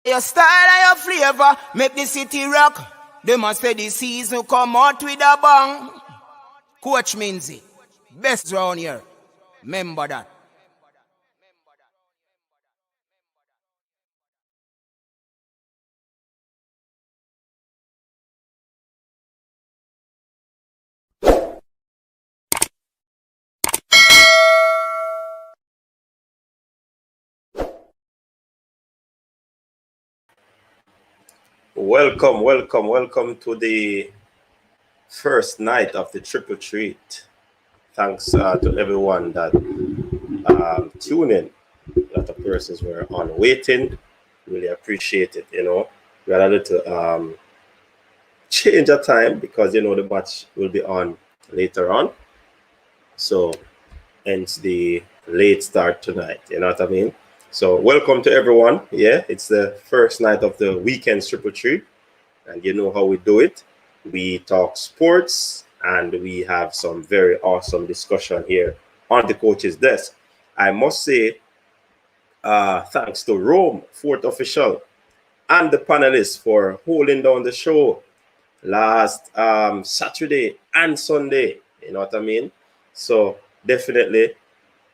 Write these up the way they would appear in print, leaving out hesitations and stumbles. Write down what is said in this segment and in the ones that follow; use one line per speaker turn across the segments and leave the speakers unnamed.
Your style and your flavor make the city rock. They must say the season come out with a bang. Coach Minzy, best round here. Remember that.
Welcome to the first night of the triple treat. Thanks to everyone that tuned in. A lot of persons were on waiting. Really appreciate it. We had a little change of time because the match will be on later on. So hence the late start tonight. You know what I mean? So welcome to everyone. Yeah, it's the first night of the weekend triple treat. And you know how we do it. We talk sports and we have some very awesome discussion here on the coach's desk. I must say, thanks to Rome, fourth official, and the panelists for holding down the show last Saturday and Sunday. You know what I mean? So definitely,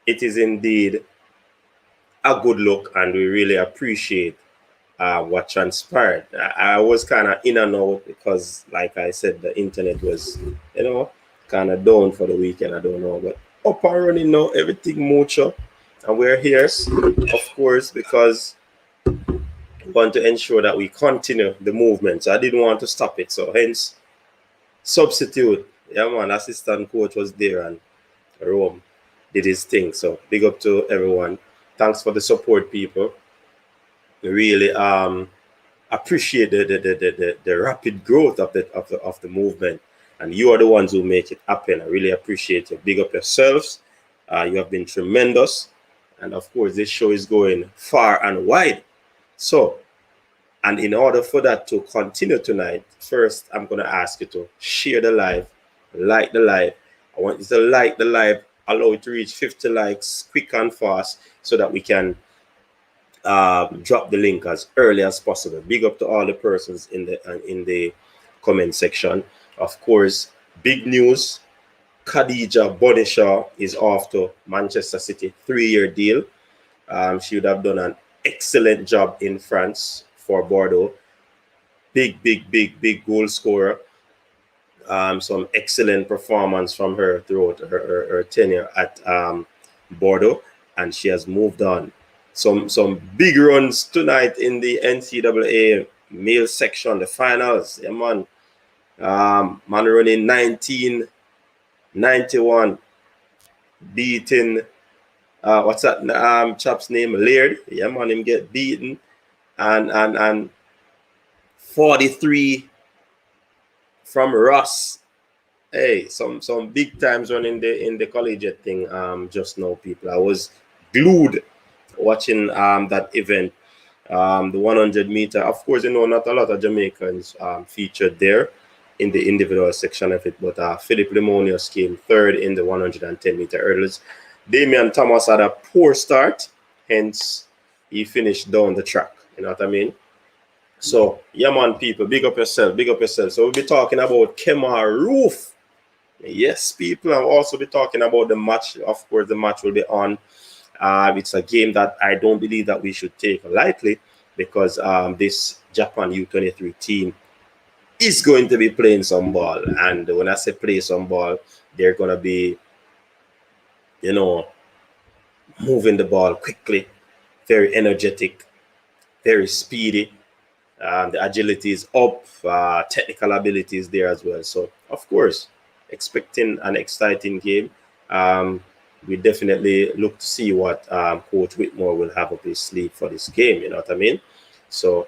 it is indeed a good look, and we really appreciate what transpired. I was kind of in and out because, like I said, the internet was, kind of down for the weekend. I don't know, but up and running now, everything mucho. And we're here, of course, because we want to ensure that we continue the movement. So I didn't want to stop it. So hence, substitute. Yeah, man, assistant coach was there and Rome did his thing. So big up to everyone. Thanks for the support, people. We really appreciate the rapid growth of the movement, and you are the ones who make it happen. I really appreciate it. Big up yourselves. You have been tremendous, and of course, this show is going far and wide. So, and in order for that to continue tonight, first I'm going to ask you to share the live, like the live. I want you to like the live, allow it to reach 50 likes quick and fast, so that we can drop the link as early as possible. Big up to all the persons in the comment section. Of course, big news: Khadija Bonishaw is off to Manchester City, 3-year deal. She would have done an excellent job in France for Bordeaux. Big goal scorer. Some excellent performance from her throughout her tenure at Bordeaux, and she has moved on. Some big runs tonight in the NCAA male section, the finals. Yeah, man. Man running 1991, beating what's that chap's name? Laird. Yeah, man, him get beaten. And 43 from Ross. Hey, some big times running in the collegiate thing just now, people. I was glued watching that event, the 100 meter. Of course, not a lot of Jamaicans featured there in the individual section of it, but Philip Limonius came third in the 110 meter hurdles. Damian Thomas had a poor start, hence he finished down the track. You know what I mean? So, yeah, man, people, big up yourself. So we'll be talking about Kemar Roofe. Yes, people. I'll also be talking about the match. Of course, the match will be on. It's a game that I don't believe that we should take lightly, because this Japan U23 team is going to be playing some ball. And when I say play some ball, they're going to be, moving the ball quickly, very energetic, very speedy. The agility is up, technical ability is there as well. So, of course, expecting an exciting game. We definitely look to see what Coach Whitmore will have up his sleeve for this game. You know what I mean? So,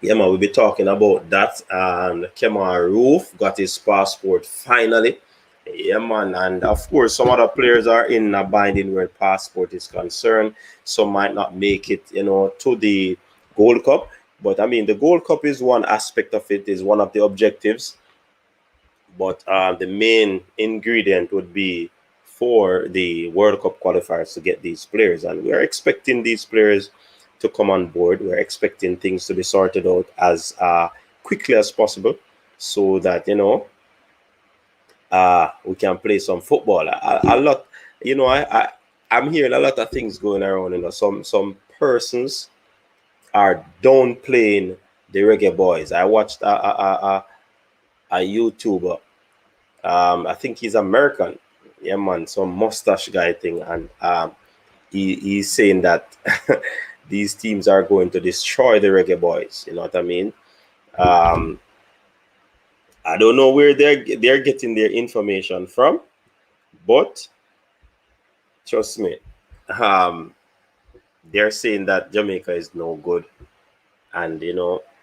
yeah, man, we'll be talking about that. And Kemar Roofe got his passport finally. Yeah, man. And of course, some other players are in a binding where passport is concerned. Some might not make it, to the Gold Cup. But I mean, the Gold Cup is one aspect of it, is one of the objectives. But the main ingredient would be for the World Cup qualifiers to get these players. And we're expecting these players to come on board. We're expecting things to be sorted out as quickly as possible so that, we can play some football. A lot, I'm hearing a lot of things going around. Some persons are downplaying the reggae boys. I watched a YouTuber. I think he's American. Yeah, man, some mustache guy thing, and he's saying that these teams are going to destroy the reggae boys. You know what I mean? Um, I don't know where they're getting their information from, but trust me, um, they're saying that Jamaica is no good, and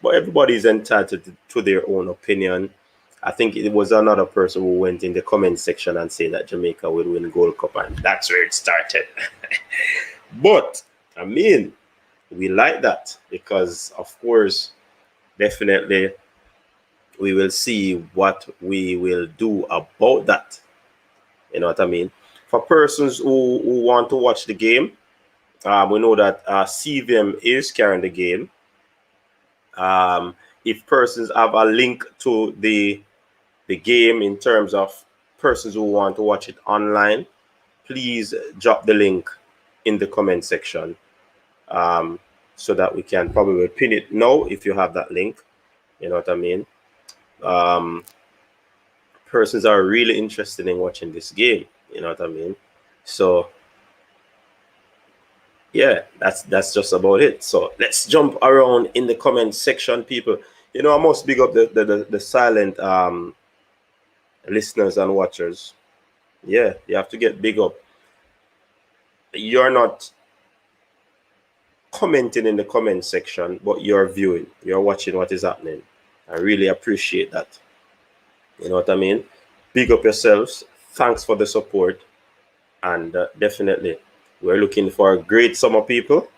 but everybody's entitled to their own opinion. I think it was another person who went in the comment section and said that Jamaica will win Gold Cup, and that's where it started. But I mean, we like that because, of course, definitely we will see what we will do about that. You know what I mean? For persons who want to watch the game, we know that CVM is carrying the game. If persons have a link to the game in terms of persons who want to watch it online, please drop the link in the comment section so that we can probably pin it now if you have that link. You know what I mean? Persons are really interested in watching this game. You know what I mean? So yeah, that's just about it. So let's jump around in the comment section, people. I must big up the silent listeners and watchers. Yeah, you have to get big up. You're not commenting in the comment section, but you're viewing, you're watching what is happening. I really appreciate that. You know what I mean? Big up yourselves. Thanks for the support. And definitely, we're looking for a great summer, people,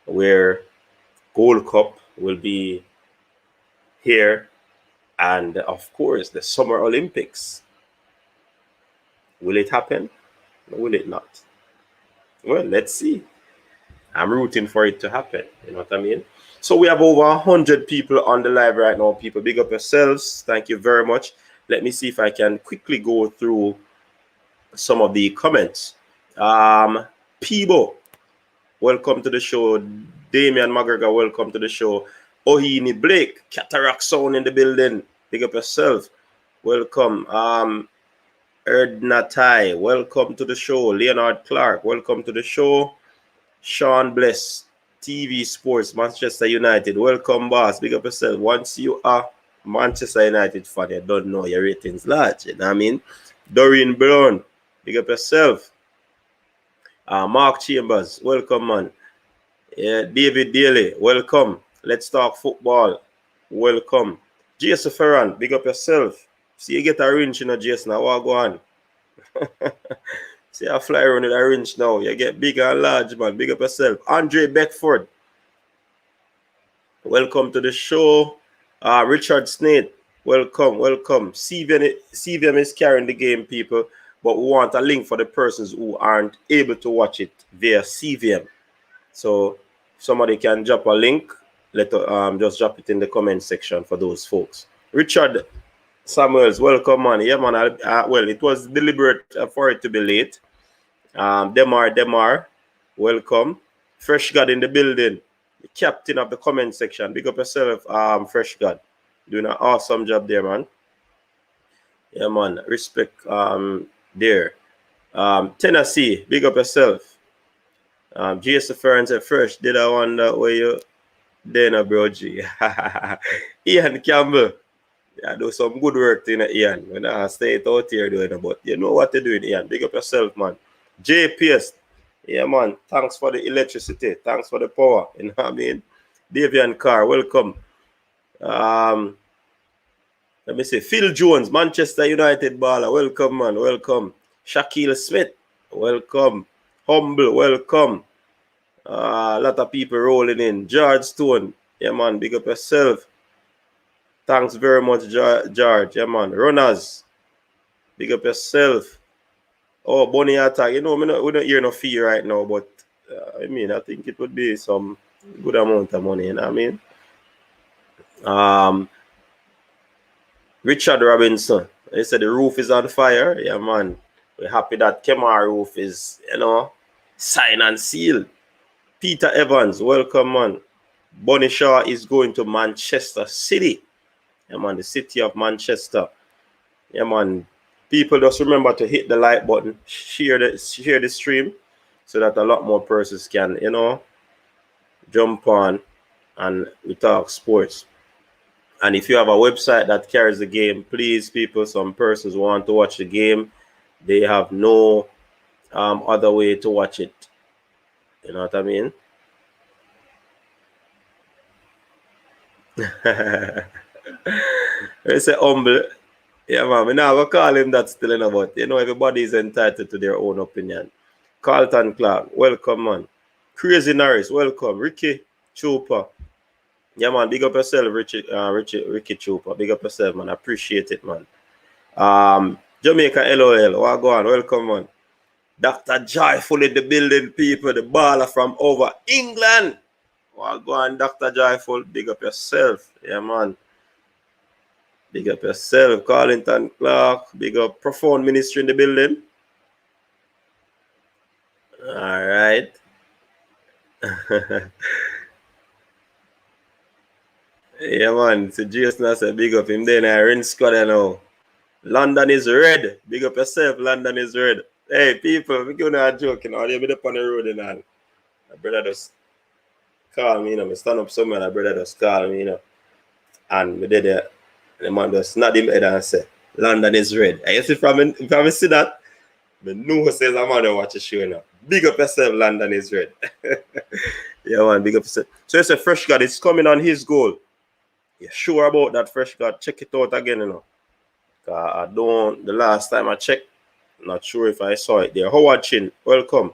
where Gold Cup will be here. And of course, the Summer Olympics. Will it happen? Or will it not? Well, let's see. I'm rooting for it to happen. You know what I mean? So we have over 100 people on the live right now. People, big up yourselves. Thank you very much. Let me see if I can quickly go through some of the comments. Peebo, welcome to the show. Damian McGregor, welcome to the show. Ohini Blake, Cataract Sound in the building. Big up yourself. Welcome. Erdnatai, welcome to the show. Leonard Clark, welcome to the show. Sean Bless, TV Sports, Manchester United. Welcome, boss. Big up yourself. Once you are Manchester United fan, you don't know your ratings large. You know what I mean? Doreen Brown, big up yourself. Mark Chambers, welcome, man. Yeah, David Daly, welcome. Let's talk football. Welcome. Jason Ferran, big up yourself. See, you get a wrench, Jason. Now, what go on? See, I fly around with a wrench now. You get big and large, man. Big up yourself. Andre Beckford, welcome to the show. Richard Snate, welcome. CVM is carrying the game, people, but we want a link for the persons who aren't able to watch it via CVM. So somebody can drop a link. Just drop it in the comment section for those folks. Richard Samuels, welcome, man. Yeah, man. Well, it was deliberate for it to be late. Demar, welcome. Fresh God in the building. The captain of the comment section. Big up yourself, Fresh God. Doing an awesome job there, man. Yeah, man. Respect there. Tennessee, big up yourself. GS Ferran said, Fresh, did I wonder where you then, bro G? Ian Campbell. Yeah, do some good work in Ian. When I stay it out here doing it, but you know what you're doing, Ian. Big up yourself, man. JPS. Yeah, man. Thanks for the electricity. Thanks for the power. You know what I mean? Davian Carr, welcome. Let me see. Phil Jones, Manchester United baller. Welcome, man. Welcome. Shaquille Smith, welcome. Humble, welcome. A lot of people rolling in. George Stone, yeah, man. Big up yourself. Thanks very much, George. Yeah, man. Runners, big up yourself. Oh, Bonnie Attack. You know, we don't hear no fee right now, but I mean, I think it would be some Good amount of money, you know what I mean? Um, Richard Robinson, he said the roof is on fire. Yeah, man. We're happy that Kemar Roofe is, signed and sealed. Peter Evans, welcome, man. Bonnie Shaw is going to Manchester City. Yeah, man, the city of Manchester. Yeah, man. People just remember to hit the like button, share the stream, so that a lot more persons can, jump on and we talk sports. And if you have a website that carries the game, please, people, some persons want to watch the game, they have no other way to watch it. You know what I mean? It's a humble. Yeah, man. We now call him that still, but everybody is entitled to their own opinion. Carlton Clark, welcome, man. Crazy Norris, welcome. Ricky Chupa. Yeah, man. Big up yourself, Ricky Chupa. Big up yourself, man. Appreciate it, man. Jamaica LOL, what go on? Welcome, man. Dr. Joyful in the building, people. The baller from over England. What go on, Dr. Joyful? Big up yourself. Yeah, man. Big up yourself, Carlton Clark. Big up Profound Ministry in the building. All right. Yeah, man. So Jason said, big up him. Then I rinse squad now. London is red. Big up yourself. London is red. Hey, people, we're going to joke. They'll be up on the road and all. My brother just call me, I stand up somewhere. My brother just call me, And we did it. The man just nod him head and say, London is red. I guess if I see that, I know says I'm going to watch the show now. Big up yourself, London is red. Yeah, man, big up yourself. So it's a fresh God. It's coming on his goal. You're sure about that fresh God? Check it out again, the last time I checked, not sure if I saw it there. Howard Chin, welcome.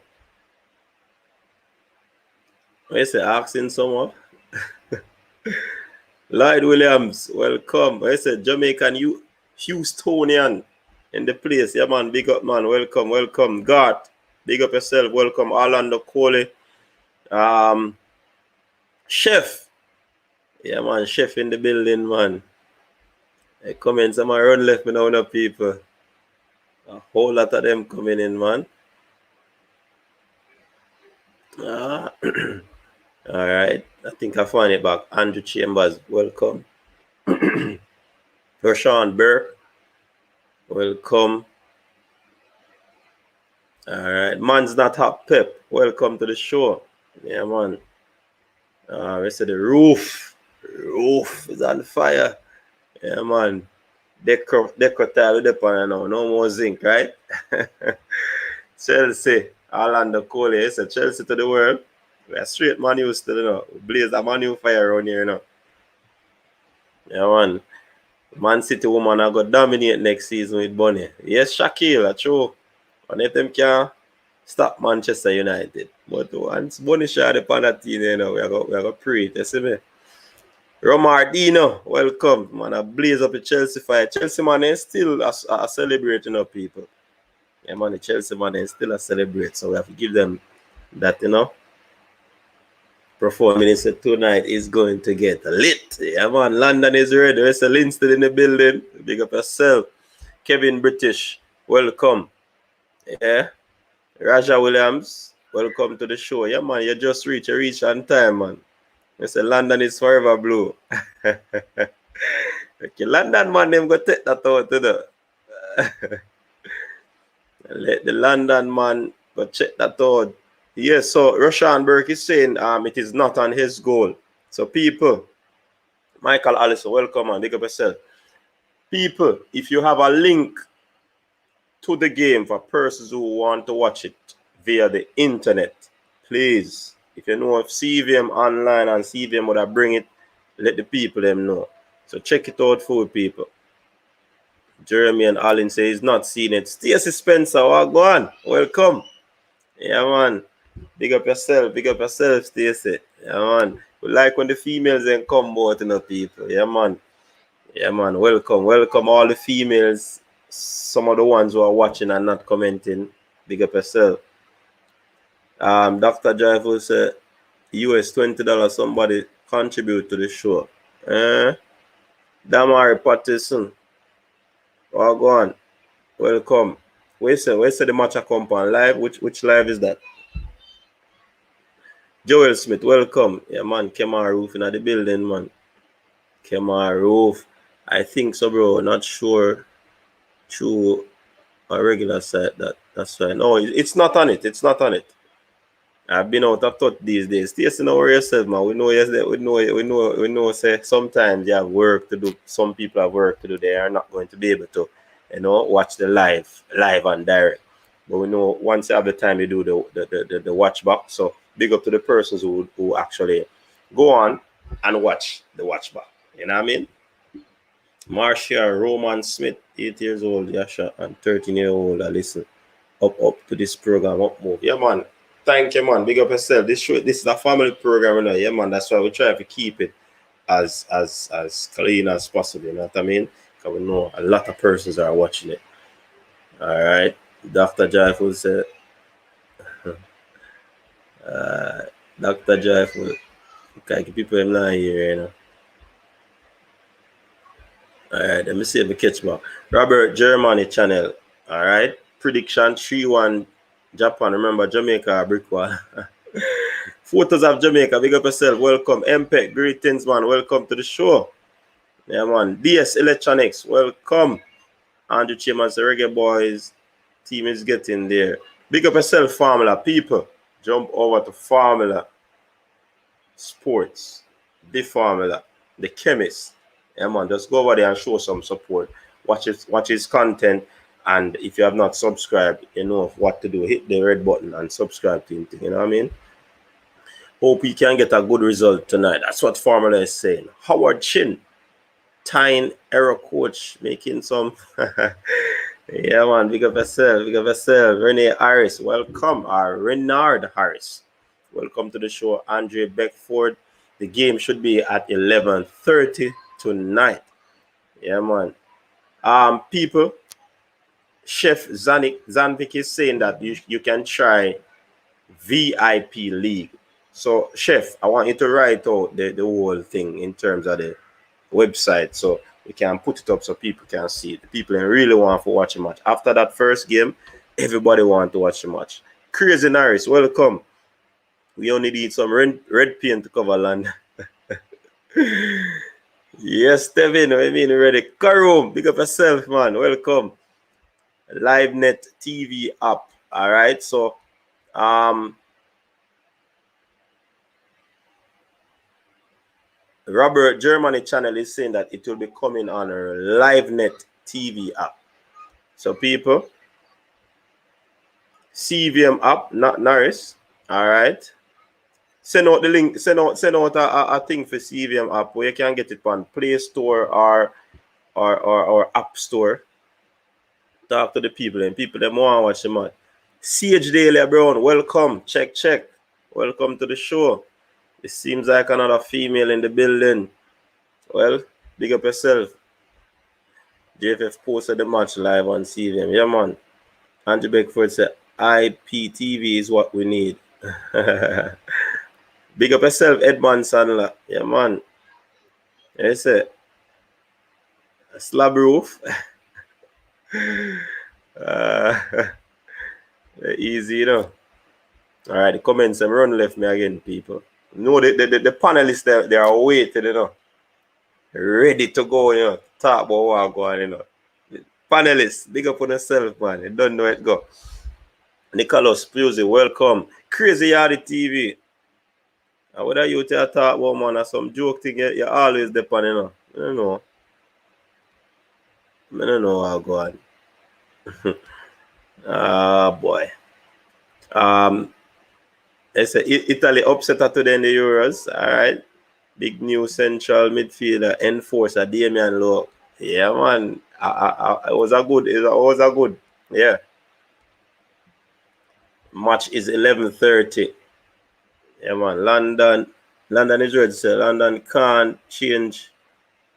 I say asking someone. Lloyd Williams, welcome. I said Jamaican Houstonian in the place. Yeah, man, big up, man. Welcome. Garth, big up yourself. Welcome. Orlando Coley. Chef. Yeah, man, chef in the building, man. Hey, comments, I'm run left me now, people. A whole lot of them coming in, man. All right. I think I found it back. Andrew Chambers, welcome. Rashawn Burke, welcome. All right. Man's Not Hot Pep, welcome to the show. Yeah, man. Rest of the roof is on fire. Yeah, man. Decor tile with the pan now. No more zinc, right? Chelsea, Orlando Coley. It's a Chelsea to the world. We're straight Man U still, Blaze a Man U fire around here, Yeah, man. Man City woman are going to dominate next season with Bunny. Yes, Shaquille, that's true. And if them can stop Manchester United. But once Bunny shot upon that team, we are going to pray it. You see me? Romardino, welcome. Man, I blaze up the Chelsea fire. Chelsea man is still a celebrating people. Yeah, man, the Chelsea man is still a celebrate. So we have to give them that, performance tonight is going to get lit. Yeah, man. London is ready. There's a Linston in the building. Big up yourself. Kevin British, welcome. Yeah. Raja Williams, welcome to the show. Yeah, man. You just reach on time, man. I say London is forever blue. Okay, London man, them go take that out to the. Let the London man go check that out. Yes, so Rashawn Burke is saying it is not on his goal. So people, Michael Allison, welcome and big up yourself. People, if you have a link to the game for persons who want to watch it via the internet, please, if you know of CVM online and CVM would have bring it, let the people them know. So check it out for people. Jeremy and Allen say he's not seen it. Stacey Spencer, what go on? Welcome. Yeah, man. Big up yourself, Stacey. Yeah, man. We like when the females then come out, people. Yeah, man. Yeah, man. Welcome all the females. Some of the ones who are watching and not commenting. Big up yourself. Dr. Joyful said, US $20. Somebody contribute to the show. Damari Patterson. Oh, go on. Welcome. Where's the match I come on live? Which live is that? Joel Smith, welcome. Yeah, man. Kemar Roofe in the building, man. Kemar Roofe. I think so, bro. Not sure. True. A regular site that's right. No, it's not on it. It's not on it. I've been out of touch these days. Stay know where yourself, man. We know yesterday. We know. Say sometimes you have work to do. Some people have work to do. They are not going to be able to, watch the live and direct. But we know once you have the time, you do the watch back. So big up to the persons who actually go on and watch the watch back. You know what I mean? Marcia Roman Smith, 8 years old, Yasha, and 13-year-old. I listen up to this program. Up move. Yeah, man. Thank you, man. Big up yourself. This is a family program, you know. Yeah, man. That's why we try to keep it as clean as possible. You know what I mean? Because we know a lot of persons are watching it. All right. Dr. Joyful said, Dr. Joyful, okay, people in not here, you know. All right, let me see if I catch back. Robert Germany channel. All right. Prediction 3-1 Japan. Remember, Jamaica, brick wall. Photos of Jamaica. Big up yourself. Welcome. MPEC. Greetings, man. Welcome to the show. Yeah, man. DS Electronics. Welcome. Andrew Chambers, the Reggae Boys team is getting there. Big up yourself, Formula. People, jump over to Formula Sports. The Formula. The Chemist. Yeah, man. Just go over there and show some support. Watch his content. And if you have not subscribed, you know what to do. Hit the red button and subscribe to him. You know what I mean? Hope we can get a good result tonight. That's what Formula is saying. Howard Chin, tying error coach, making some. Yeah, man. Big up yourself. Big up yourself. Renee Harris, welcome. Renard Harris, welcome to the show. Andre Beckford. The game should be at 11:30 tonight. Yeah, man. People. Chef Zanvik is saying that you can try VIP League. So, Chef, I want you to write out the whole thing in terms of the website so we can put it up so people can see it. The people really want to watch a match. After that first game, everybody want to watch the match. Crazy Norris, welcome. We only need some red paint to cover land. Yes, Devin, I mean ready. Karoom, big up yourself, man. Welcome. LiveNet TV app. All right, so Robert Germany channel is saying that it will be coming on a LiveNet TV app. So people, CVM app, not Norris. All right. Send out the link. Send out a thing for CVM app where you can get it on Play Store or App Store. Talk to the people and people that want to watch the match. CH Daily Brown, welcome. Check. Welcome to the show. It seems like another female in the building. Well, big up yourself. JFF posted the match live on CVM. Yeah, man. Andrew Beckford said, IPTV is what we need. Big up yourself, Edmund Sandler. Yeah, man. Yeah, say, slab roof. Easy, you know. All right, the comments and run left me again, people. No, the panelists, they are waiting, you know. Ready to go, you know. Talk about what going on, you know. The panelists, big up on yourself, man. You don't know it go. Nicholas Pusey, welcome. Crazy Yardy TV. And whether you talk about, man, or some joke thing, you always depend, you know. I don't know. I don't know how go on. Boy. It's Italy upset today in the Euros. All right. Big new central midfielder, enforcer, Damian Lowe. Yeah, man. It was a good. Yeah. Match is 11:30. Yeah, man. London is red, so London can't change.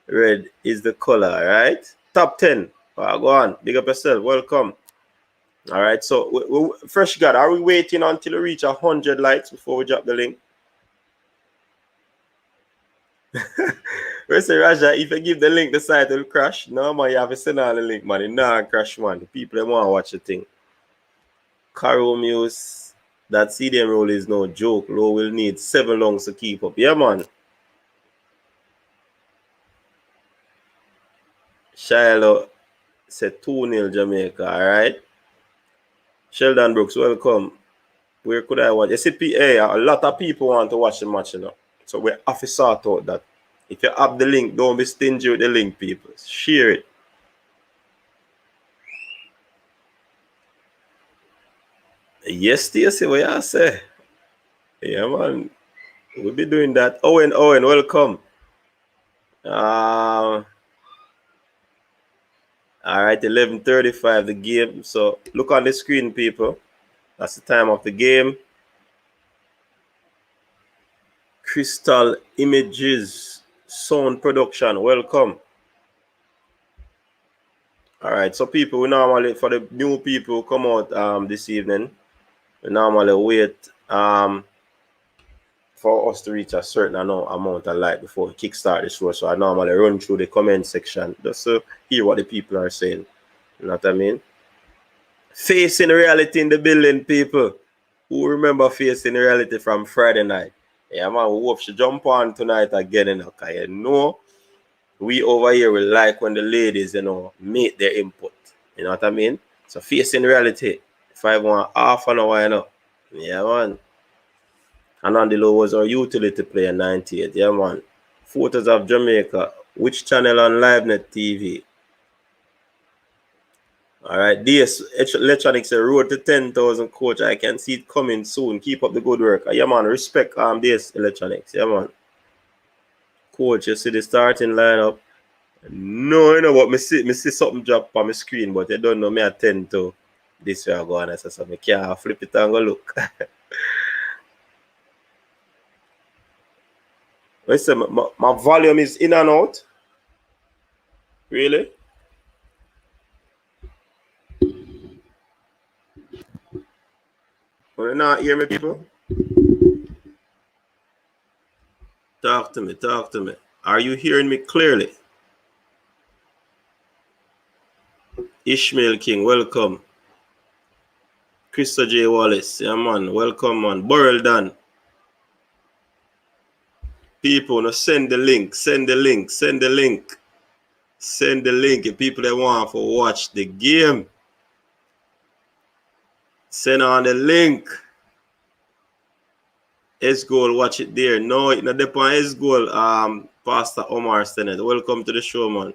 Red is the color, right? Top 10. Go on. Big up yourself. Welcome. All right. So, Fresh God, are we waiting until we reach 100 likes before we drop the link? Listen, Raja, if you give the link, the site will crash. No, man, you have to send on the link, man. It not crash, man. The people that want to watch the thing. Caro Muse, that CDM role is no joke. Low will need 7 longs to keep up. Yeah, man. Shiloh said 2-0 Jamaica, all right? Sheldon Brooks, welcome. Where could I watch? SCPA, a lot of people want to watch the match, you know. So we have to sort out that. If you have the link, don't be stingy with the link, people. Share it. Yes, Stacey, what you say? Yeah, man. We'll be doing that. Owen, welcome. All right, 11:35 the game. So look on the screen, people. That's the time of the game. Crystal Images Sound Production, welcome. All right, so people, we normally, for the new people who come out this evening, we normally wait for us to reach a certain amount of like before we kickstart the show. So I normally run through the comment section just to hear what the people are saying. You know what I mean? Facing reality in the building, people. Who remember Facing Reality from Friday night? Yeah, man, we hope she jump on tonight again, you know, because you know, we over here, we like when the ladies, you know, make their input. You know what I mean? So Facing Reality, 5-1 half an hour, you know. Yeah, man. And on the low was our utility player 98. Yeah, man. Photos of Jamaica. Which channel on LiveNet TV? All right. DS Electronics a road to 10,000 coach. I can see it coming soon. Keep up the good work. Yeah, man. Respect DS Electronics. Yeah, man. Coach, you see the starting lineup? No, you know what? Me see something drop on my screen, but you don't know me attend to this way I go on. So I can't flip it and go look. Listen, my volume is in and out. Really? You not hear me, people? Talk to me. Are you hearing me clearly? Ishmael King, welcome. Krista J. Wallace, yeah, man, welcome, man. Burrell Dan. People, no, send the link. Send the link if people that want to watch the game. Send on the link. S-Goal, watch it there. No, it not depend on S-Goal. Pastor Omar Sennett, welcome to the show, man.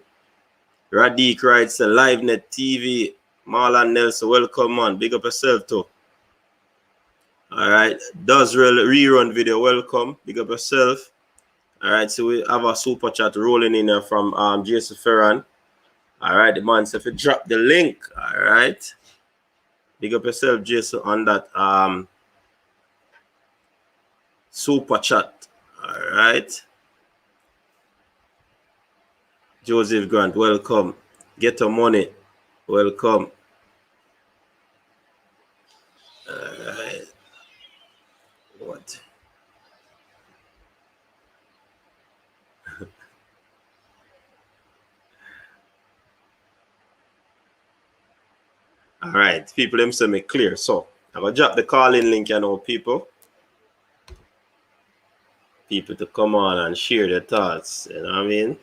Radiq writes LiveNet TV. Marlon Nelson, welcome, man. Big up yourself, too. All right. Does rerun video, welcome. Big up yourself. All right. So we have a super chat rolling in there from Jason Ferran. All right. The man said, if you drop the link. All right. Big up yourself, Jason, on that super chat. All right. Joseph Grant, welcome. Get your money, welcome. All right. What? All right, people, them say me clear. So I'm gonna drop the call-in link, you know, people to come on and share their thoughts. You know what I mean?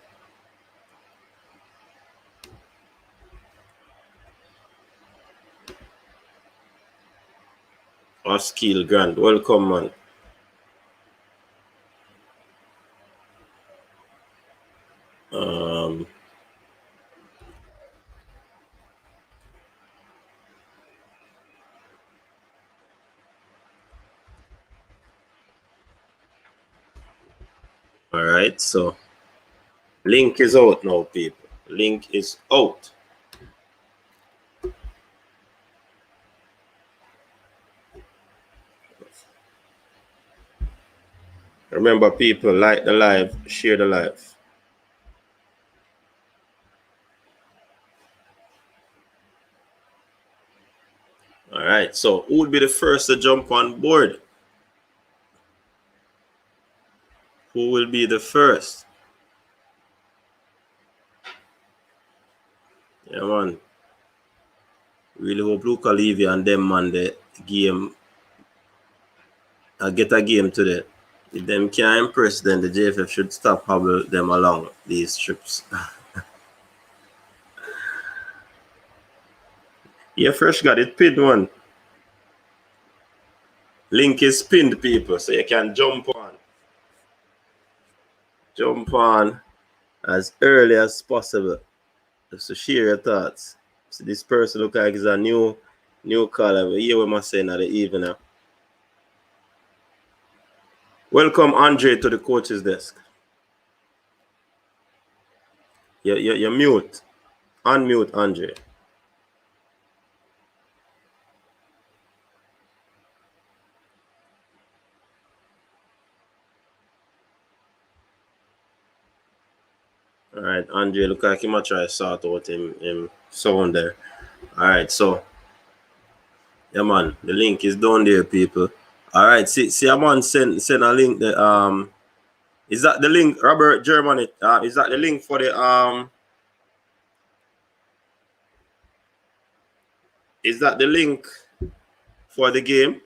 Oskiel Grant, welcome, man. All right, so link is out now, people. Link is out. Remember, people, like the live, share the live. All right, so who would be the first to jump on board? Who will be the first? Yeah, man. Really hope Luca Levy and them, man, the game. I get a game today. If them can't impress, then the JFF should stop having them along these trips. Yeah, Fresh got it pinned, one. Link is pinned, people, so you can jump on. Jump on as early as possible. Just to share your thoughts. So this person look like he's a new caller. We hear what I'm saying at the evening. Welcome, Andre, to the coach's desk. You're mute. Unmute, Andre. All right, Andre, look like he might try to sort out him sound there. All right, so yeah, man, the link is down there, people. All right, see, a man send a link. Is that the link, Robert Germany? Is that the link for the Is that the link for the game?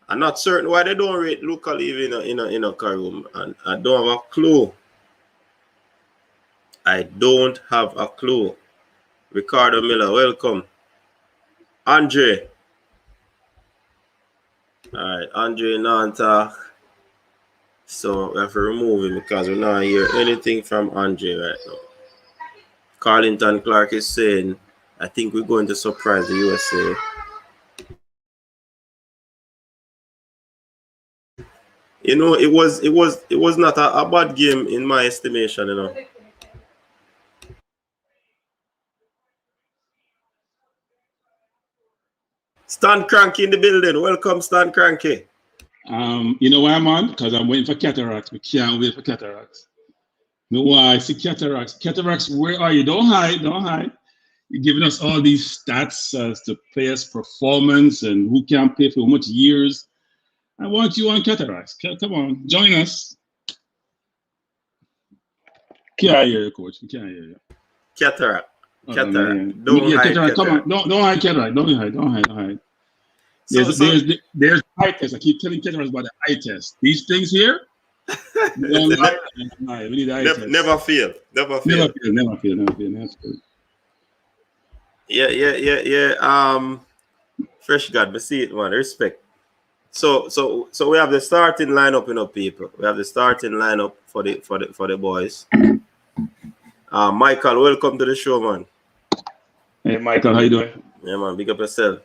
I'm not certain why they don't rate local even in a car room, and I don't have a clue. I don't have a clue. Ricardo Miller, welcome. Andre. All right, Andre Nanta. So we have to remove him because we're not hear anything from Andre right now. Carlington Clark is saying, I think we're going to surprise the USA. You know, it was not a bad game in my estimation, you know. Stan Cranky in the building. Welcome, Stan Cranky.
You know why I'm on? Because I'm waiting for cataracts. We can't wait for cataracts. You know why? I see cataracts. Cataracts, where are you? Don't hide. Don't hide. You're giving us all these stats as to players' performance and who can play for how much years. I want you on cataracts. Come on, join us. Can't hear you, coach. We can't hear you.
Cataract. Don't
hide.
Cataract.
Come on. Don't hide cataract. Don't hide. There's eye test. I keep telling cataracts about the eye test. These things here. We need the eye test.
Never fail. Yeah. Fresh God, me see it, man. Respect. So we have the starting lineup, you know, people. We have the starting lineup for the boys. Michael, welcome to the show, man.
Hey, Michael, how you doing?
Yeah, man. Big up yourself.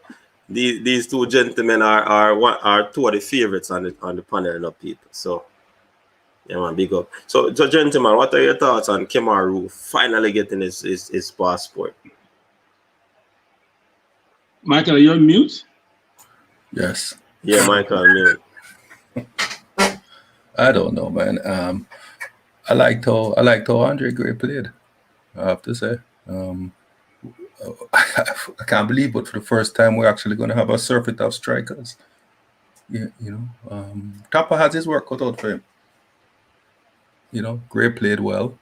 These two gentlemen are two of the favorites on the panel, you know, people. So yeah, man, big up. So gentlemen, what are your thoughts on Kemar Roofe finally getting his passport?
Michael, are you on mute?
Yes.
Yeah, Michael, mute.
I don't know, man. I liked how Andre Gray played. I have to say. I can't believe, but for the first time, we're actually going to have a surfeit of strikers. Yeah, Tapa has his work cut out for him. Gray played well.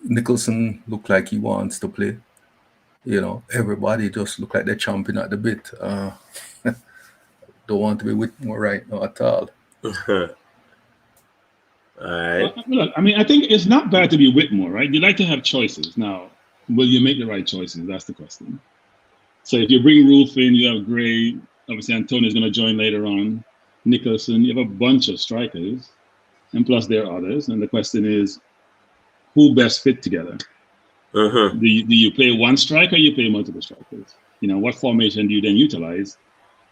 Nicholson looked like he wants to play. Everybody just looked like they're chomping at the bit. Don't want to be Whitmore right now at all.
All right.
Look, I mean, I think it's not bad to be Whitmore, right? You like to have choices. Now, will you make the right choices? That's the question. So if you bring Roofe in, you have Gray. Obviously, Antonio's going to join later on. Nicholson, you have a bunch of strikers. And plus there are others. And the question is, who best fit together?
Uh-huh.
Do you play one striker or you play multiple strikers? What formation do you then utilize?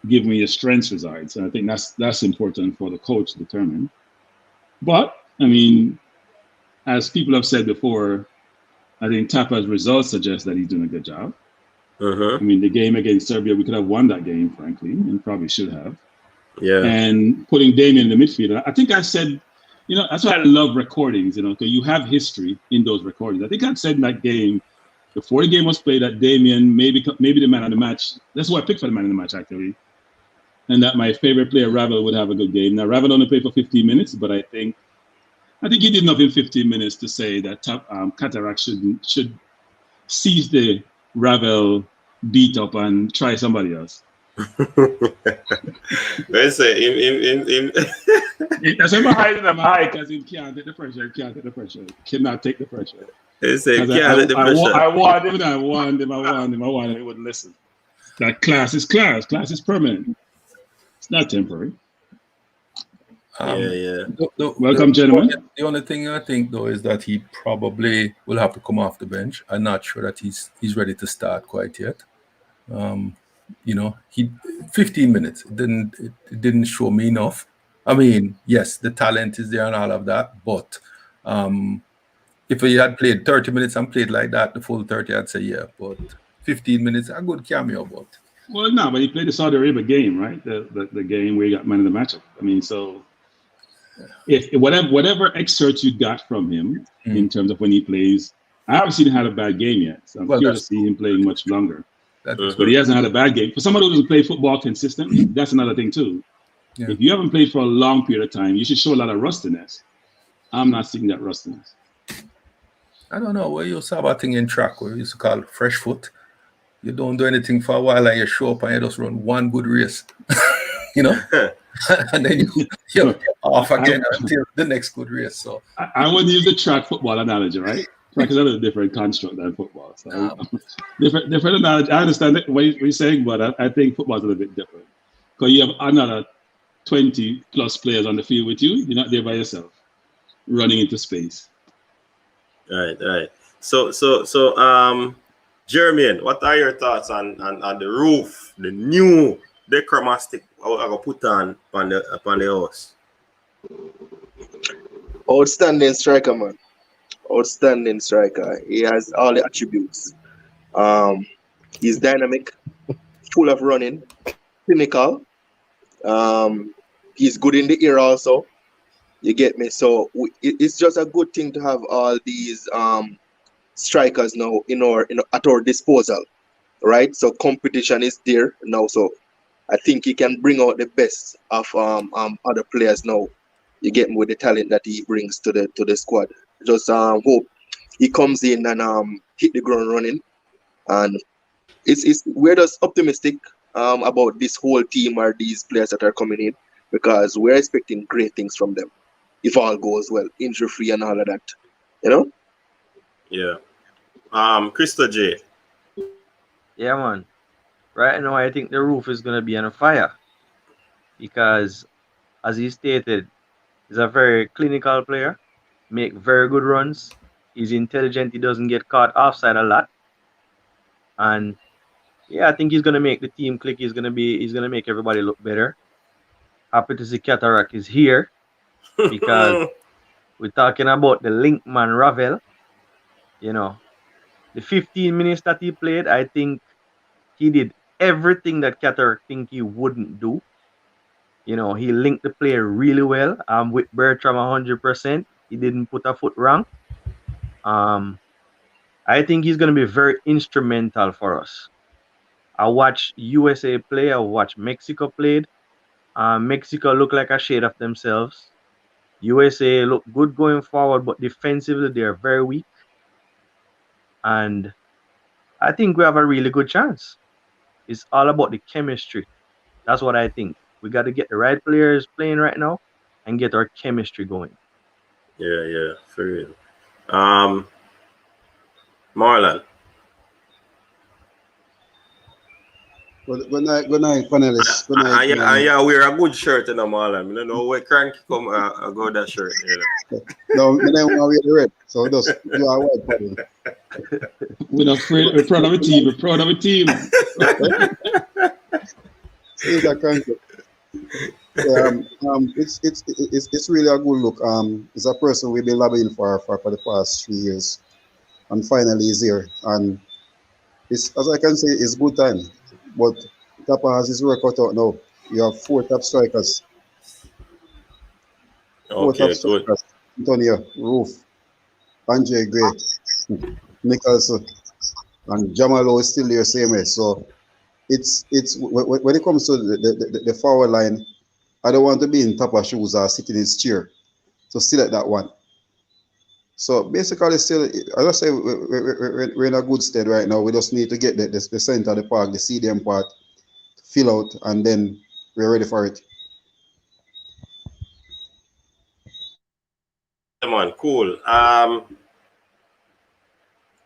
Give me your strengths resides. And I think that's important for the coach to determine. But, I mean, as people have said before, I think Tapa's results suggest that he's doing a good job.
Uh-huh.
I mean, the game against Serbia, we could have won that game, frankly, and probably should have.
Yeah.
And putting Damien in the midfield, I think I said, that's why I love recordings, because you have history in those recordings. I think I said in that game, before the game was played, that Damien maybe the man of the match. That's who I picked for the man of the match, actually. and that my favorite player, Ravel, would have a good game. Now, Ravel only played for 15 minutes, but I think he did enough in 15 minutes to say that Cataract should seize the Ravel beat up and try somebody else.
Let's say in
That's why I'm high because he can't take the pressure. Cannot take the pressure.
Let's say can't take the pressure.
I want him. He wouldn't listen. That class is class. Class is permanent. It's not temporary. Welcome, gentlemen.
The only thing I think though is that he probably will have to come off the bench. I'm not sure that he's ready to start quite yet. He 15 minutes. It didn't show me enough. I mean, yes, the talent is there and all of that, but if he had played 30 minutes and played like that, the full 30, I'd say yeah. But 15 minutes, a good cameo, but.
Well, no, but he played the Saudi Arabia game, right? The game where he got man of the matchup. I mean, so if whatever excerpts you got from him in terms of when he plays, I haven't seen him had a bad game yet. So I'm curious to see him playing much longer. But he hasn't had a bad game. For somebody who doesn't play football consistently, that's another thing too. Yeah. If you haven't played for a long period of time, you should show a lot of rustiness. I'm not seeing that rustiness.
I don't know. We used to have a thing in track where we used to call fresh foot. You don't do anything for a while and you show up and you just run one good race. And then you're off again until the next good race. So
I would use the track football analogy, right? Track is a little different construct than football. So different analogy. I understand what you're saying, but I think football is a little bit different. Because you have another 20 plus players on the field with you. You're not there by yourself, running into space.
All right. So, Jermaine, what are your thoughts on the roof, the new decoramastic I will put on the house?
Outstanding striker, man. Outstanding striker. He has all the attributes. He's dynamic, full of running, clinical. He's good in the air also. You get me? So it's just a good thing to have all these strikers now at our disposal, right? So competition is there now. So I think he can bring out the best of other players now. You get me with the talent that he brings to the squad. Just hope he comes in and hit the ground running. And we're just optimistic about this whole team or these players that are coming in, because we're expecting great things from them if all goes well, injury free and all of that.
Yeah. Crystal J.
Yeah, man. Right now, I think the roof is going to be on fire because, as he stated, he's a very clinical player, make very good runs. He's intelligent. He doesn't get caught offside a lot. And yeah, I think he's going to make the team click. He's going to make everybody look better. Happy to see Cataract is here because we're talking about the link man Ravel. The 15 minutes that he played, I think he did everything that Cataract think he wouldn't do. He linked the play really well. With Bertram 100%. He didn't put a foot wrong. I think he's going to be very instrumental for us. I watched USA play. I watched Mexico played. Mexico looked like a shade of themselves. USA look good going forward, but defensively they're very weak. And I think we have a really good chance. It's all about the chemistry. That's what I think. We got to get the right players playing right now and get our chemistry going.
Yeah, for real. Marlon.
Good night, panelists. Good night.
Yeah, wear a good shirt in Marlon. I don't know where Cranky come go that shirt.
No, I don't want to wear the red. So just you are white, buddy.
We're not afraid. We're proud of a team.
It's a Cranky. It's really a good look. It's a person we've been lobbying for the past 3 years, and finally he's here. And it's, as I can say, it's good time. But Tapa has his work cut out now. You have 4 top strikers.
Good.
Antonio, Roofe, Andre Gray, Nicholson, and Jamalo is still there, same way. So it's when it comes to the forward line, I don't want to be in top of shoes or sitting in his chair. So still at that one. So basically, still, as I say, we're in a good state right now. We just need to get the center of the park, the CDM part, fill out, and then we're ready for it.
Come on, cool.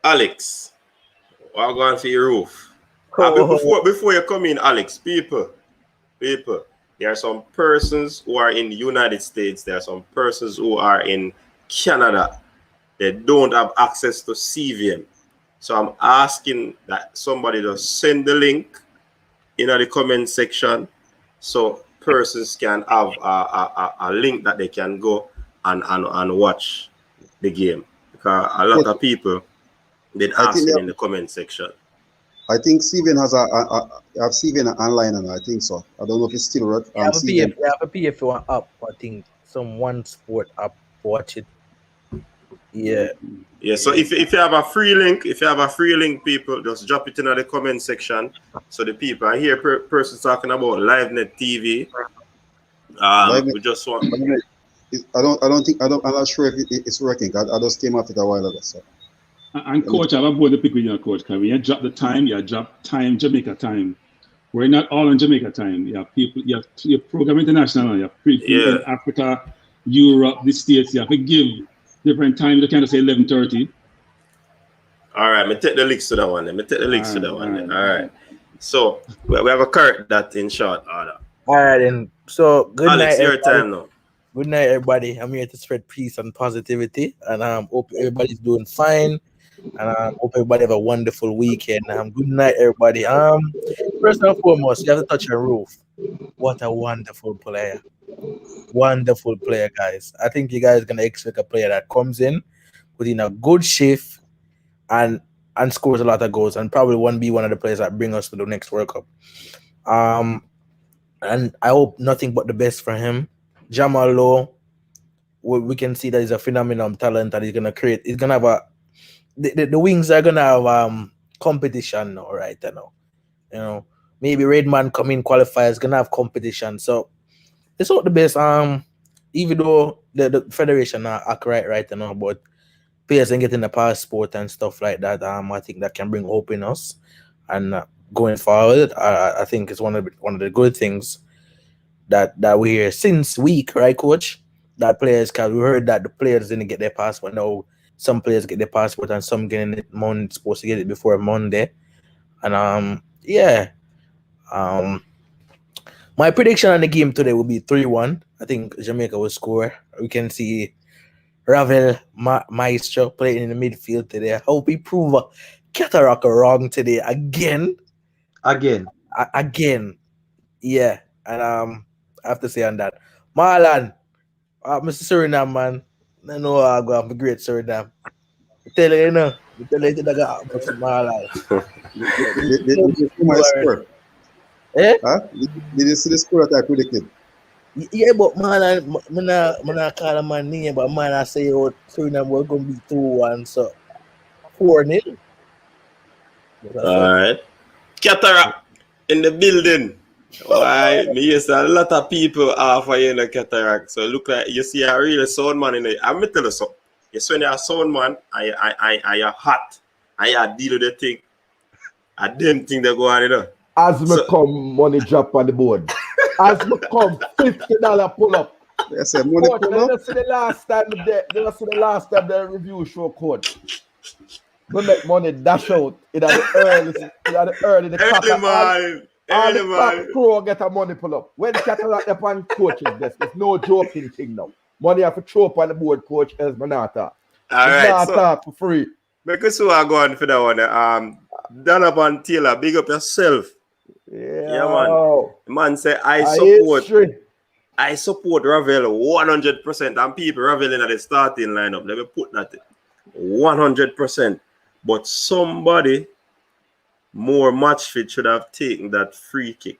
Alex, what going for your roof? Before you come in, Alex, people, there are some persons who are in the United States. There are some persons who are in Canada. They don't have access to CVM. So I'm asking that somebody just send the link in the comment section so persons can have a link that they can go and watch the game. Because a lot of people been asking in the comment section.
I think Steven has I've Steven online, and I think so. I don't know if it's still work.
You have a PF one up. I think some one sport app. Watch it. Yeah.
Yeah. So if you have a free link, people just drop it in the comment section. So the people I hear persons talking about LiveNet TV. We just want.
I'm not sure if it's working. I just came off it a while ago. So.
And coach, I have both the pick with you, coach. Because when you drop the time, you drop time Jamaica time. We're not all on Jamaica time. You have people, you have program international, you have people in Africa, Europe, the States. You have to give different times. You can't just say 11:30.
All right, me take the links to that one. All right. So we have a correct that in short order.
All right, and so good
Alex,
night.
your time now.
Good night, everybody. I'm here to spread peace and positivity, and hope everybody's doing fine. And hope everybody have a wonderful weekend. Good night, everybody. First and foremost, you have to touch your roof. What a wonderful player. Wonderful player, guys. I think you guys are gonna expect a player that comes in, put in a good shift and scores a lot of goals, and probably won't be one of the players that bring us to the next World Cup. And I hope nothing but the best for him. Jamal Lowe, we can see that he's a phenomenal talent that he's gonna create. He's gonna have the wings are gonna have competition now, right? You know, maybe Redman come in qualifiers, gonna have competition. So it's not the best. Even though the federation are act right now, but players and getting the passport and stuff like that. I think that can bring hope in us. And going forward, I think it's one of the good things that we hear since week, right, coach? That players, because we heard that the players didn't get their passport. Now some players get their passport and some getting it supposed to get it before Monday. And my prediction on the game today will be 3-1. I think Jamaica will score. We can see Ravel Maestro playing in the midfield today. I hope he prove Cataract wrong today again. Yeah. And I have to say on that, Marlon, Mr. Suriname, man. I know I'm going to have a great Suriname. I tell you, that I got to put Marlon.
Did you see the score that I predicted?
Yeah, but man, I'm not call a man name, but man, I say Suriname we're going to be 2-1, so 4-0.
All right. Cataract in the building. Why? Me yes, a lot of people are for you in the Cataract. So look like you see a real sound man in it. I'm tell you something. Yes, when you're a sound man, you're hot. And you deal with the thing. I didn't think they go on, you know.
As me come, money drop on the board. As me come, $50 pull up.
Yes, money
Coach,
pull up.
let's see the last time the review show code. Don't make money dash out in the early
morning.
All the top crew get a money pull up. When Cataract up on coach's desk, it's no joking thing now. Money have to throw up on the board, Coach Esmanata.
All right, so
talk for free.
Because who are going for that one? Donovan Taylor, big up yourself. Yeah, man. Man say I support Ravel 100%. And people Ravel in the starting lineup. Let me put that 100%. But somebody more match fit should have taken that free kick.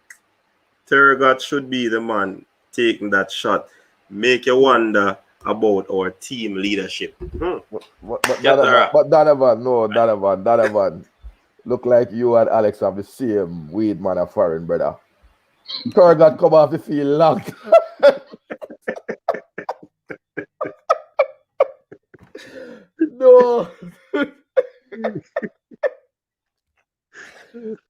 Tergat should be the man taking that shot. Make you wonder about our team leadership.
But Donovan. Look like you and Alex have the same weed man of foreign, brother. Kurgan come off the field long. No.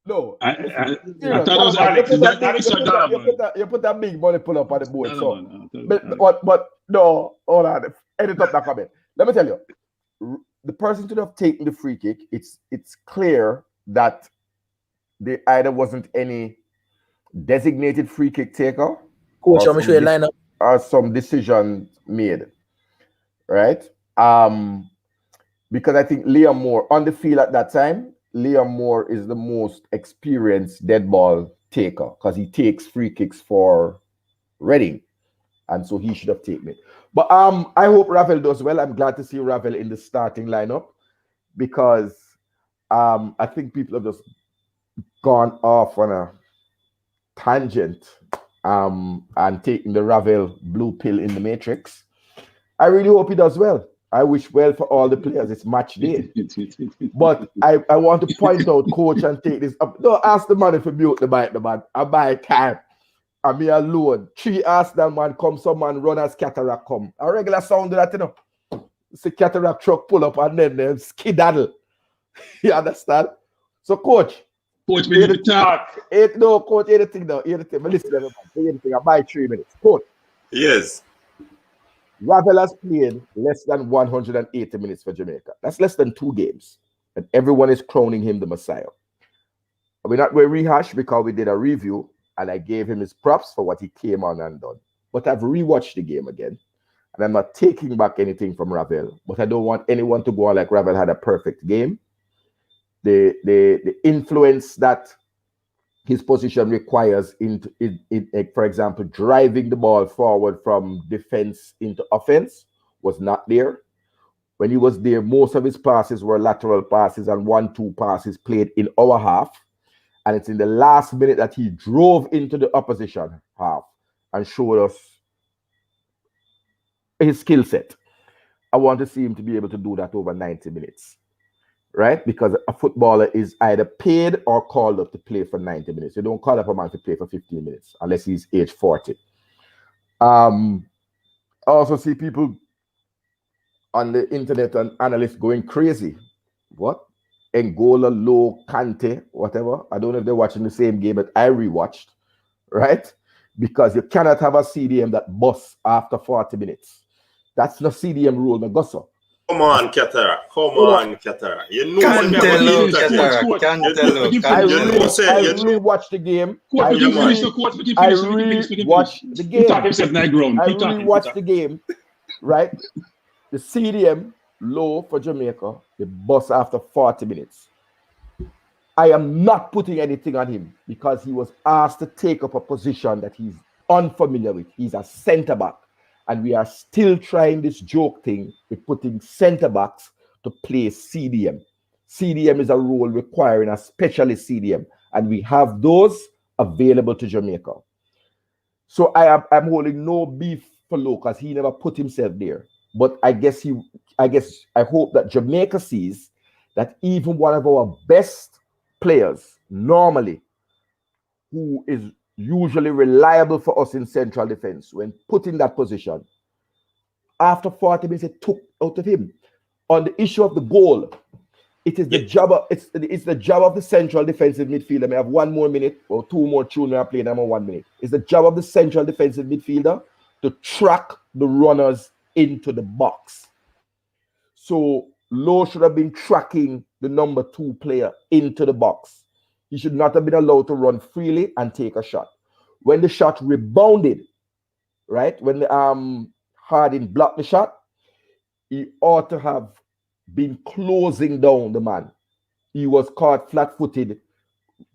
No.
I
Serious.
thought it was
Alex,
Alex Donovan.
you put that big money pull up on the board.
Donovan,
But no, hold on. Edit up that comment. Let me tell you, the person should have taken the free kick. It's clear that there either wasn't any designated free kick taker,
Coach, I'm sure you line up.
or some decision made, right? Because I think Liam Moore on the field at that time, Liam Moore is the most experienced dead ball taker because he takes free kicks for Reading, and so he should have taken it. But I hope Ravel does well. I'm glad to see Ravel in the starting lineup because I think people have just gone off on a tangent and taking the Ravel blue pill in the matrix. I really hope he does well. I wish well for all the players. It's match day. But I want to point out, coach, and take this up. Don't ask the man if you mute the man. I buy time. I me alone. 3 ask that man come, some man run as cataract come. A regular sound of that, you know. See cataract truck pull up and then skedaddle. You understand? So, coach.
Coach, we need to talk.
No, coach, anything now. Anything. But listen, everyone. Anything. I buy 3 minutes. Coach.
Yes.
Ravel has played less than 180 minutes for Jamaica. That's less than 2 games. And everyone is crowning him the Messiah. We're not going to rehash because we did a review and I gave him his props for what he came on and done. But I've rewatched the game again. And I'm not taking back anything from Ravel. But I don't want anyone to go on like Ravel had a perfect game. The influence that his position requires in, for example, driving the ball forward from defense into offense was not there. When he was there, most of his passes were lateral passes and 1-2 passes played in our half. And it's in the last minute that he drove into the opposition half and showed us his skill set. I want to see him to be able to do that over 90 minutes. Right? Because a footballer is either paid or called up to play for 90 minutes. You don't call up a man to play for 15 minutes unless he's age 40. I also see people on the internet and analysts going crazy. What? Angola, Low, Kante, whatever. I don't know if they're watching the same game that I rewatched. Right? Because you cannot have a CDM that busts after 40 minutes. That's the CDM rule, Nagoso.
Come on, Katara. Come on, Katara. You know
I
rewatched the game. I rewatched the game. I rewatched the game. Right? The CDM low for Jamaica, the bus after 40 minutes. I am not putting anything on him because he was asked to take up a position that he's unfamiliar with. He's a centre back. And we are still trying this joke thing with putting centre backs to play CDM. CDM is a role requiring a specialist CDM, and we have those available to Jamaica. So I'm holding no beef for Low because he never put himself there. But I hope that Jamaica sees that even one of our best players, normally, who is usually reliable for us in central defense, when put in that position, after 40 minutes, it took out of him. On the issue of the goal, it is the job of it's the job of the central defensive midfielder. May have 1 more minute or 2 more tune when I play them on 1 minute. It's the job of the central defensive midfielder to track the runners into the box. So Lowe should have been tracking the number 2 player into the box. He should not have been allowed to run freely and take a shot. When the shot rebounded, right? When the Harding blocked the shot, he ought to have been closing down the man. He was caught flat-footed,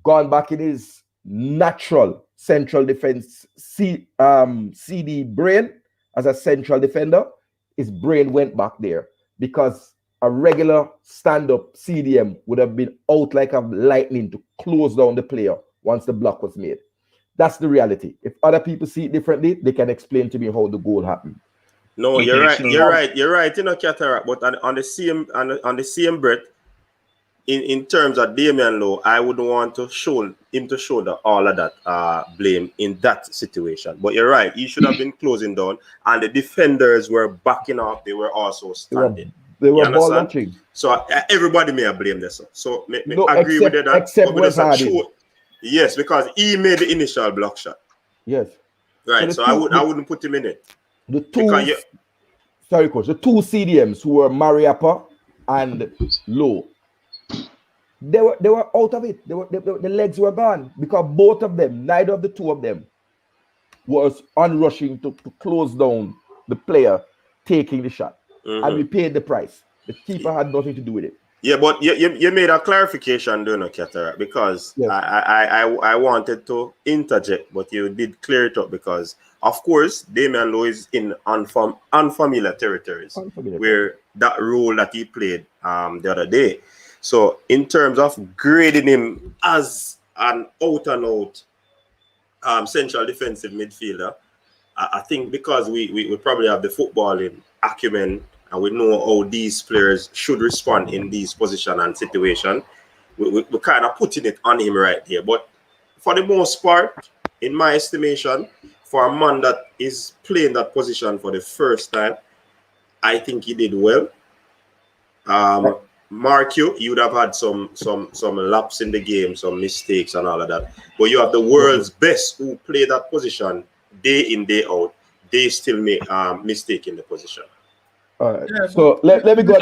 gone back in his natural central defense CD brain as a central defender. His brain went back there because a regular stand-up CDM would have been out like a lightning to close down the player once the block was made. That's the reality. If other people see it differently, they can explain to me how the goal happened.
No, you're right. You're right. You know, Cataract. But on the same breath, in terms of Damian Lowe, I wouldn't want to show him to shoulder all of that blame in that situation. But you're right, he should have been closing down, and the defenders were backing off. They were also standing.
They were ball watching.
So everybody may have blamed this. So
no,
agree
except,
with that.
Except Wes Harding.
Yes, because he made the initial block shot.
Yes.
Right. So I wouldn't put him in it.
The two. Sorry, coach. The two CDMs who were Mariappa and Lowe. They were out of it. The legs were gone because both of them, neither of the two of them, was unrushing to close down the player taking the shot. And we paid the price. The keeper had nothing to do with it.
Yeah, but you made a clarification, don't you, Cataract? Because yes. I wanted to interject, but you did clear it up because, of course, Damian Lowe is in unfamiliar territories where that role that he played the other day. So in terms of grading him as an out-and-out central defensive midfielder, I think because we probably have the footballing acumen and we know how these players should respond in these positions and situations, we're kind of putting it on him right here. But for the most part, in my estimation, for a man that is playing that position for the first time, I think he did well. Mark you would have had some laps in the game, some mistakes and all of that. But you have the world's best who play that position day in, day out. They still make mistake in the position.
All right. Yeah, so let me go.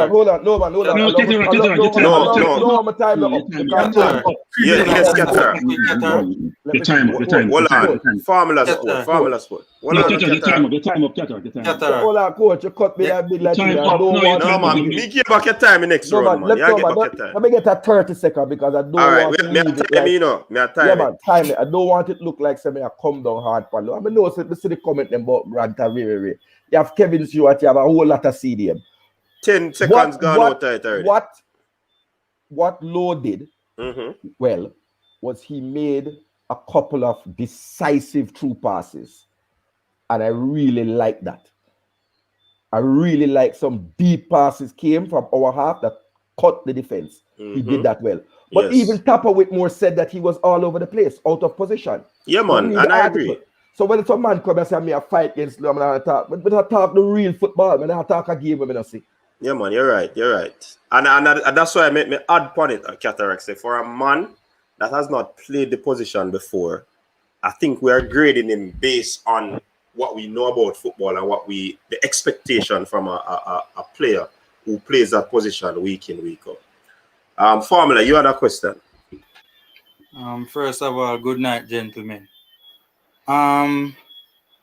Hold on. No, man. Hold on. No, my time.
Yes,
the time.
Hold on. Formula sport.
The time up.
Hold on, coach. You cut me that big like that.
No, man. Me give back your time in next round, man.
Let me get a 30-second because I don't want to leave it like... Yeah, man. Time it. I don't want it look like something I come down hard for. I mean, no, see the comment about Ranta Ray. You have Kevin Stewart, you have a whole lot of CDM.
10 seconds gone out already.
What Lowe did, well, was he made a couple of decisive through passes. And I really like that. I really like some deep passes came from our half that cut the defense. He did that well. But even Tapper Whitmore said that he was all over the place, out of position.
Yeah, man, and I agree.
So when some man come and say me a fight against them, I talk, but I talk the real football, man. I talk a game, I see.
Yeah, man, you're right. And that's why I make me add upon it, Cataract. Say for a man that has not played the position before, I think we are grading him based on what we know about football and the expectation from a player who plays that position week in, week out. Formula, you had a question.
First of all, good night, gentlemen.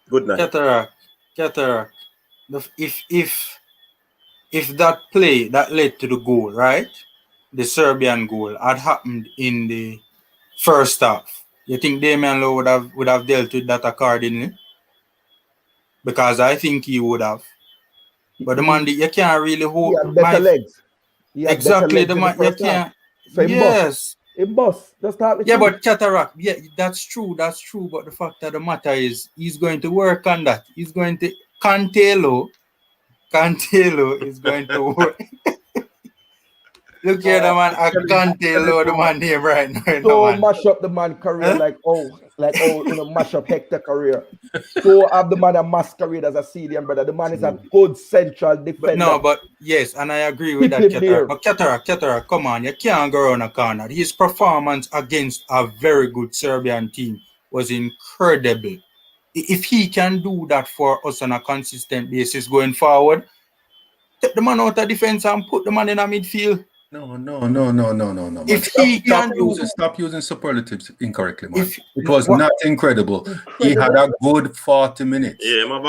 Good night.
Cataract. If that play that led to the goal, right? The Serbian goal had happened in the first half. You think Damian Lowe would have dealt with that accordingly? Because I think he would have. But the man, you can't really hold.
He had better legs.
Exactly, the man, you can't.
So
yes.
It bust. Just start with
but Cataract, that's true. But the fact of the matter is, he's going to work on that. He's going to Cancelo is going to work. Look here, the man. I can't tell the man name right now.
So mash up the man career like mash up Hector career. So have the man a masquerade as a CDM brother. The man is a good central defender.
But yes, and I agree with that, Cataract. But Cataract, come on, you can't go around a corner. His performance against a very good Serbian team was incredible. If he can do that for us on a consistent basis going forward, take the man out of defense and put the man in a midfield.
No.
If he can
stop using superlatives incorrectly, man. It was not incredible. He had a good 40 minutes.
Yeah,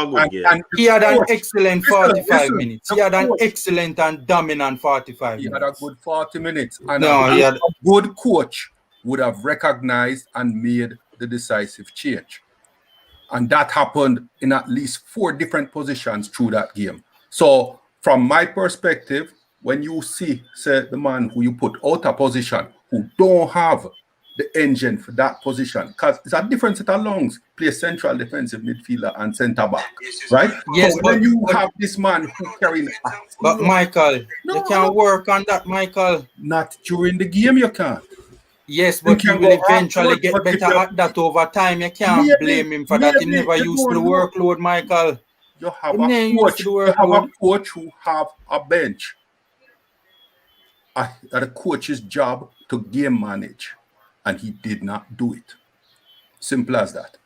he had an excellent 45 minutes. He had an excellent and dominant 45 minutes.
He had a good 40 minutes. And a good coach would have recognized and made the decisive change. And that happened in at least 4 different positions through that game. So from my perspective, when you see, say, the man who you put out of position, who don't have the engine for that position, because it's a different set of lungs. Play central defensive midfielder and centre back, right?
Yes,
so when you have this man who carrying a
but Michael, you can work on that, Michael.
Not during the game, you can't.
Yes, but he will eventually get better at that over time. You can't blame him for that. He never used to the workload, Michael.
You have a coach who have a bench. The coach's job to game manage, and he did not do it. Simple as that.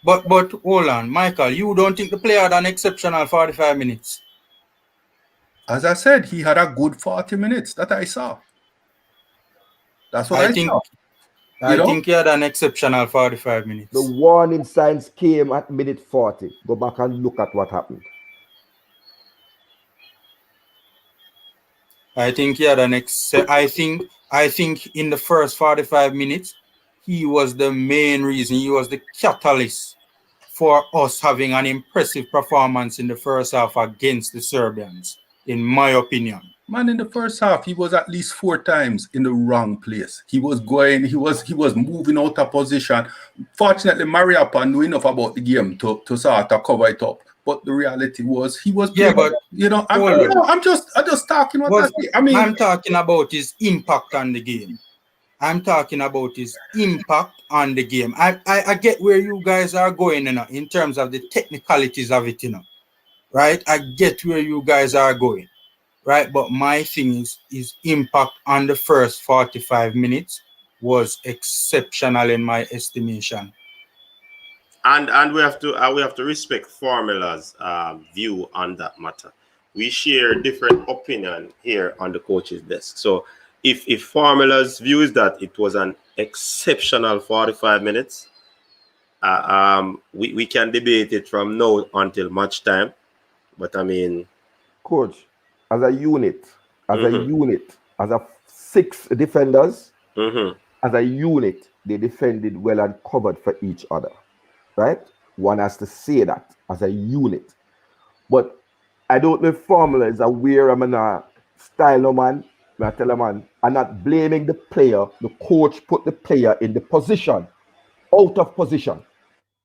But hold on, Michael, you don't think the player had an exceptional 45 minutes?
As I said, he had a good 40 minutes that I saw. That's what I saw.
I think he had an exceptional 45 minutes.
The warning signs came at minute 40. Go back and look at what happened.
I think he had an I think in the first 45 minutes, he was the main reason. He was the catalyst for us having an impressive performance in the first half against the Serbians, in my opinion.
Man, in the first half, he was at least 4 times in the wrong place. He was moving out of position. Fortunately, Mariappa knew enough about the game to sort of cover it up. But the reality was he was I'm just talking about that. I mean,
I'm talking about his impact on the game. I'm talking about his impact on the game. I get where you guys are going, in terms of the technicalities of it, right? I get where you guys are going, right? But my thing is his impact on the first 45 minutes was exceptional in my estimation.
And we have to respect Formula's view on that matter. We share different opinion here on the coach's desk. So if Formula's view is that it was an exceptional 45 minutes, we can debate it from now until match time. But I mean,
coach, as a unit, as a 6 defenders, as a unit, they defended well and covered for each other. Right? One has to say that as a unit. But I don't know if Formula is aware I'm a style no man. I tell a man, I'm not blaming the player. The coach put the player in the position, out of position.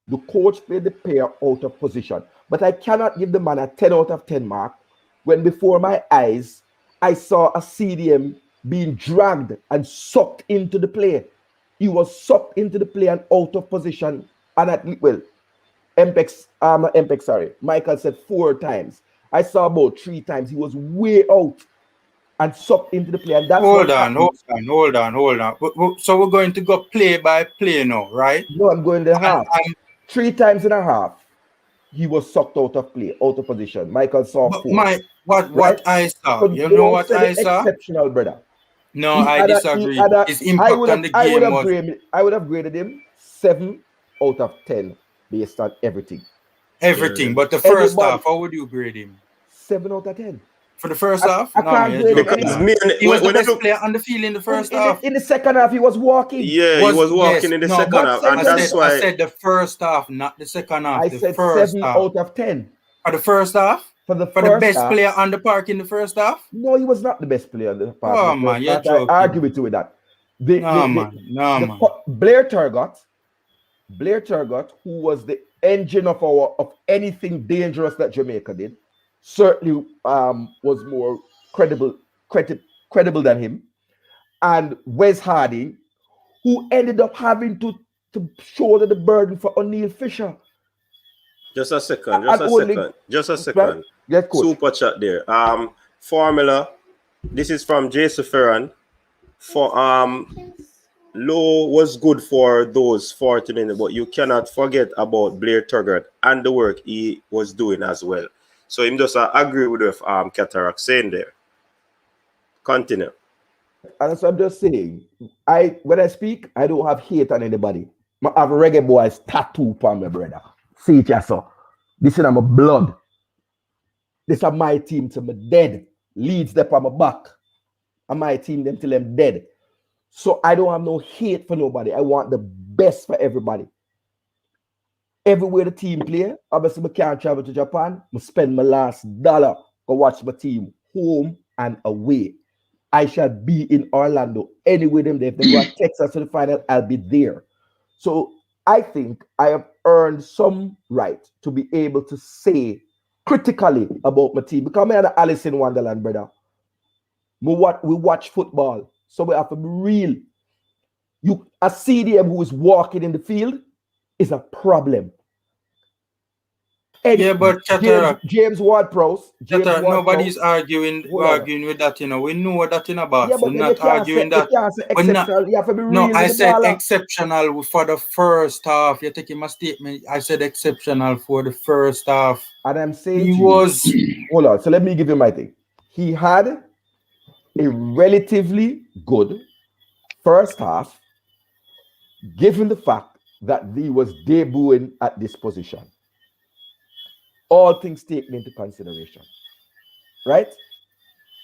The coach played the player out of position. But I cannot give the man a 10 out of 10 mark when before my eyes, I saw a CDM being dragged and sucked into the play. He was sucked into the play and out of position. And Michael said 4 times. I saw about 3 times. He was way out and sucked into the play. And that's
hold on. So we're going to go play by play now, right?
No, I'm going to half. 3 times and a half. He was sucked out of play, out of position. Michael saw 4.
What I saw. You know what I saw?
Exceptional, brother.
No, I disagree. His impact on the game
I would have graded him 7 out of 10 based on everything.
But the first half, how would you grade him?
7 out of 10.
For the first half?
I can't grade him.
He was the best player on the field in the first half.
In the second half, he was walking.
Yeah, he was walking in the second half. And that's why
I said the first half, not the second half.
I said 7 out of 10.
For the first half? For the best player on the park in the first half?
No, he was not the best player on the park.
Oh, man, you're joking.
I argue with you with that.
Man.
Blair Turgott, who was the engine of anything dangerous that Jamaica did, certainly was more credible than him. And Wes Harding, who ended up having to shoulder the burden for O'Neal Fisher.
Just a second. Right?
Yes, coach.
Super chat there. Formula. This is from Jason Ferran. For Low was good for those 40 minutes, but you cannot forget about Blair Turgott and the work he was doing as well. So him just agree with Cataract saying there. Continue.
And so I'm just saying, when I speak, I don't have hate on anybody. I have a reggae boy's tattoo on my brother. See it, yes, sir. This is my blood. This is my team till I'm dead. Leads them on my back. And my team them till I'm dead. So I don't have no hate for nobody. I want the best for everybody. Everywhere the team play, obviously I can't travel to Japan. I spend my last dollar to watch my team home and away. I shall be in Orlando anyway. If they go to Texas to the final, I'll be there. So I think I have earned some right to be able to say critically about my team because I'm an Alice in Wonderland, brother. We watch football, so we have to be real. A CDM who is walking in the field is a problem.
Yeah, but
James Ward-Prowse.
Nobody's arguing with that. You know, we know that in a boss.
Yeah, but
we're not arguing that.
You can't say exceptional. You have to be real.
No, I said exceptional for the first half. You're taking my statement. I said exceptional for the first half.
And I'm saying hold on. So let me give you my thing. He had a relatively good first half, given the fact that he was debuting at this position. All things taken into consideration. Right?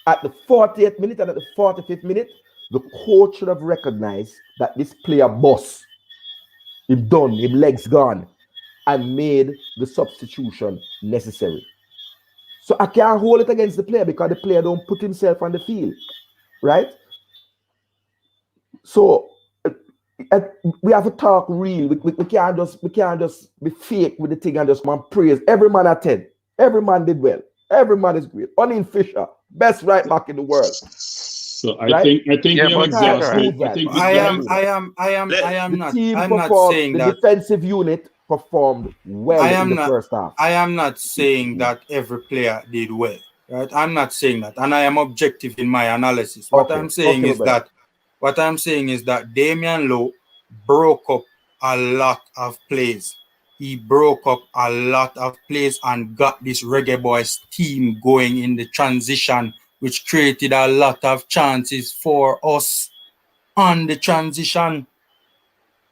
At the 40th minute and at the 45th minute, the coach should have recognized that this player boss, him done, him legs gone, and made the substitution necessary. So I can't hold it against the player because the player don't put himself on the field, right? So we have to talk real. We can't just be fake with the thing and just praise. Every man at 10. Every man did well. Every man is great. Onin Fisher, best right back in the world.
So I think we have exhausted.
I am not saying
that the defensive unit performed well in the first half.
I am not saying that every player did well. Right? I'm not saying that, and I am objective in my analysis. What I'm saying is that Damian Lowe broke up a lot of plays. He broke up a lot of plays and got this Reggae Boys team going in the transition, which created a lot of chances for us on the transition.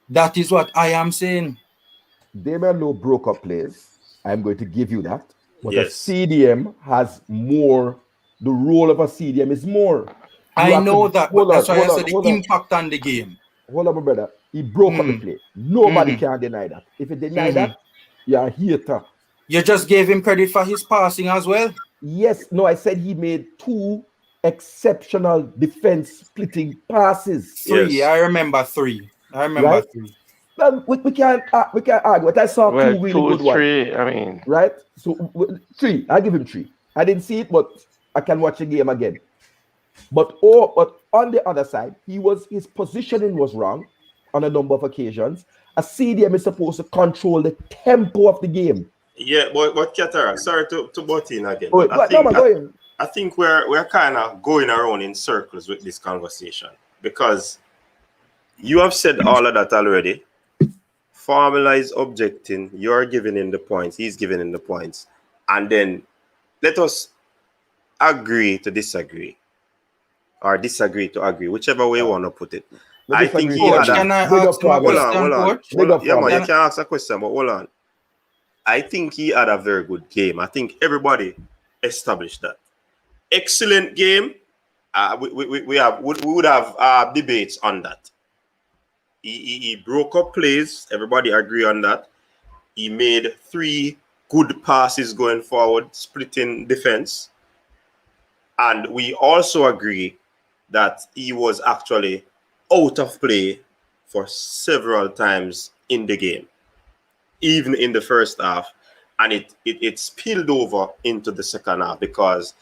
That is what I am saying.
Damian Lowe broke up plays. I'm going to give you that. But a CDM has more. The role of a CDM is more.
I know that, but that's why I said the impact on the game.
Hold on, my brother. He broke up the play. Nobody can deny that. If you deny that, you're a hater.
You just gave him credit for his passing as well.
Yes. No, I said he made 2 exceptional defense splitting passes.
3. Yes. I remember 3.
Right? 3. Well, we can't argue. But I saw 2 really good ones.
3, I mean.
Right? So 3. I give him 3. I didn't see it, but I can watch the game again. But on the other side, his positioning was wrong on a number of occasions. A CDM is supposed to control the tempo of the game.
Yeah, but Katara, sorry to butt in again. I think we're kind of going around in circles with this conversation because you have said all of that already. Formula is objecting, you're giving him the points, he's giving him the points, and then let us agree to disagree. Or disagree to agree, whichever way you want to put it. I think he had
Can I ask a question?
Yeah, man, you can ask a question, but hold on. I think he had a very good game. I think everybody established that. Excellent game. We would have debates on that. He broke up plays. Everybody agree on that. He made 3 good passes going forward, splitting defense. And we also agree that he was actually out of play for several times in the game, even in the first half. And it spilled over into the second half because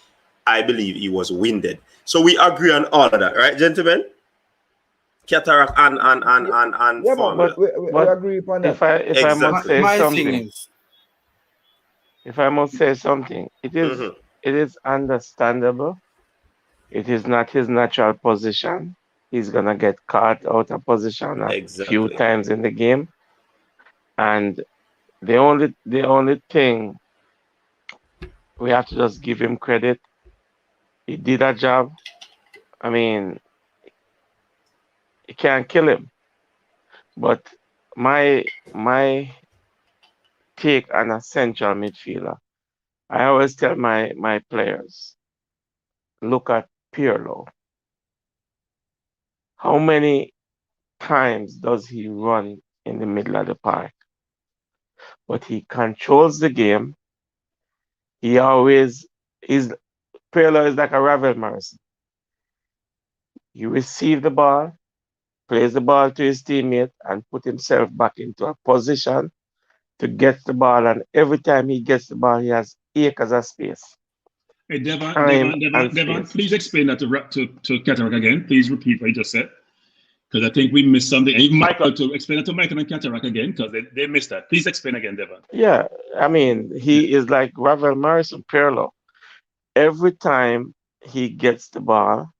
I believe he was winded. So we agree on all of that, right, gentlemen? Cataract and
but we agree upon that.
If I must say something, it is understandable. It is not his natural position. He's gonna get caught out of position a few times in the game. And the only thing we have to just give him credit. He did a job. I mean, you can't kill him. But my take on a central midfielder, I always tell my players, look at Pirlo. How many times does he run in the middle of the park? But he controls the game. Pirlo is like a Ravel Morrison. He received the ball, plays the ball to his teammate, and put himself back into a position to get the ball. And every time he gets the ball, he has acres of space.
Hey, Devon, please explain that to Cataract again. Please repeat what you just said, because I think we missed something. And Michael, to explain it to Michael and Cataract again, because they missed that. Please explain again, Devon.
Yeah, I mean, he is like Ravel Morrison Pirlo. Every time he gets the ball,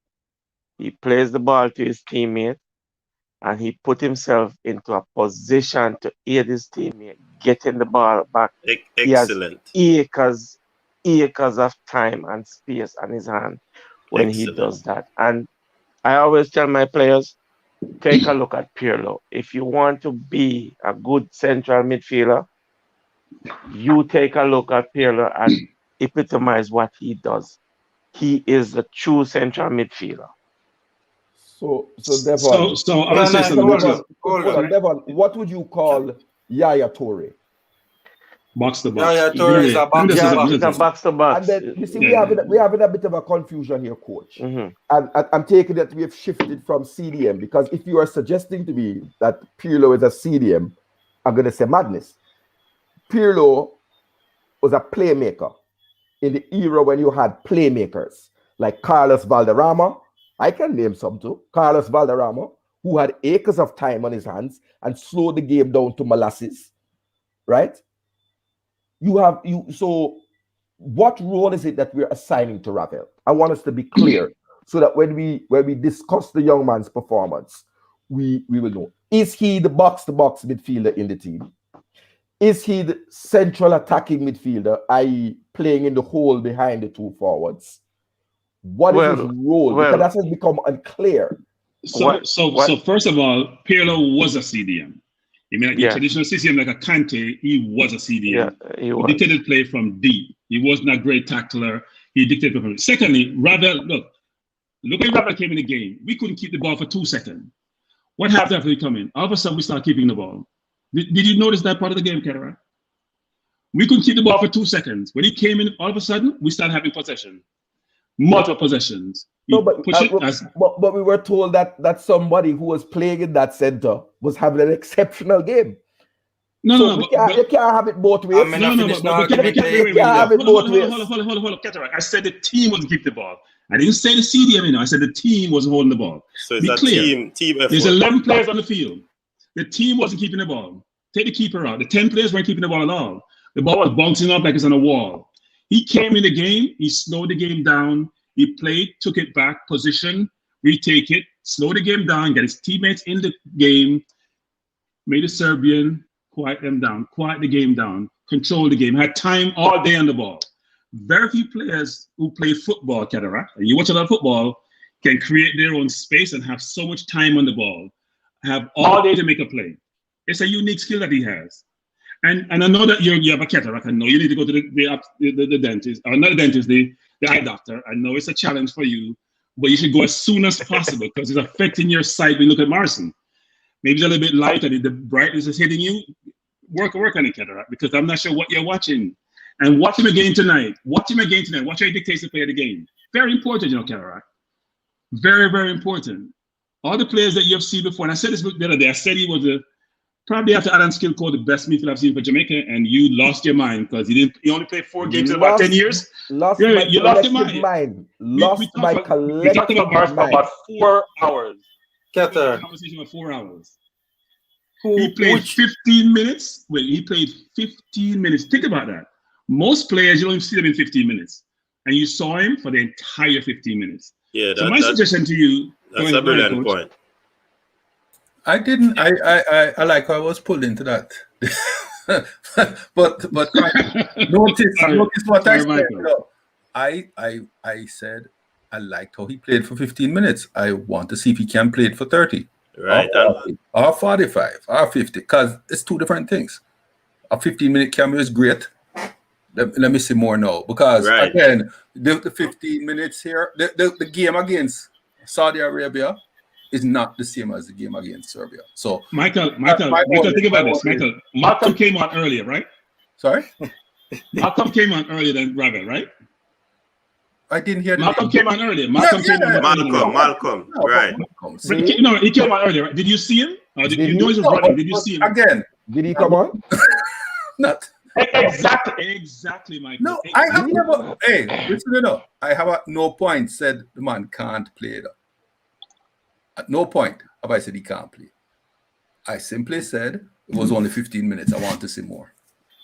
he plays the ball to his teammate, and he put himself into a position to aid his teammate getting the ball back.
Excellent.
He has acres of time and space on his hand when he does that. And I always tell my players, take a look at Pirlo. If you want to be a good central midfielder, you take a look at Pirlo and epitomize what he does. He is the true central midfielder.
So Devon, Devon, what would you call Yaya Toure?
Box to box.
Yaya Toure is a
box to box.
And then you see, we having a bit of a confusion here, coach.
Mm-hmm.
And I'm taking that we have shifted from CDM, because if you are suggesting to me that Pirlo is a CDM, I'm going to say madness. Pirlo was a playmaker in the era when you had playmakers like Carlos Valderrama. I can name some too. Carlos Valderrama, who had acres of time on his hands and slowed the game down to molasses, right? So what role is it that we're assigning to Ravel? I want us to be clear so that when we discuss the young man's performance, we will know. Is he the box-to-box midfielder in the team? Is he the central attacking midfielder, i.e. playing in the hole behind the two forwards? What is his role? Because that has become unclear.
So first of all, Pirlo was a CDM. I mean, like the traditional CDM, like a Kante, he was a CDM.
Yeah,
he dictated play from deep. He wasn't a great tackler. He dictated from. Secondly, Ravel, look when Ravel came in the game, we couldn't keep the ball for 2 seconds. What happened after he come in? All of a sudden, we started keeping the ball. Did you notice that part of the game, Kara? We couldn't keep the ball for 2 seconds. When he came in, all of a sudden, we started having possession. Multiple possessions.
But we were told that somebody who was playing in that center was having an exceptional game. You can't have it both ways.
You can't have it both ways. Hold on, Cataract. I said the team wasn't keeping the ball. I didn't say the CDM, I said the team wasn't holding the ball.
So it's a team effort.
There's 11 players on the field. The team wasn't keeping the ball. Take the keeper out. The 10 players weren't keeping the ball at all. The ball was bouncing up like it's on a wall. He came in the game, he slowed the game down, he played, took it back, position, retake it, slow the game down, get his teammates in the game, made the Serbian quiet them down, quiet the game down, control the game, had time all day on the ball. Very few players who play football, Cataract, and you watch a lot of football, can create their own space and have so much time on the ball, have all day to make a play. It's a unique skill that he has. And I know that you have a cataract. I know you need to go to the dentist, or not the dentist, the eye doctor. I know it's a challenge for you, but you should go as soon as possible because it's affecting your sight when you look at Morrison. Maybe it's a little bit light and the brightness is hitting you. Work on it, cataract, because I'm not sure what you're watching. And watch him again tonight. Watch how he dictates the play of the game. Very important, cataract. Very, very important. All the players that you have seen before, and I said this the other day, I said he was probably after Alan Skillcore, the best midfielder I've seen for Jamaica, and you lost your mind because he only played 4 games in about 10 years.
You lost your mind. Lost my collective mind. We talked about Morris for
about 4 hours.
Qatar.
Conversation for 4 hours. He played 15 minutes. Wait, he played 15 minutes. Think about that. Most players, you don't even see them in 15 minutes. And you saw him for the entire 15 minutes.
Yeah,
so my suggestion to you...
That's a brilliant point.
I like how I was pulled into that. but notice what I said. I said I liked how he played for 15 minutes. I want to see if he can play it for 30.
Right.
Or 45, or 50, because it's 2 different things. A 15-minute cameo is great. Let me see more now. Because, again, the 15 minutes here, the game against Saudi Arabia is not the same as the game against Serbia. So,
Michael, think about this. Michael, Malcolm came on earlier, right?
Sorry?
Malcolm came on earlier than Ravel, right?
I didn't hear the
Malcolm
name.
came on earlier. Malcolm came on
Malcolm,
No,
right.
Malcolm.
No, he came on earlier. Right? Did you see him? Or did you know he was running? Did you see him?
Again.
Did he come on?
Not.
Exactly, Michael.
No, I have never. Hey, listen, I have at no point said the man can't play. At no point have I said he can't play. I simply said it was only 15 minutes. I want to see more.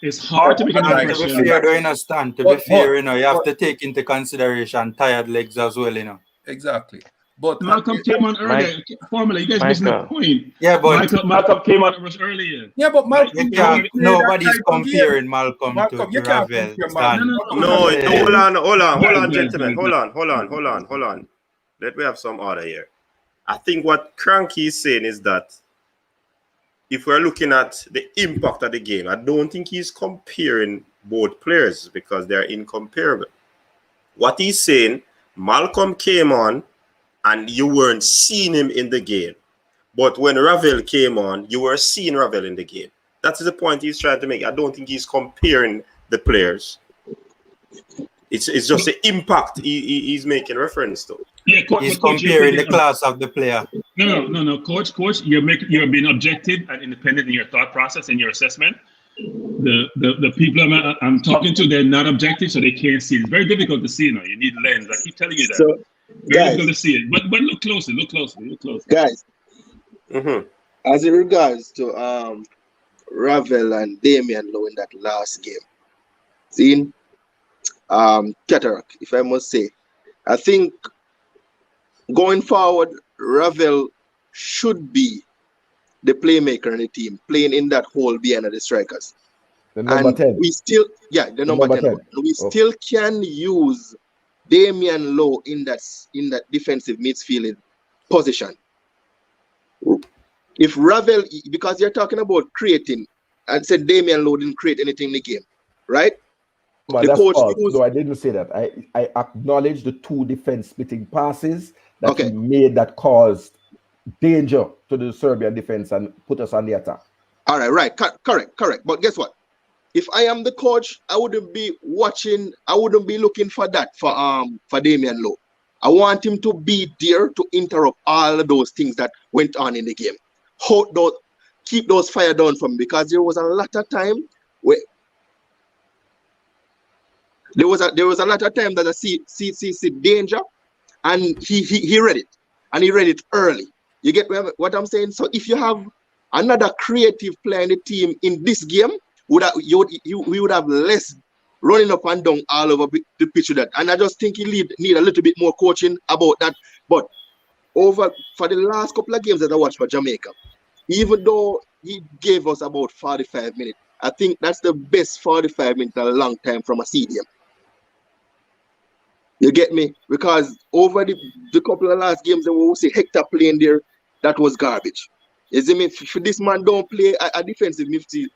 It's hard to make an impression.
To be fair, you have to take into consideration tired legs as well,
Exactly. But
Malcolm came on earlier. Formula, you guys missing the point.
Yeah, but
Malcolm came on earlier.
Yeah, but Malcolm,
nobody's comparing Malcolm to
you can't
Ravel.
No, hold on, gentlemen. Hold on. Let me have some order here. I think what Cranky is saying is that if we're looking at the impact of the game, I don't think he's comparing both players because they're incomparable. What he's saying, Malcolm came on and you weren't seeing him in the game. But when Ravel came on, you were seeing Ravel in the game. That's the point he's trying to make. I don't think he's comparing the players. It's just the impact he's making reference to.
Yeah,
he's comparing the class of the player.
No, coach. You're being objective and independent in your thought process and your assessment. The people I'm talking to, they're not objective, so they can't see it. It's very difficult to see. You need lens. I keep telling you that.
So,
very difficult to see it. But look closely.
Guys, as it regards to Ravel and Damian Lowe in that last game, seeing Cataract, if I must say, I think going forward, Ravel should be the playmaker in the team, playing in that hole behind the strikers.
The number 10.
We still, the number 10. We still can use Damian Lowe in that defensive midfield position. If Ravel, because you're talking about creating, and said Damian Lowe didn't create anything in the game, right?
But that's false. No, I didn't say that. I acknowledge the two defense splitting passes that he made that caused danger to the Serbian defense and put us on the attack.
All right, correct. But guess what? If I am the coach, I wouldn't be looking for that for Damian Lowe. I want him to be there to interrupt all of those things that went on in the game. Keep those fire down from me, because there was a lot of time where there was a lot of time that I see danger, and he read it, and he read it early. You get what I'm saying? So if you have another creative player in the team in this game, we would have less running up and down all over the pitch with that. And I just think he need a little bit more coaching about that. But for the last couple of games that I watched for Jamaica, even though he gave us about 45 minutes, I think that's the best 45 minutes in a long time from a stadium. You get me? Because over the couple of last games that we will see Hector playing there, that was garbage. You see me? If this man don't play a defensive midfield,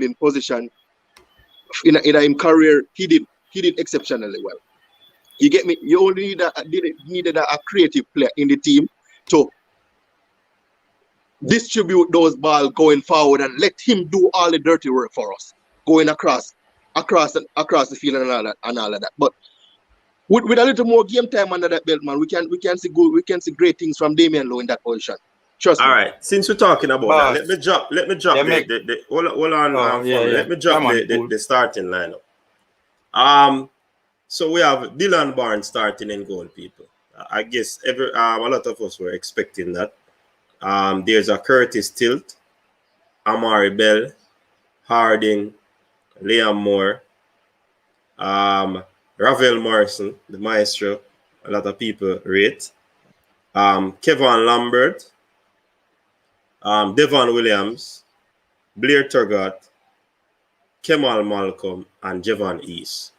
in position in his career, he did exceptionally well. You get me? You only needed a creative player in the team to distribute those balls going forward and let him do all the dirty work for us, going across the field and all of that. But with a little more game time under that belt, man, we can see great things from Damian Lowe in that position. Trust me.
All right. Since we're talking about that, let me drop hold on. Let me drop the starting lineup. So we have Dylan Barnes starting in goal, people. I guess a lot of us were expecting that. There's a Curtis Tilt, Amari Bell, Harding, Liam Moore, Ravel Morrison, the maestro, a lot of people rate. Kevin Lambert, Devon Williams, Blair Turgot, Kemal Malcolm, and Javon East.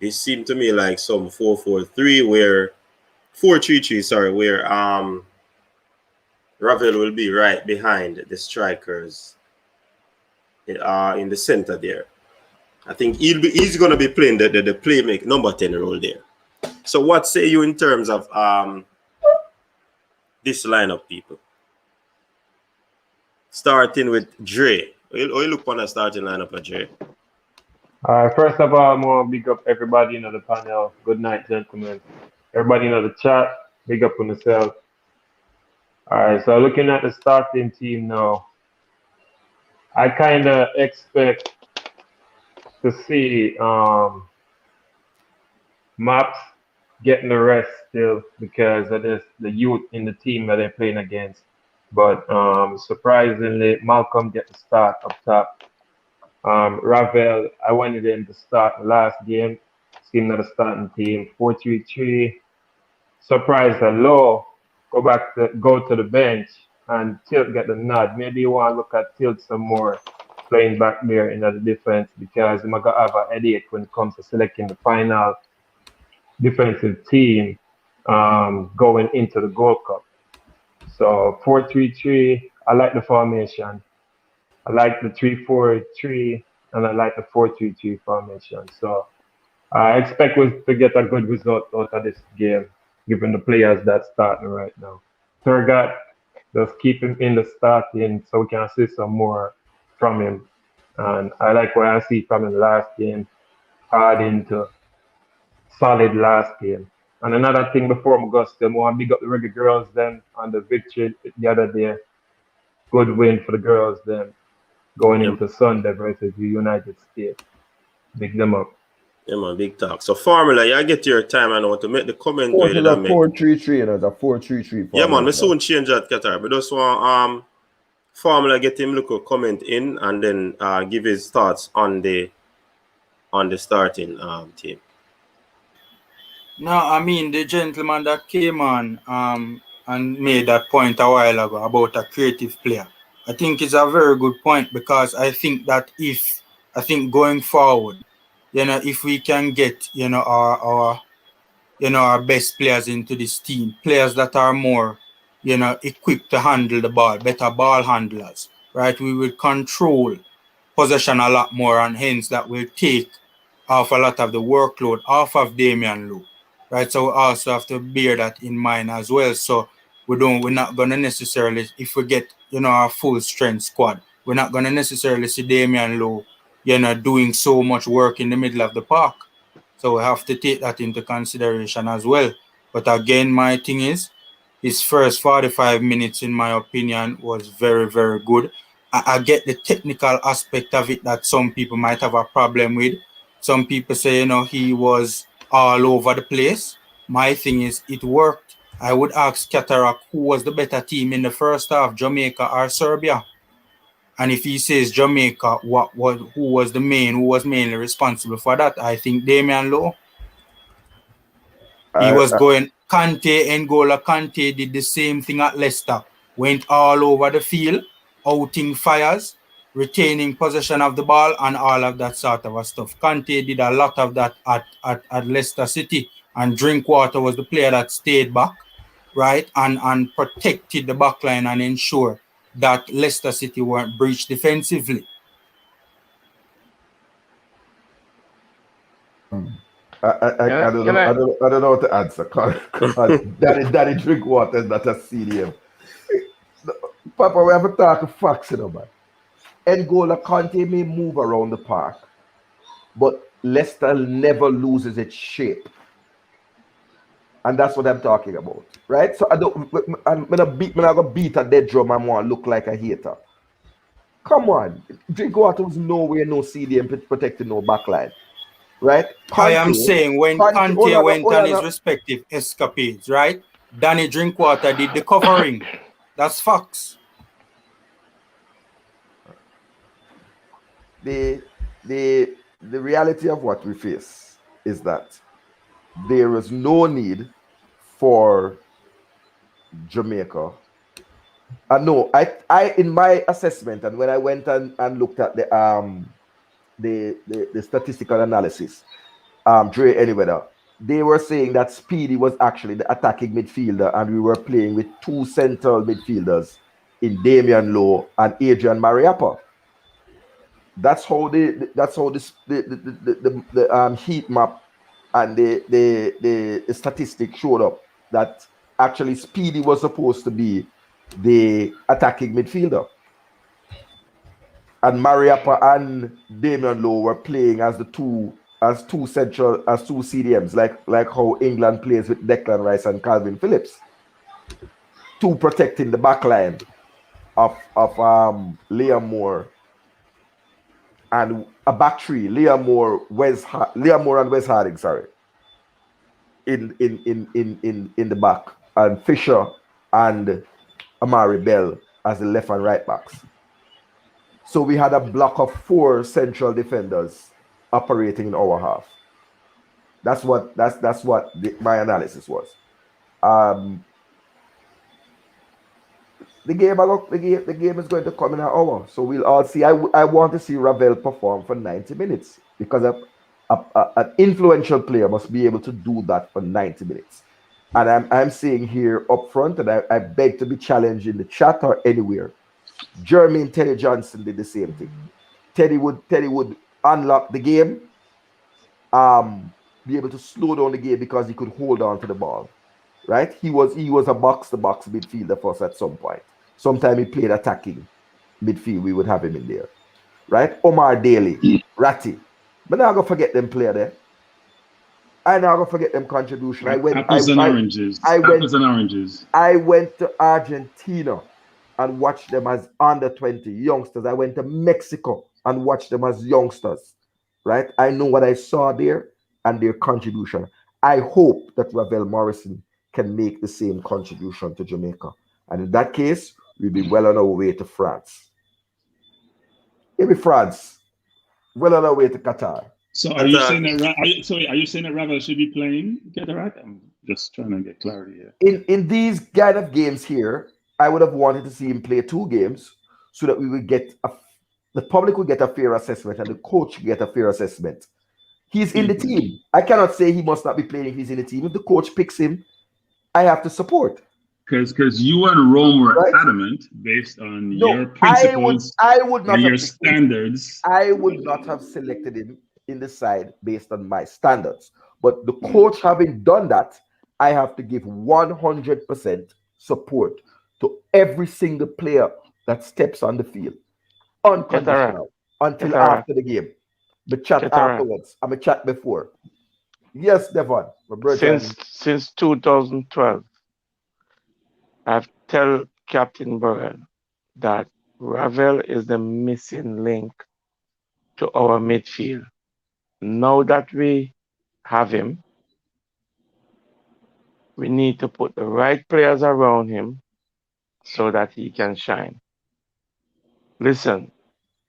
It seemed to me like some 4-4-3 where 4-3-3, sorry, where Ravel will be right behind the strikers in the center there. I think he's going to be playing the playmaker number 10 role there. So what say you in terms of this lineup, people? Starting with Dre. Or you look on a starting lineup of Dre?
First of all, I want to big up everybody in the panel. Good night, gentlemen. Everybody in the chat, big up on yourself. All right, so looking at the starting team now, I kind of expect to see Maps getting the rest still because of this, the youth in the team that they're playing against. But surprisingly, Malcolm get the start up top. Ravel, I wanted him to start the last game. Seen the starting team 4-3-3. Surprised that Low go to the bench and Tilt get the nod. Maybe you want to look at Tilt some more playing back there in the defense because he might have a headache when it comes to selecting the final defensive team going into the Gold Cup. So 4-3-3, I like the formation. I like the 3-4-3, and I like the 4-3-3 formation. So I expect us to get a good result out of this game, given the players that's starting right now. Turgot, just keep him in the starting so we can see some more from him. And I like what I see from him last game, hard into solid last game. And another thing before I go, I want to big up the Reggae girls then on the victory the other day. Good win for the girls then going into Sunday versus the United States. Big them up.
Yeah, man, big talk. So formula, you get your time and I want to make the comment
where you make. 4-3-3, and it's a 4-3-3.
Yeah, man, we soon change that, Qatar. But just want formula get him look a comment in and then give his thoughts on the starting team.
No, I mean the gentleman that came on and made that point a while ago about a creative player. I think it's a very good point because I think that going forward, if we can get, our best players into this team, players that are more, equipped to handle the ball, better ball handlers, right? We will control possession a lot more, and hence that will take off a lot of the workload off of Damian Lowe, right? So we also have to bear that in mind as well. So we're not gonna necessarily, if we get, our full strength squad, we're not gonna necessarily see Damian Lowe, doing so much work in the middle of the park. So we have to take that into consideration as well. But again, my thing is, his first 45 minutes, in my opinion, was very, very good. I get the technical aspect of it that some people might have a problem with. Some people say, he was all over the place. My thing is, it worked. I would ask Cataract who was the better team in the first half, Jamaica or Serbia? And if he says Jamaica, who was mainly responsible for that? I think Damian Lowe. He was going Kante, N'Golo Kante did the same thing at Leicester. Went all over the field, outing fires, retaining possession of the ball, and all of that sort of stuff. Kante did a lot of that at Leicester City, and Drinkwater was the player that stayed back, right, and protected the back line and ensured that Leicester City weren't breached defensively.
I don't know how to answer. Daddy Drinkwater is not a CDM. Papa, we have to talk facts, man. N'Golo Kante may move around the park, but Leicester never loses its shape. And that's what I'm talking about, right? So I'm gonna beat a dead drum and want to look like a hater. Come on, Drinkwater was nowhere no CDM protecting no backline, right?
Kante, I am saying when Kante went on his respective escapades, right? Danny Drinkwater did the covering. That's facts.
The reality of what we face is that there is no need for Jamaica. No, I in my assessment, and when I went and looked at the statistical analysis, Dre Anyweather, they were saying that Speedy was actually the attacking midfielder, and we were playing with two central midfielders in Damian Lowe and Adrian Mariappa. That's how the heat map and the statistic showed up, that actually Speedy was supposed to be the attacking midfielder. and Mariappa and Damian Lowe were playing as two CDMs, like how England plays with Declan Rice and Calvin Phillips, two protecting the back line of Liam Moore and a back three, Liam Moore and Wes Harding, sorry, in the back, and Fisher and Amari Bell as the left and right backs. So we had a block of 4 central defenders operating in our half. That's what my analysis was. The game is going to come in an hour, so we'll all see. I want to see Ravel perform for 90 minutes because an influential player must be able to do that for 90 minutes. And I'm saying here up front, and I beg to be challenged in the chat or anywhere. Jeremy and Teddy Johnson did the same thing. Teddy would unlock the game, be able to slow down the game because he could hold on to the ball. Right? He was a box-to-box midfielder for us at some point. Sometimes he played attacking midfield. We would have him in there. Right? Omar Daly, Ratty. But now I'm going to forget them player there. I now going to forget them contribution.
Apples and oranges.
I went to Argentina and watched them as under 20 youngsters. I went to Mexico and watched them as youngsters. Right? I know what I saw there and their contribution. I hope that Ravel Morrison can make the same contribution to Jamaica. And in that case, we'll be well on our way to France. Maybe France. Well on our way to Qatar.
So are you saying that Ravel should be playing Cataract? I'm just trying to get clarity here.
In these kind of games here, I would have wanted to see him play 2 games so that we would get the public would get a fair assessment and the coach get a fair assessment. He's in the team. I cannot say he must not be playing if he's in the team. If the coach picks him, I have to support.
Because you and Rome were adamant based on your principles and your standards.
I would not have selected him in the side based on my standards. But the coach having done that, I have to give 100% support to every single player that steps on the field. Unconditional. Until after the game. The chat afterwards. I'm a chat before. Yes, Devon.
Since 2012, I've tell Captain Burrell that Ravel is the missing link to our midfield. Now that we have him, we need to put the right players around him so that he can shine. Listen.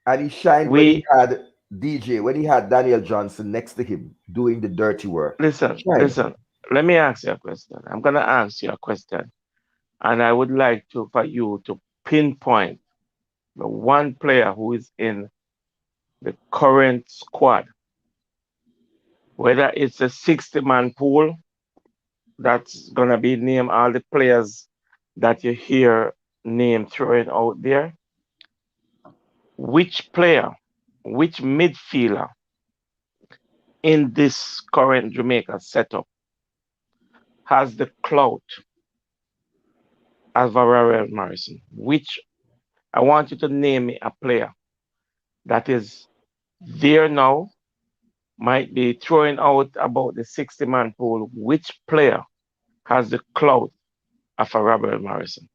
And he shined when he had DJ, when he had Daniel Johnson next to him doing the dirty work.
Listen. Let me ask you a question. I'm going to ask you a question. And I would like for you to pinpoint the one player who is in the current squad, whether it's a 60-man pool that's going to be named all the players that you hear named throwing out there. Which player, which midfielder in this current Jamaica setup has the clout as Ravel Morrison? Which, I want you to name me a player that is there now, might be throwing out about the 60-man pool. Which player has the clout of a Ravel Morrison?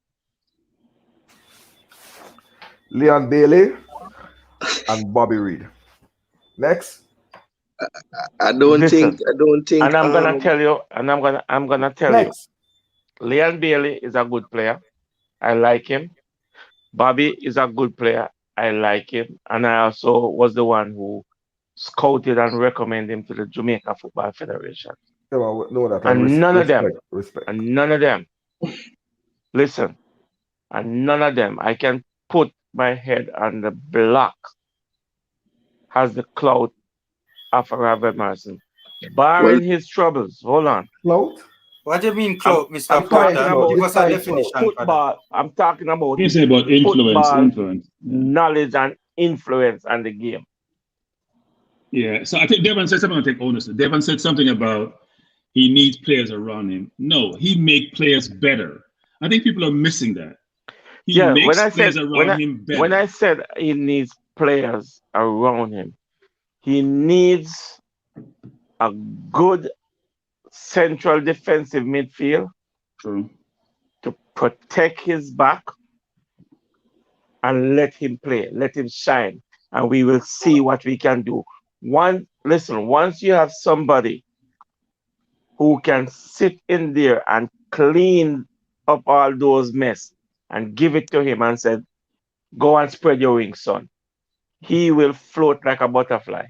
Leon Bailey and Bobby Reed. Next.
I don't think.
And I'm gonna tell you. I'm gonna tell you. Leon Bailey is a good player. I like him. Bobby is a good player. I like him. And I also was the one who scouted and recommended him to the Jamaica Football Federation. And none of them. Listen. And none of them. I can put my head on the block. Has the clout of Ravel Morrison, barring his troubles. Hold on.
Clout?
What do you mean clout, Mr. Porter? Give us a definition.
Football. I'm talking about.
You say about influence,
knowledge and influence on the game.
Yeah. So I think Devon said something. I'll take ownership. Devon said something about he needs players around him. No, he makes players better. I think people are missing that. He makes players around him better.
When I said he needs players around him. He needs a good central defensive midfield
True.
to protect his back and let him play, let him shine, and we will see what we can do. Once you have somebody who can sit in there and clean up all those mess and give it to him and say, go and spread your wings, son, he will float like a butterfly.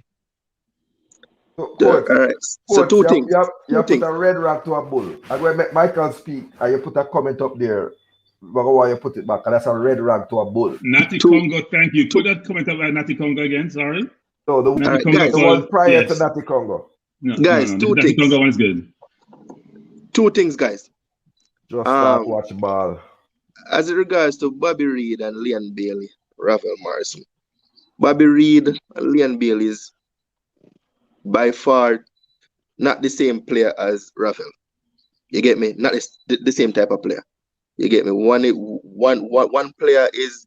So, Coach,
All right. So two things.
You put a red rag to a bull. I'm going to make Michael speak, and you put a comment up there. Why you put it back? And that's a red rag to a bull.
Natty Congo, thank you. Put that comment up by Natty Congo again, sorry.
No, the one prior to Natty Congo.
No,
guys,
no.
Two
Natty
things.
Congo one's good.
Two things, guys.
Just start watch ball.
As it regards to Bobby Reid and Leon Bailey, Rafael Morrison. Bobby Reid and Leon Bailey is by far not the same player as Rafael. You get me? Not the same type of player. You get me? One player is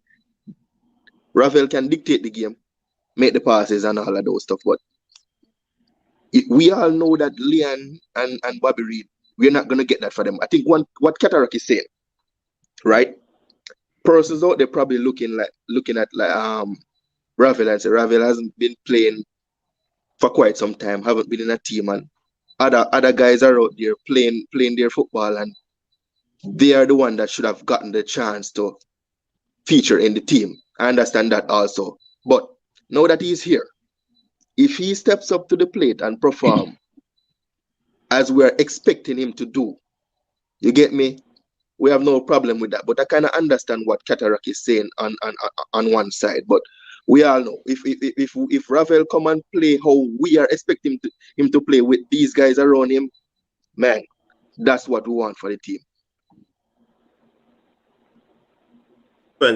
Rafael can dictate the game, make the passes and all of those stuff. But we all know that Leon and Bobby Reid, we're not gonna get that for them. I think what Katarak is saying, right? Persons out there probably looking at Rafael and say Rafael hasn't been playing for quite some time, haven't been in a team, and other guys are out there playing their football, and they are the one that should have gotten the chance to feature in the team. I understand that also. But now that he's here, if he steps up to the plate and perform as we're expecting him to do, you get me? We have no problem with that. But I kind of understand what Katarak is saying on one side. But we all know if Rafael come and play how we are expecting him to play with these guys around him, man, that's what we want for the team.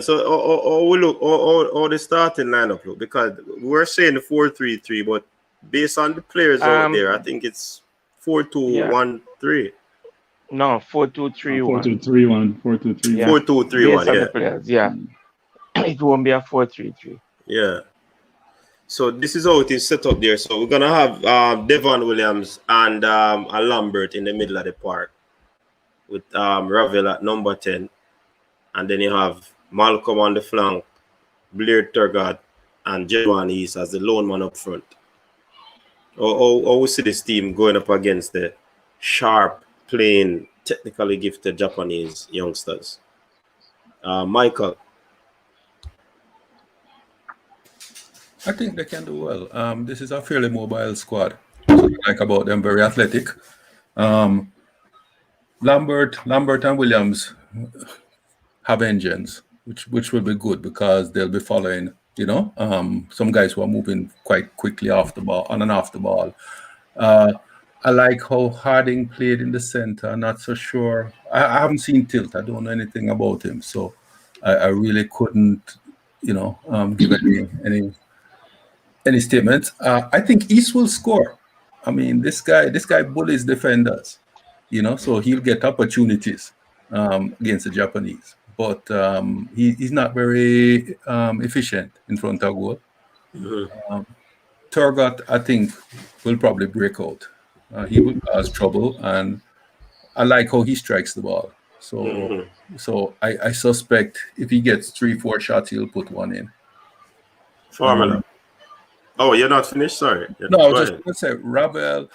So, we look, or the starting lineup look, because we're saying the 4-3-3, but based on the players out there, I think it's 4-2-1-3.
No, 4-2-3-1.
4-2-3-1. 4-2-3-1.
Yeah.
4-2-3-1.
Based on the players, yeah. It won't be a 4-3-3.
Yeah. So this is how it is set up there. So we're gonna have Devon Williams and a Lambert in the middle of the park, with Ravel at number 10, and then you have Malcolm on the flank, Blair Turgott, and Jedwan East as the lone man up front. How we see this team going up against the sharp, playing, technically gifted Japanese youngsters? Michael.
I think they can do well. This is a fairly mobile squad. So I like about them, very athletic. Lambert and Williams have engines, which will be good because they'll be following, some guys who are moving quite quickly off the ball, on and off the ball. I like how Harding played in the center. I'm not so sure. I haven't seen Tilt. I don't know anything about him, so I really couldn't, give any statements. I think East will score. I mean, this guy bullies defenders, so he'll get opportunities against the Japanese. But he's not very efficient in front of goal. Turgott, I think, will probably break out. He will cause trouble, and I like how he strikes the ball. So I suspect if he gets 3-4 shots, he'll put one in.
Formula. Oh, you're not finished? Sorry.
No, I was just going to say, Ravel,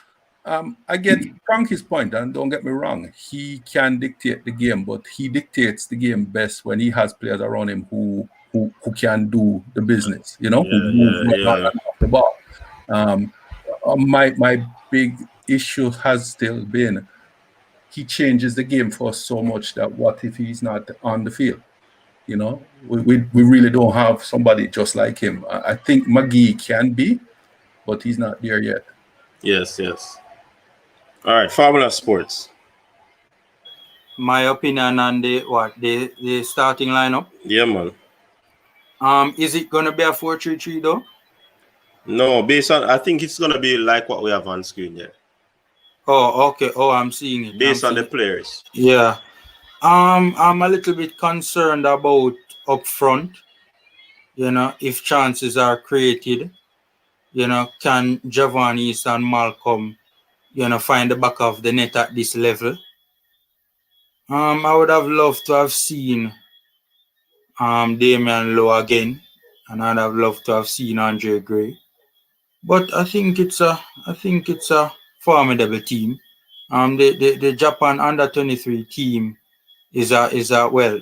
I get Frankie's point, and don't get me wrong, he can dictate the game, but he dictates the game best when he has players around him who can do the business, who move off the ball. My big issue has still been he changes the game for us so much that what if he's not on the field? We really don't have somebody just like him. I think McGee can be, but he's not there yet.
Yes. All right, Formula Sports.
My opinion on the starting lineup.
Yeah, man.
Is it gonna be a 4-3-3 though?
No, I think it's gonna be like what we have on screen there.
Oh, okay. Oh, I'm seeing it.
Based on the players.
Yeah. I'm a little bit concerned about up front if chances are created, can Javanis and Malcolm, find the back of the net at this level? I would have loved to have seen Damian Lowe again, and I'd have loved to have seen Andre Gray. But I think it's a formidable team. The Japan under-23 team is a well.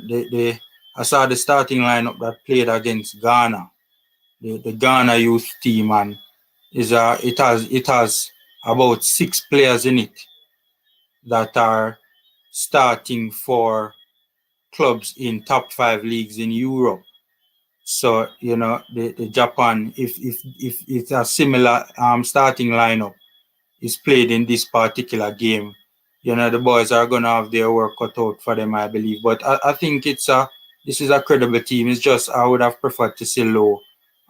I saw the starting lineup that played against Ghana, the Ghana youth team, and it has about 6 players in it that are starting for clubs in top 5 leagues in Europe. So the Japan, if it's a similar starting lineup is played in this particular game, the boys are gonna have their work cut out for them, I believe. But I think this is a credible team. It's just I would have preferred to see Lowe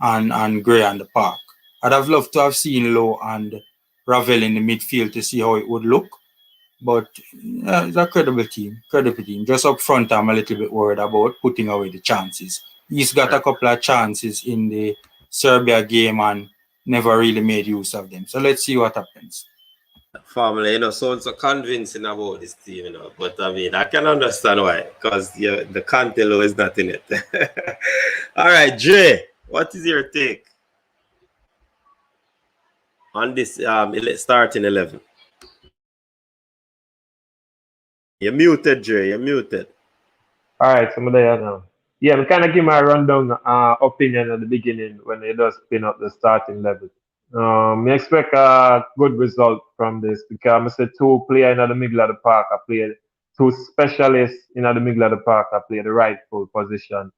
and Gray on the park. I'd have loved to have seen Lowe and Ravel in the midfield to see how it would look. But it's a credible team. Just up front, I'm a little bit worried about putting away the chances. He's got a couple of chances in the Serbia game and never really made use of them. So let's see what happens.
Family, sounds so convincing about this team, But I mean, I can understand why, because the Cantelo is not in it. All right, Jay, what is your take on this starting 11? You're muted, Jay. You're muted.
All right, so I'm there now. Yeah, we kind of give my rundown opinion at the beginning when they just spin up the starting level. We expect a good result from this because I said 2 players in the middle of the park. I played 2 specialists in the middle of the park. I play the rightful position.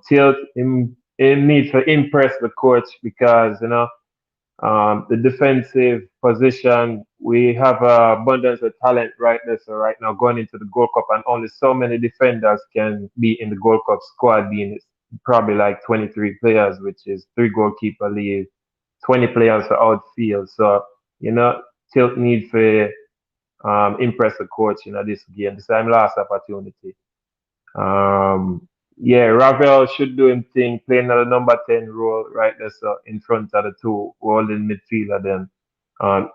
Tilt in need to impress the coach because the defensive position, we have abundance of talent right there. So right now going into the Gold Cup and only so many defenders can be in the Gold Cup squad, being probably like 23 players, which is 3 goalkeeper league, 20 players for outfield. So, Tilt need to impress the coach this game. This time last opportunity. Yeah, Ravel should do him thing, playing at the number 10 role right there, so in front of the 2 holding midfielder then.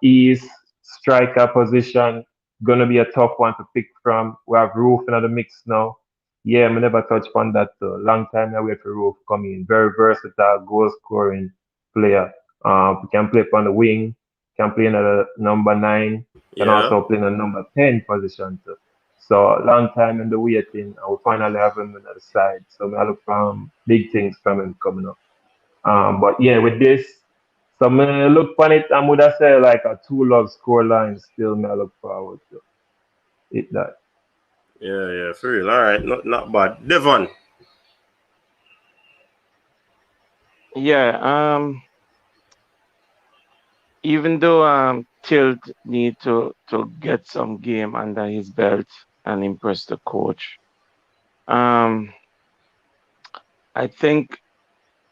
East striker position, gonna be a tough one to pick from. We have Roof in the mix now. Yeah, I never touched on that though. Long time I wait for Roof coming in. Very versatile goal scoring player. We can play on the wing, can play in the number 9, can also play in the number 10 position too. So long time in the waiting, I will finally have him on the side. So I look for big things from him coming up. But yeah, with this, so I look on it, I would have said like a 2-love score line. Still, I look forward to it. That.
Yeah, for real. All right, not bad. Devon.
Yeah. Even though Tilt need to get some game under his belt and impress the coach, I think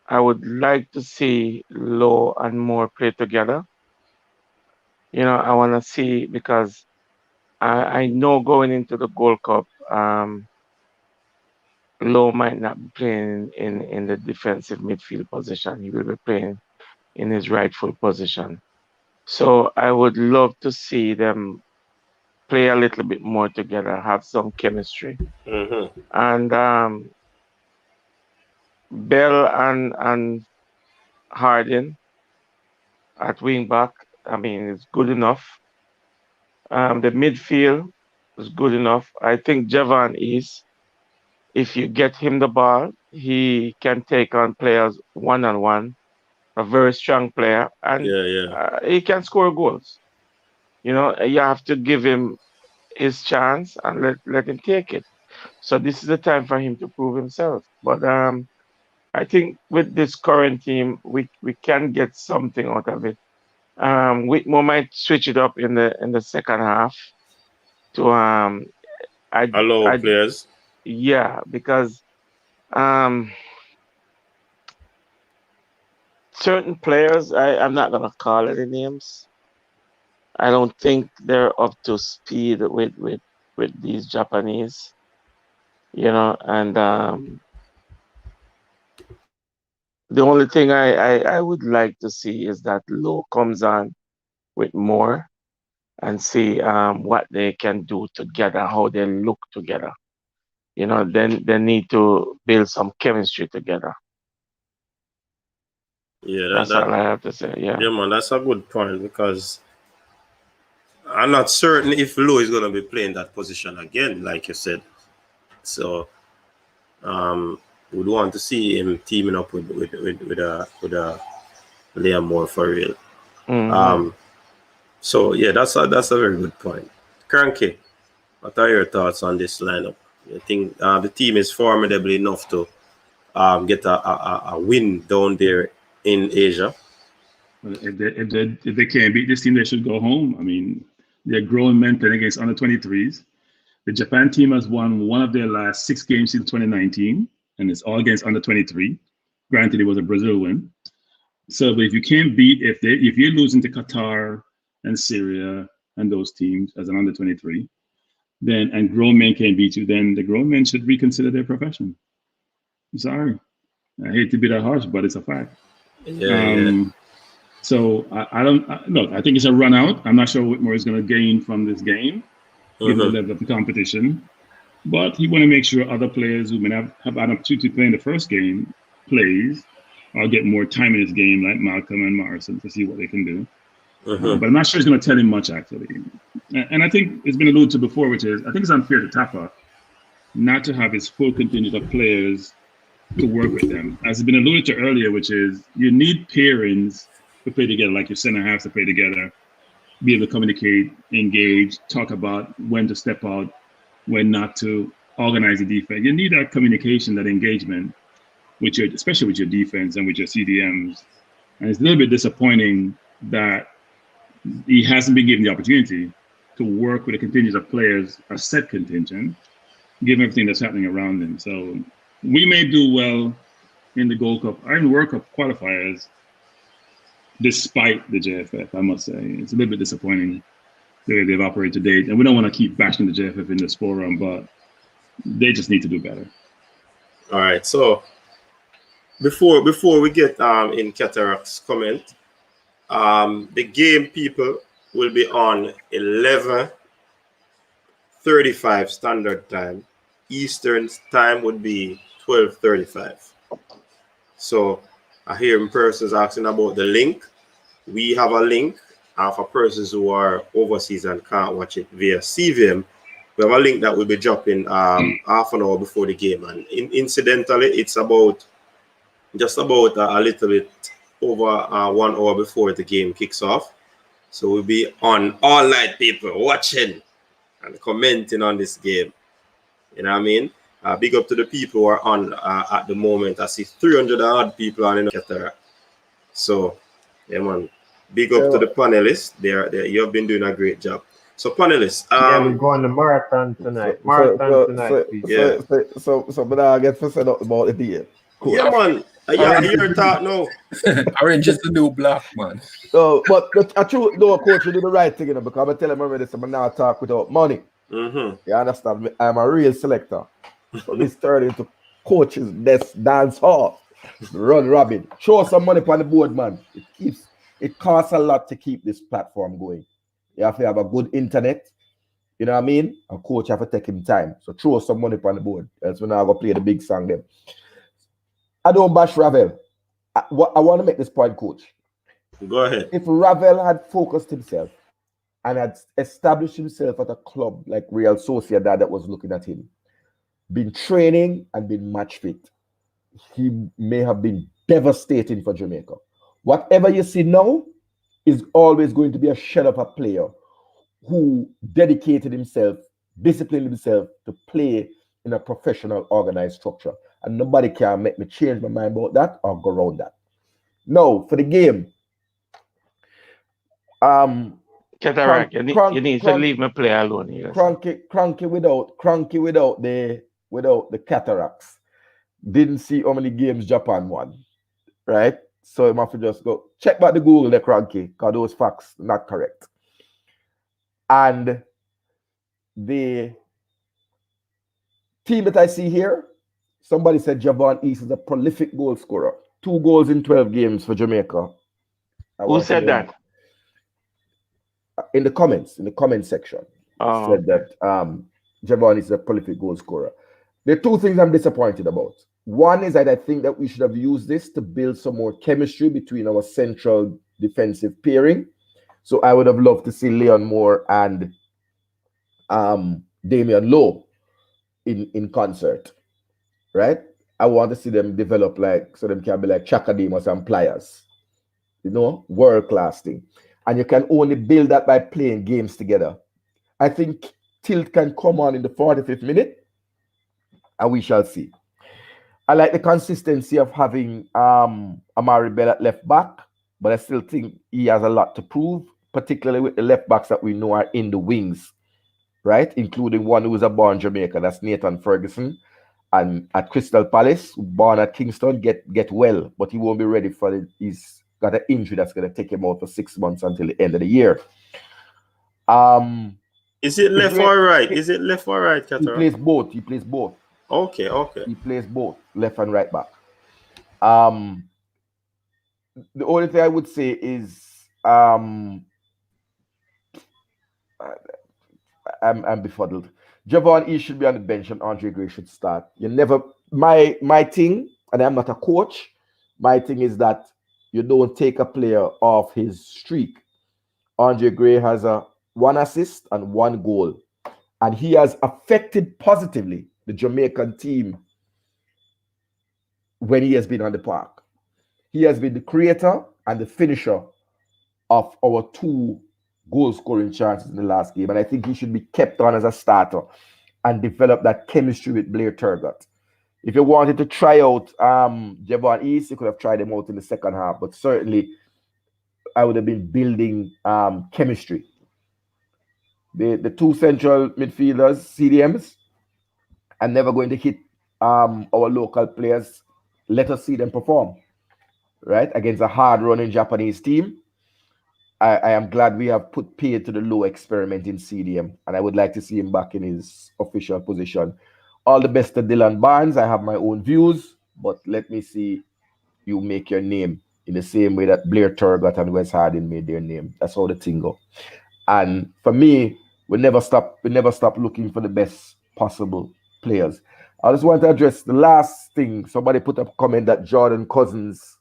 I would like to see Low and Moore play together. I want to see because I know going into the Gold Cup, Low might not be playing in the defensive midfield position. He will be playing in his rightful position. So I would love to see them play a little bit more together, have some chemistry.
Mm-hmm.
And Bell and Harding at wing back, I mean, it's good enough. The midfield is good enough. I think Javan is. If you get him the ball, he can take on players one-on-one. A very strong player, and he can score goals. You have to give him his chance and let him take it. So this is the time for him to prove himself. But I think with this current team, we can get something out of it. Whitmore might switch it up in the second half to
allow players.
Yeah, because certain players, I'm not gonna call any names. I don't think they're up to speed with these Japanese, and The only thing I would like to see is that Low comes on with more and see what they can do together, how they look together. Then they need to build some chemistry together.
Yeah,
That's all I have to say. Yeah.
Yeah, man, that's a good point because I'm not certain if Lowe is going to be playing that position again, like you said. So, we'd want to see him teaming up with a Liam Moore for real.
Mm-hmm.
So yeah, that's a very good point. Cranky, what are your thoughts on this lineup? You think the team is formidable enough to get a win down there in Asia?
If they can't beat this team, they should go home. I mean, they're grown men playing against under 23s. The Japan team has won one of their last 6 games since 2019, and it's all against under 23. Granted, it was a Brazil win. So, but if you can't beat, if you're losing to Qatar and Syria and those teams as an under 23, then and grown men can't beat you, then the grown men should reconsider their profession. I'm sorry, I hate to be that harsh, but it's a fact.
Yeah.
So I don't look. I think it's a run out. I'm not sure Whitmore is going to gain from this game, given the level of the competition. But he want to make sure other players who may have an opportunity to play in the first game plays or get more time in this game, like Malcolm and Morrison, to see what they can do. But I'm not sure he's going to tell him much, actually. And I think it's been alluded to before, which is I think it's unfair to Tapa not to have his full contingent of players to work with them. As has been alluded to earlier, which is you need pairings to play together, like your center halves to play together, be able to communicate, engage, talk about when to step out, when not to, organize the defense. You need that communication, that engagement, especially with your defense and with your CDMs. And it's a little bit disappointing that he hasn't been given the opportunity to work with a contingent of players, a set contingent, given everything that's happening around him. So we may do well in the Gold Cup or in World Cup qualifiers, despite the JFF, I must say. It's a little bit disappointing the way they've operated to date. And we don't want to keep bashing the JFF in this forum, but they just need to do better.
All right. So before we get in Cataract's comment, the game people will be on 11:35 standard time. Eastern time would be 12:35. So I hear persons asking about the link. We have a link for persons who are overseas and can't watch it via CVM. We have a link that will be dropping half an hour before the game. And incidentally, it's just about a little bit over 1 hour before the game kicks off. So we'll be on all night, people, watching and commenting on this game. You know what I mean? Big up to the people who are on at the moment. I see 300 odd people on in Cataract. So, yeah, man. Big up to the panelists. You have been doing a great job. So, panelists.
We're going to marathon tonight.
So, but I get to set up about the deal.
Cool. Yeah, man. Your thought now.
Orange is the new black, man.
So, but coach, you do the right thing, because I tell him already, so I'm not talk without money. You understand me? I'm a real selector. So this turned into coaches dance hall. Run Robin. Show some money on the board, man. It costs a lot to keep this platform going. You have to have a good internet. You know what I mean? A coach have to take him time. So throw some money on the board. Else we're not going to play the big song then. I don't bash Ravel. I want to make this point, coach.
Go ahead.
If Ravel had focused himself and had established himself at a club like Real Sociedad that was looking at him, been training and been match fit, he may have been devastating for Jamaica. Whatever you see now is always going to be a shell of a player who dedicated himself, disciplined himself to play in a professional, organized structure. And nobody can make me change my mind about that or go around that. Now, for the game,
Cataract, you need to leave my player alone here.
Cranky without the cataracts. Didn't see how many games Japan won, right? So I have to just go check back the Google the Cranky, because those facts not correct. And the team that I see here, somebody said Javon East is a prolific goal scorer. 2 goals in 12 games for Jamaica.
Who said that?
In the comment section. Said that Javon is a prolific goal scorer. There are 2 things I'm disappointed about. One is that I think that we should have used this to build some more chemistry between our central defensive pairing. So I would have loved to see Leon Moore and Damian Lowe in concert, right? I want to see them develop so them can be like Chakademus and Pliers, world-class thing. And you can only build that by playing games together. I think Tilt can come on in the 45th minute, and we shall see. I like the consistency of having Amari Bell at left back, but I still think he has a lot to prove, particularly with the left backs that we know are in the wings, right? Including one who is a born Jamaican, that's Nathan Ferguson, and at Crystal Palace, born at Kingston, get well, but he won't be ready for it. He's got an injury that's going to take him out for 6 months until the end of the year.
Is it left or right? Is it left or right, Qatar?
He plays both.
Okay.
He plays both, left and right back. The only thing I would say is I'm befuddled. Javon E should be on the bench and Andre Gray should start. My thing, and I'm not a coach, my thing is that you don't take a player off his streak. Andre Gray has 1 assist and 1 goal. And he has affected positively the Jamaican team when he has been on the park. He has been the creator and the finisher of our 2 goal-scoring chances in the last game. And I think he should be kept on as a starter and develop that chemistry with Blair Turgott. If you wanted to try out Javon East, you could have tried him out in the second half. But certainly, I would have been building chemistry. The 2 central midfielders, CDMs, are never going to hit our local players. Let us see them perform, right? Against a hard-running Japanese team. I am glad we have put paid to the low experiment in CDM, and I would like to see him back in his official position. All the best to Dylan Barnes. I have my own views, but let me see you make your name in the same way that Blair Turgott and Wes Harding made their name. That's how the thing go. And for me, we never stop looking for the best possible players. I just want to address the last thing. Somebody put up a comment that Jordan Cousins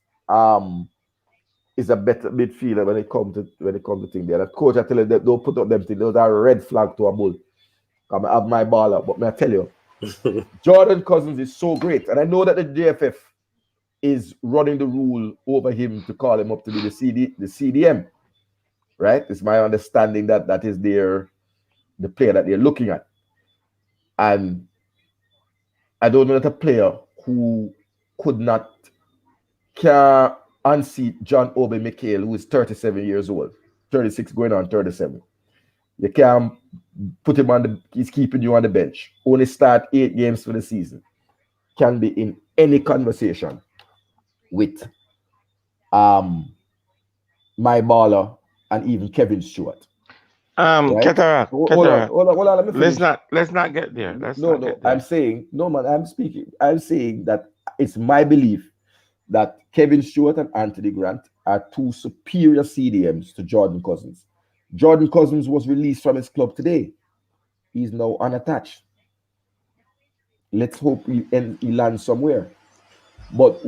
is a better midfielder when it comes to things there. The coach, I tell you, don't put up them things. Those are red flag to a bull. I have my baller, but I tell you, Jordan Cousins is so great, and I know that the JFF is running the rule over him to call him up to be the CDM, right? It's my understanding that is the player that they're looking at, and I don't know that a player who can unseat John Obi Mikel, who is 37 years old, 36 going on 37. You can't put him he's keeping you on the bench. Only start 8 games for the season. Can be in any conversation with my baller and even Kevin Stewart.
Right? Cataract.
Hold on, let me finish.
Let's not get there.
I'm saying that it's my belief that Kevin Stewart and Anthony Grant are 2 superior CDMs to Jordan Cousins. Jordan Cousins was released from his club today. He's now unattached. Let's hope he lands somewhere. But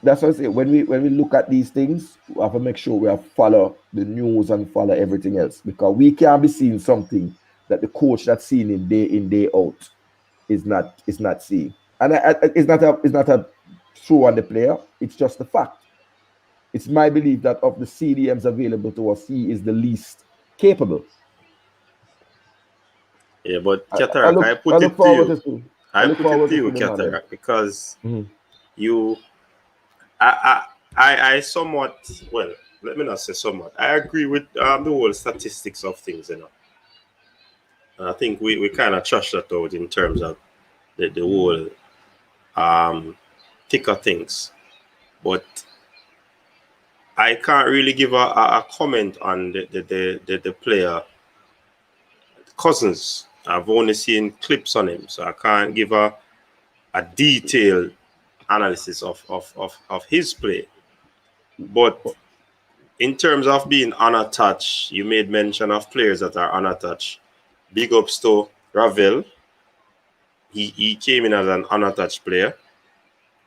that's what I say. When we look at these things, we have to make sure we follow the news and follow everything else, because we can't be seeing something that the coach that's seen in, day out is not seeing. And it's not a throw on the player. It's just a fact. It's my belief that of the CDMs available to us, he is the least capable.
Yeah, but Cataract, I put it to you, Cataract, because I somewhat, well, let me not say somewhat, I agree with the whole statistics of things, And I think we kind of trash that out in terms of the whole thick of things. But I can't really give a comment on the player Cousins. I've only seen clips on him, so I can't give a detailed analysis of his play. But in terms of being unattached, you made mention of players that are unattached. Big ups to Ravel. He came in as an unattached player.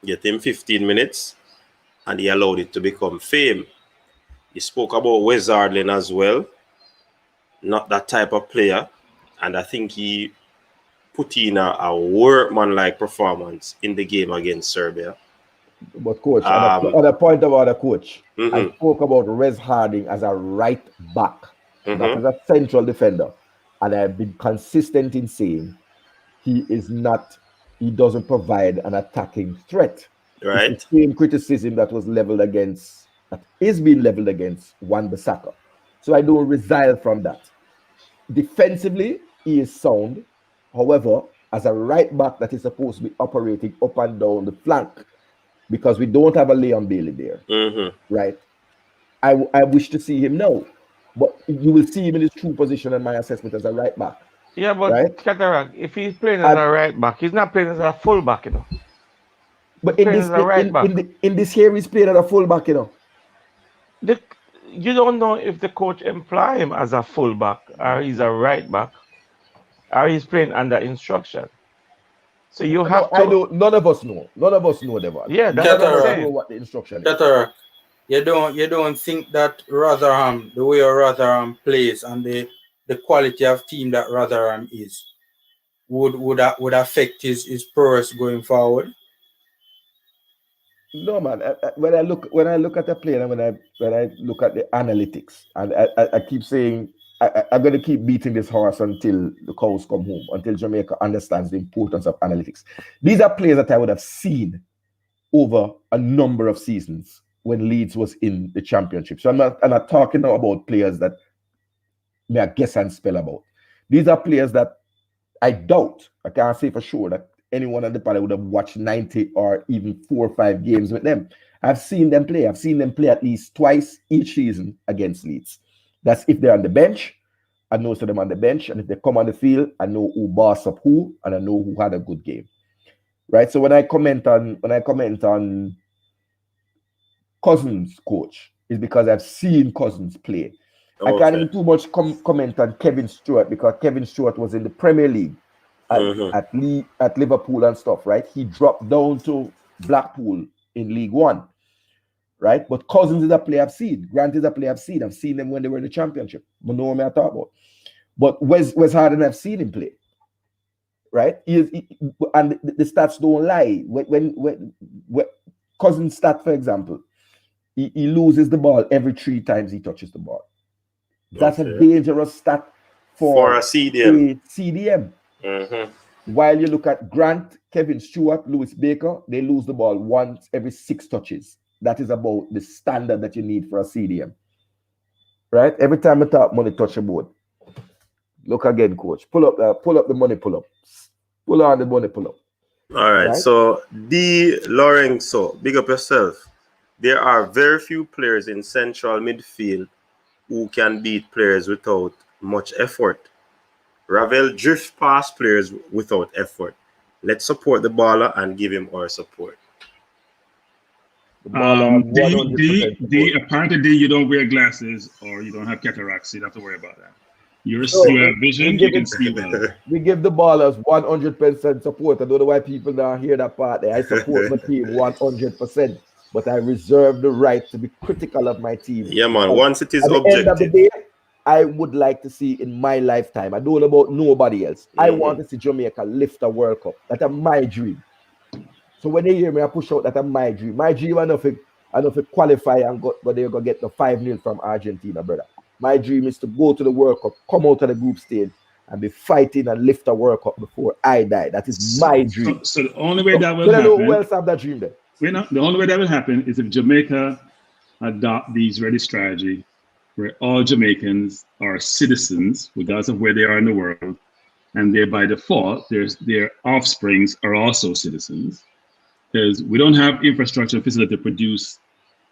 Get him 15 minutes, and he allowed it to become fame. He spoke about Wes Hardlin as well. Not that type of player. And I think he put in a workman-like performance in the game against Serbia.
But coach, on a point about the coach, I spoke about Wes Harding as a right back, not as a central defender. And I've been consistent in saying he doesn't provide an attacking threat.
Right.
It's the same criticism that is being leveled against Wan-Bissaka. So I don't resile from that. Defensively, he is sound. However, as a right back that is supposed to be operating up and down the flank, because we don't have a Leon Bailey there, right? I wish to see him now, but you will see him in his true position in my assessment as a right back.
Yeah, but
right?
Cataract, if he's playing as a right back, he's not playing as a full back, you know.
But in this here, he's playing as a full back, you know.
You don't know if the coach employ him as a full back or he's a right back or he's playing under instruction. So you have to.
None of us know. None of us know, Devon.
Yeah, that's what I'm saying.
What the instruction is.
Cataract, you don't think that Rotherham, the way Rotherham plays and the quality of team that Rotherham is, would affect his progress going forward?
No, man. When I look at the player and when I look at the analytics, and I keep saying I'm going to keep beating this horse until the cows come home, until Jamaica understands the importance of analytics. These are players that I would have seen over a number of seasons when Leeds was in the championship. So I'm not talking now about players that may I guess and spell about. These are players that I doubt, I can't say for sure that anyone on the panel would have watched 90 or even 4 or 5 games with them. I've seen them play. I've seen them play at least twice each season against Leeds. That's if they're on the bench. I know some of them on the bench, and if they come on the field, I know who boss up who, and I know who had a good game. Right. So when I comment on Cousins, coach, is because I've seen Cousins play. Okay. I can't even too much comment on Kevin Stewart because Kevin Stewart was in the Premier League at Liverpool and stuff, right? He dropped down to Blackpool in League One, right? But Cousins is a player I've seen. Grant is a player I've seen. I've seen them when they were in the championship. But know what I talk about. But Wes Hardin, I've seen him play, right? And the stats don't lie. When Cousins' stat, for example, he loses the ball every 3 times he touches the ball. That's a dangerous stat for a CDM. While you look at Grant, Kevin Stewart, Lewis Baker, they lose the ball once every 6 touches. That is about the standard that you need for a CDM. Right? Every time I talk money touch a board. Look again, coach. Pull up the money pull up. Pull on the money pull up.
All right. So D Lorenzo, big up yourself. There are very few players in central midfield who can beat players without much effort. Ravel drifts past players without effort. Let's support the baller and give him our support.
D, apparently D, you don't wear glasses or you don't have cataracts, so you don't have to worry about that. You have vision, you can see well.
We give the ballers 100% support. I don't know why people don't hear that part there. I support my team 100%, but I reserve the right to be critical of my team.
Yeah, man. Once it is objective.
At the end of the day, I would like to see in my lifetime, I don't know about nobody else. I want to see Jamaica lift a World Cup. That's my dream. So when they hear me, I push out that my dream. My dream enough to qualify and go there go get the 5-0 from Argentina, brother. My dream is to go to the World Cup, come out of the group stage, and be fighting and lift a World Cup before I die. That is my dream.
So the only way that will happen.
Who else have that dream then?
The only way that will happen is if Jamaica adopt the Israeli strategy, where all Jamaicans are citizens, regardless of where they are in the world, and they by default, their offsprings are also citizens. Because we don't have infrastructure and facility to produce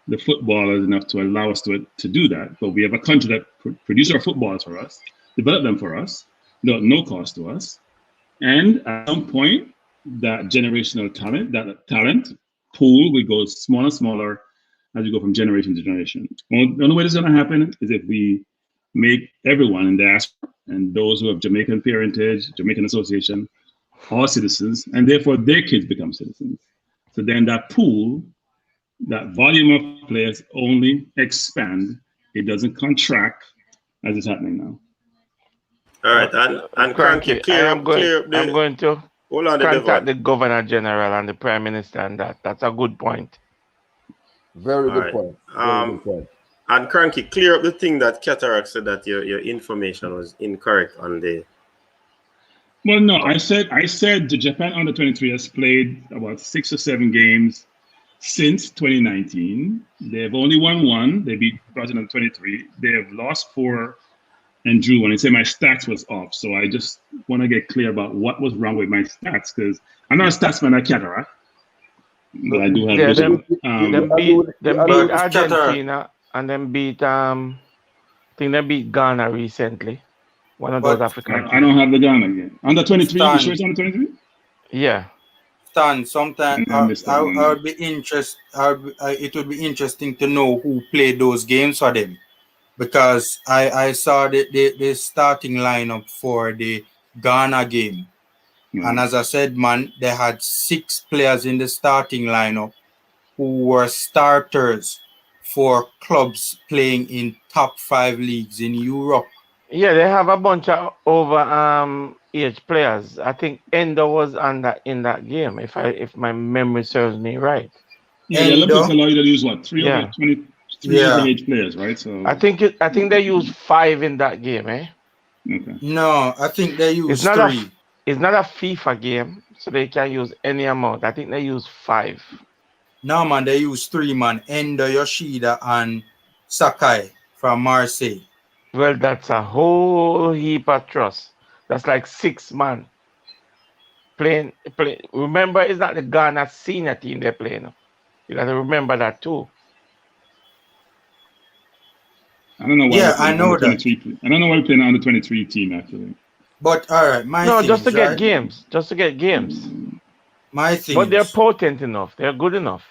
the footballers enough to allow us to do that. But we have a country that produce our footballers for us, develop them for us, no cost to us. And at some point, that generational talent pool will go smaller and smaller as you go from generation to generation. The only way this is going to happen is if we make everyone in diaspora and those who have Jamaican parentage, Jamaican association, all citizens, and therefore their kids become citizens. So then that pool, that volume of players only expand. It doesn't contract as is happening now.
All right, and Cranky,
I'm going to contact the Governor General and the Prime Minister, and that's a good point.
Very good point. Very good point.
And Cranky, clear up the thing that Cataract said that your information was incorrect on the.
Well, no, I said the Japan under-23 has played about 6 or 7 games since 2019. They've only won 1. They beat Brazil under-23. They have lost 4 and drew 1. They say my stats was off, so I just want to get clear about what was wrong with my stats, because I'm not a statsman at Cataract, but I do have vision.
Them beat Argentina and then beat I think they beat Ghana recently. One of those African.
I don't have the Ghana game. Under 23, you sure it's under 23?
Yeah.
Stan, sometimes I would be interested. It would be interesting to know who played those games for them, because I saw the starting lineup for the Ghana game, and as I said, man, they had 6 players in the starting lineup who were starters for clubs playing in top 5 leagues in Europe.
Yeah, they have a bunch of over age players. I think Endo was in that game, if my memory serves me right.
Yeah, the Olympics allow you to use what, 3 age players, right? So
I think they used 5 in that game, eh?
Okay.
No, I think they used 3.
It's not a FIFA game, so they can use any amount. I think they use 5.
No, man, they use 3, man. Endo, Yoshida, and Sakai from Marseille.
Well, that's a whole heap of trust. That's like 6 man playing. Remember, it's not the Ghana senior team they're playing. You got to remember that too.
I don't know why.
Yeah, I know that.
I don't know why we're playing on the 23 team actually.
But all right,
just to get games.
My thing,
but they're potent enough. They're good enough.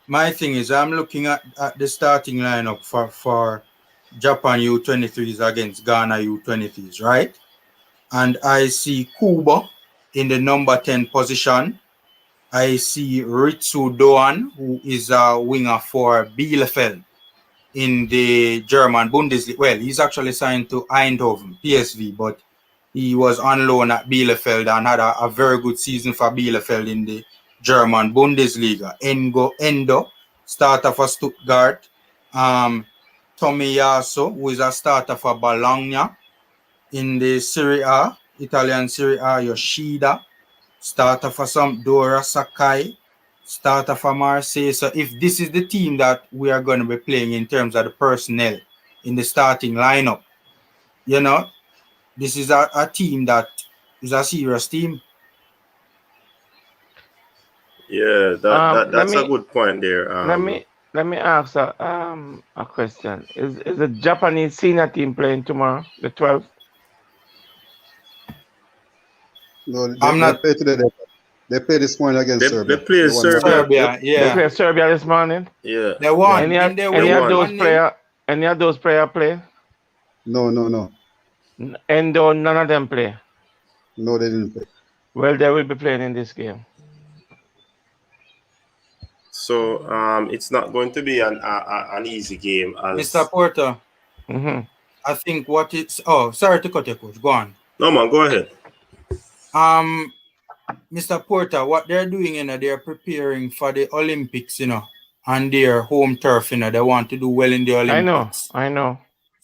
My thing is, I'm looking at the starting lineup for Japan U23s against Ghana U23s, right? And I see Kuba in the number 10 position. I see Ritsu Doan, who is a winger for Bielefeld in the German Bundesliga. Well, he's actually signed to Eindhoven, PSV, but he was on loan at Bielefeld and had a very good season for Bielefeld in the German Bundesliga. Endo, starter for Stuttgart. Tomiyasu, who is a starter for Bologna in the Serie A, Italian Serie A. Yoshida, starter for Sampdoria. Sakai, starter for Marseille. So if this is the team that we are going to be playing in terms of the personnel in the starting lineup, you know, this is a team that is a serious team.
Yeah, that's a good point there.
Let me ask a question. Is the Japanese senior team playing tomorrow, the 12th?
No, play today. They play this morning against Serbia.
They play Serbia.
Yeah. They play Serbia this morning.
Yeah.
They won.
Any of those players play?
No.
And none of them play.
No, they didn't play.
Well, they will be playing in this game.
So it's not going to be an easy game.
Mr. Porter, I think what it's... Oh, sorry to cut you, coach. Go on.
No, man, go ahead.
Mr. Porter, what they're doing, they're preparing for the Olympics, on their home turf, they want to do well in the Olympics.
I know.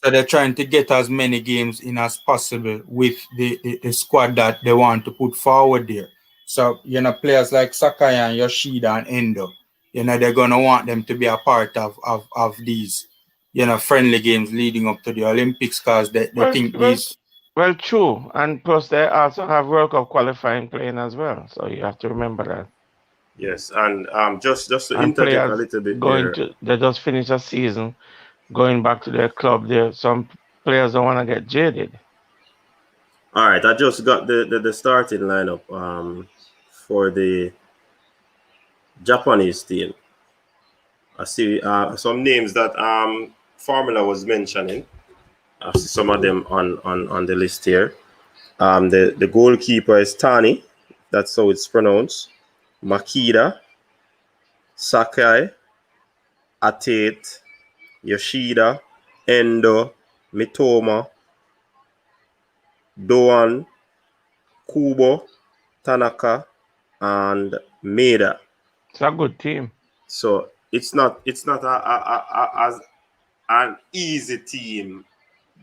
So they're trying to get as many games in as possible with the squad that they want to put forward there. So, players like Sakai and Yoshida and Endo, they're going to want them to be a part of these, friendly games leading up to the Olympics, because they think these...
Well, true. And plus, they also have World Cup qualifying playing as well. So you have to remember that.
Yes, and just to interject a little bit
they just finished a season, going back to their club there. Some players don't want to get jaded.
All right, I just got the starting lineup for the Japanese team. I see some names that Formula was mentioning. I see some of them on the list here. The goalkeeper is Tani. That's how it's pronounced. Makida, Sakai, Atate, Yoshida, Endo, Mitoma, Doan, Kubo, Tanaka, and Maeda.
It's a good team.
So it's not as an easy team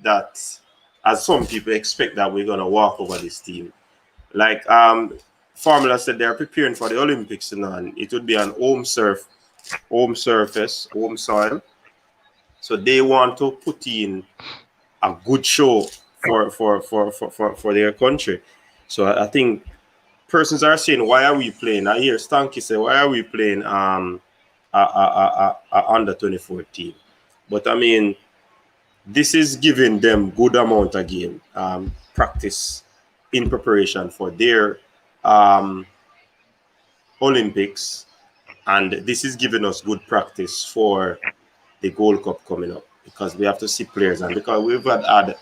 that, as some people expect, that we're gonna walk over this team. Like Formula said, they're preparing for the Olympics, and it would be an home surface, home soil. So they want to put in a good show for their country. So I think persons are saying, why are we playing? I hear Stanky say, why are we playing under 2014? But I mean, this is giving them good amount of game practice in preparation for their Olympics, and this is giving us good practice for the Gold Cup coming up, because we have to see players, and because we've had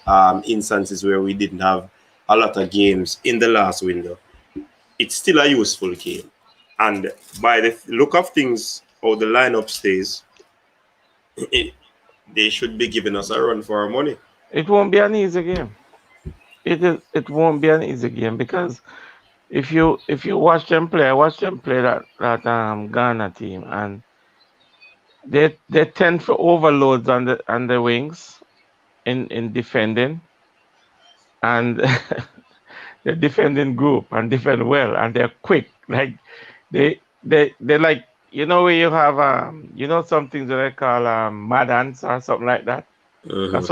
instances where we didn't have a lot of games in the last window. It's still a useful game, and by the look of things, how the lineup stays, they should be giving us a run for our money.
It won't be an easy game. It won't be an easy game, because if you watch them play, I watch them play that Ghana team, and they tend for overloads on the wings in defending, and the defending group and defend well, and they're quick. Like they like, you know, where you have some things that they call mad ants or something like that. That's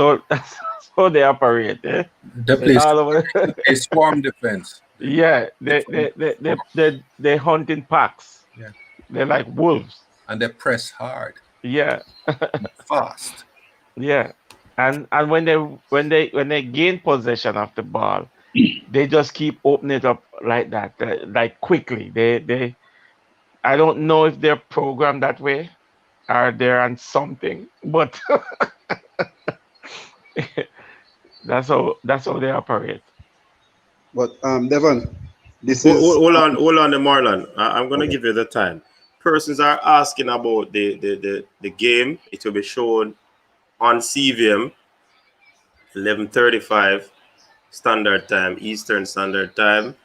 how they operate. Eh?
They swarm defense.
Yeah, they hunt in packs.
Yeah,
they're like wolves,
and they press hard.
Yeah,
fast.
Yeah, and when they gain possession of the ball, they just keep opening it up like that, like quickly. They I don't know if they're programmed that way or they're on something, but that's how they operate.
But Devon, this
hold,
is
hold on, Marlon. I'm gonna give you the time. Persons are asking about the game. It will be shown on CVM 11:35 Standard Time, Eastern Standard Time,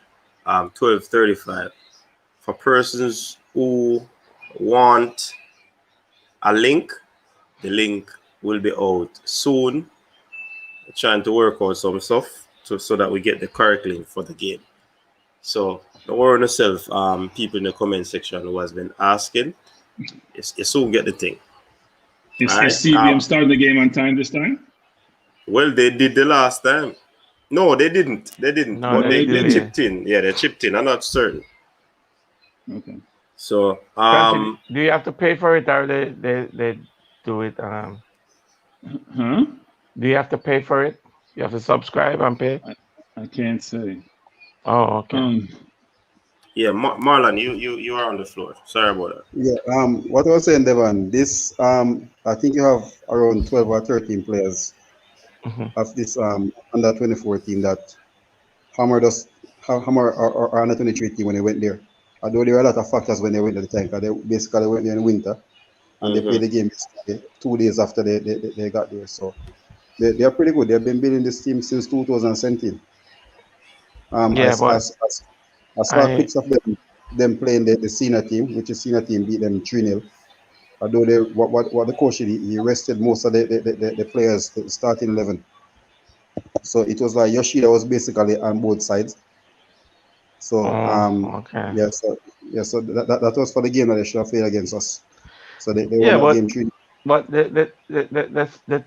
12:35. For persons who want a link, the link will be out soon. We're trying to work out some stuff so that we get the correct link for the game. So don't worry on yourself, people in the comment section who has been asking. You soon get the thing.
Is CVM starting the game on time this time?
Well, they did the last time. No, they didn't.
No,
but they chipped in. Yeah, they chipped in. I'm not certain.
Okay.
So,
do you have to pay for it, or they do it?
Huh?
Do you have to pay for it? You have to subscribe and pay?
I can't say.
Oh, okay.
Yeah, Marlon, you are on the floor. Sorry about that.
Yeah. What I was saying, Devon, this I think you have around 12 or 13 players of this under 2014 that Hammer or under 23 team when they went there. Although there were a lot of factors when they went at the time, because they basically went there in winter, and they played the game 2 days after they got there. So they are pretty good. They've been building this team since 2017. I saw clips of them playing the senior team, which is senior team beat them 3-0. Although what the coach did, he rested most of the players, the starting 11. So it was like Yoshida was basically on both sides. So
okay.
So that was for the game that they should have played against us. So they won game 3.
But the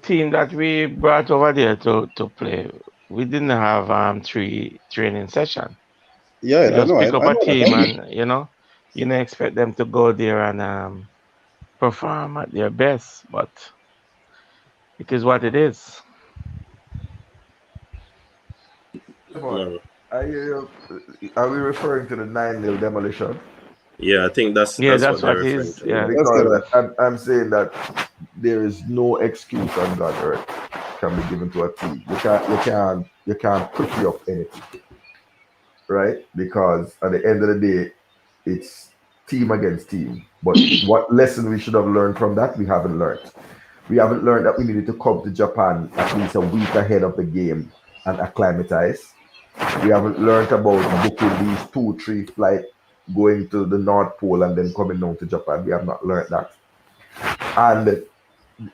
team that we brought over there to play, we didn't have 3 training sessions.
Yeah,
we just pick up a team,
that.
and you don't expect them to go there and perform at their best, but it is what it is.
Are we referring to the 9-0 demolition?
Yeah, I think that's what they're referring to.
Yeah.
Because I'm saying that there is no excuse on God earth can be given to a team. You can't pretty up anything, right? Because at the end of the day, it's team against team. But what lesson we should have learned from that, we haven't learned. We haven't learned that we needed to come to Japan at least a week ahead of the game and acclimatize. We haven't learned about booking these 2-3 flights going to the North Pole and then coming down to Japan. We have not learned that. And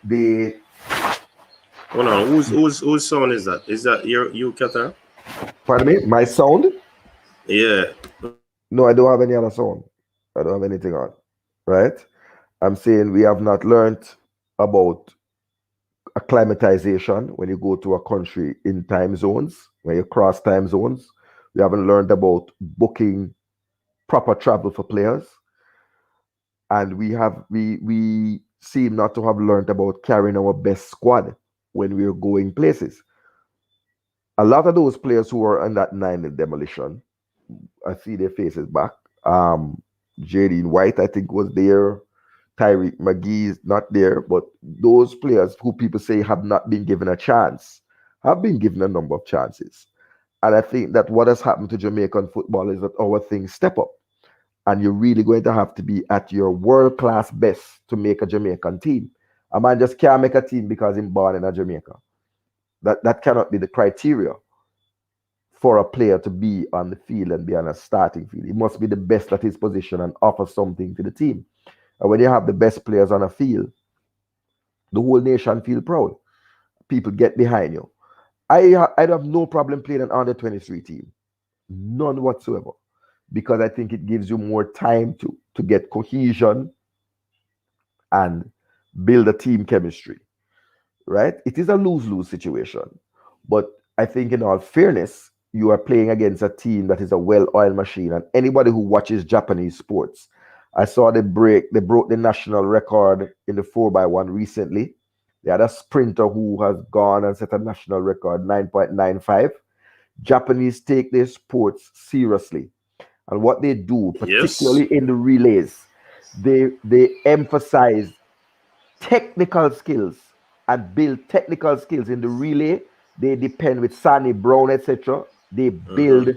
the
Hold on, whose sound is that? Is that you, Qatar?
Pardon me, my sound?
Yeah.
No, I don't have any other sound. I don't have anything on. Right? I'm saying we have not learned about acclimatization when you go to a country in time zones, when you cross time zones. We haven't learned about booking proper travel for players. And we seem not to have learned about carrying our best squad when we're going places. A lot of those players who were on that 9 in demolition, I see their faces back. Jaden White, I think, was there. Tyreek McGee is not there, but those players who people say have not been given a chance have been given a number of chances. And I think that what has happened to Jamaican football is that our things step up. And you're really going to have to be at your world-class best to make a Jamaican team. A man just can't make a team because he's born in a Jamaica. That cannot be the criteria for a player to be on the field and be on a starting field. He must be the best at his position and offer something to the team. And when you have the best players on a field, the whole nation feel proud. People get behind you. I'd have no problem playing an under 23 team. None whatsoever. Because I think it gives you more time to get cohesion and build a team chemistry. Right? It is a lose-lose situation. But I think in all fairness, you are playing against a team that is a well-oiled machine. And anybody who watches Japanese sports, I saw they broke the national record in the 4x1 recently. They had a sprinter who has gone and set a national record, 9.95. Japanese take their sports seriously. And what they do, particularly in the relays, they emphasize technical skills and build technical skills in the relay. They depend with Sonny Brown, etc. They build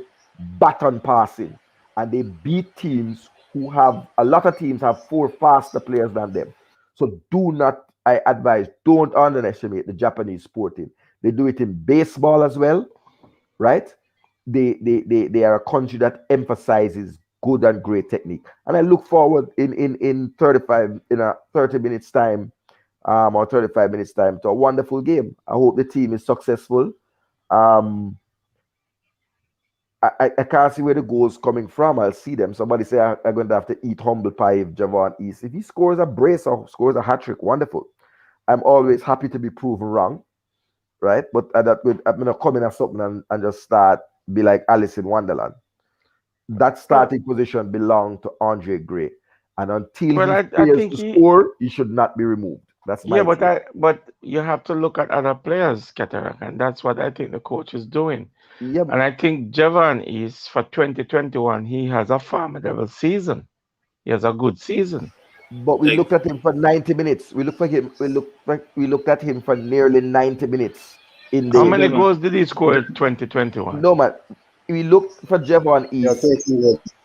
baton passing, and they beat teams who have a lot of teams have 4 faster players than them. So I advise, don't underestimate the Japanese sport team. They do it in baseball as well, right? They are a country that emphasizes good and great technique. And I look forward in 30 minutes time or 35 minutes time to a wonderful game. I hope the team is successful. I can't see where the goals coming from. I'll see them. Somebody say I'm going to have to eat humble pie if Javon East. If he scores a brace or scores a hat trick, wonderful. I'm always happy to be proven wrong, right? But I'm going to come in at something and just start be like Alice in Wonderland. That starting position belonged to Andre Gray, and until he fails to score, he should not be removed. That's my
but you have to look at other players, Cataract, and that's what I think the coach is doing.
Yeah,
and I think Javon is for 2021. He has a formidable season. He has a good season.
But we looked at him for 90 minutes. We looked at him for nearly 90 minutes.
How many goals did he score in 2021?
No, man. We looked for Javon East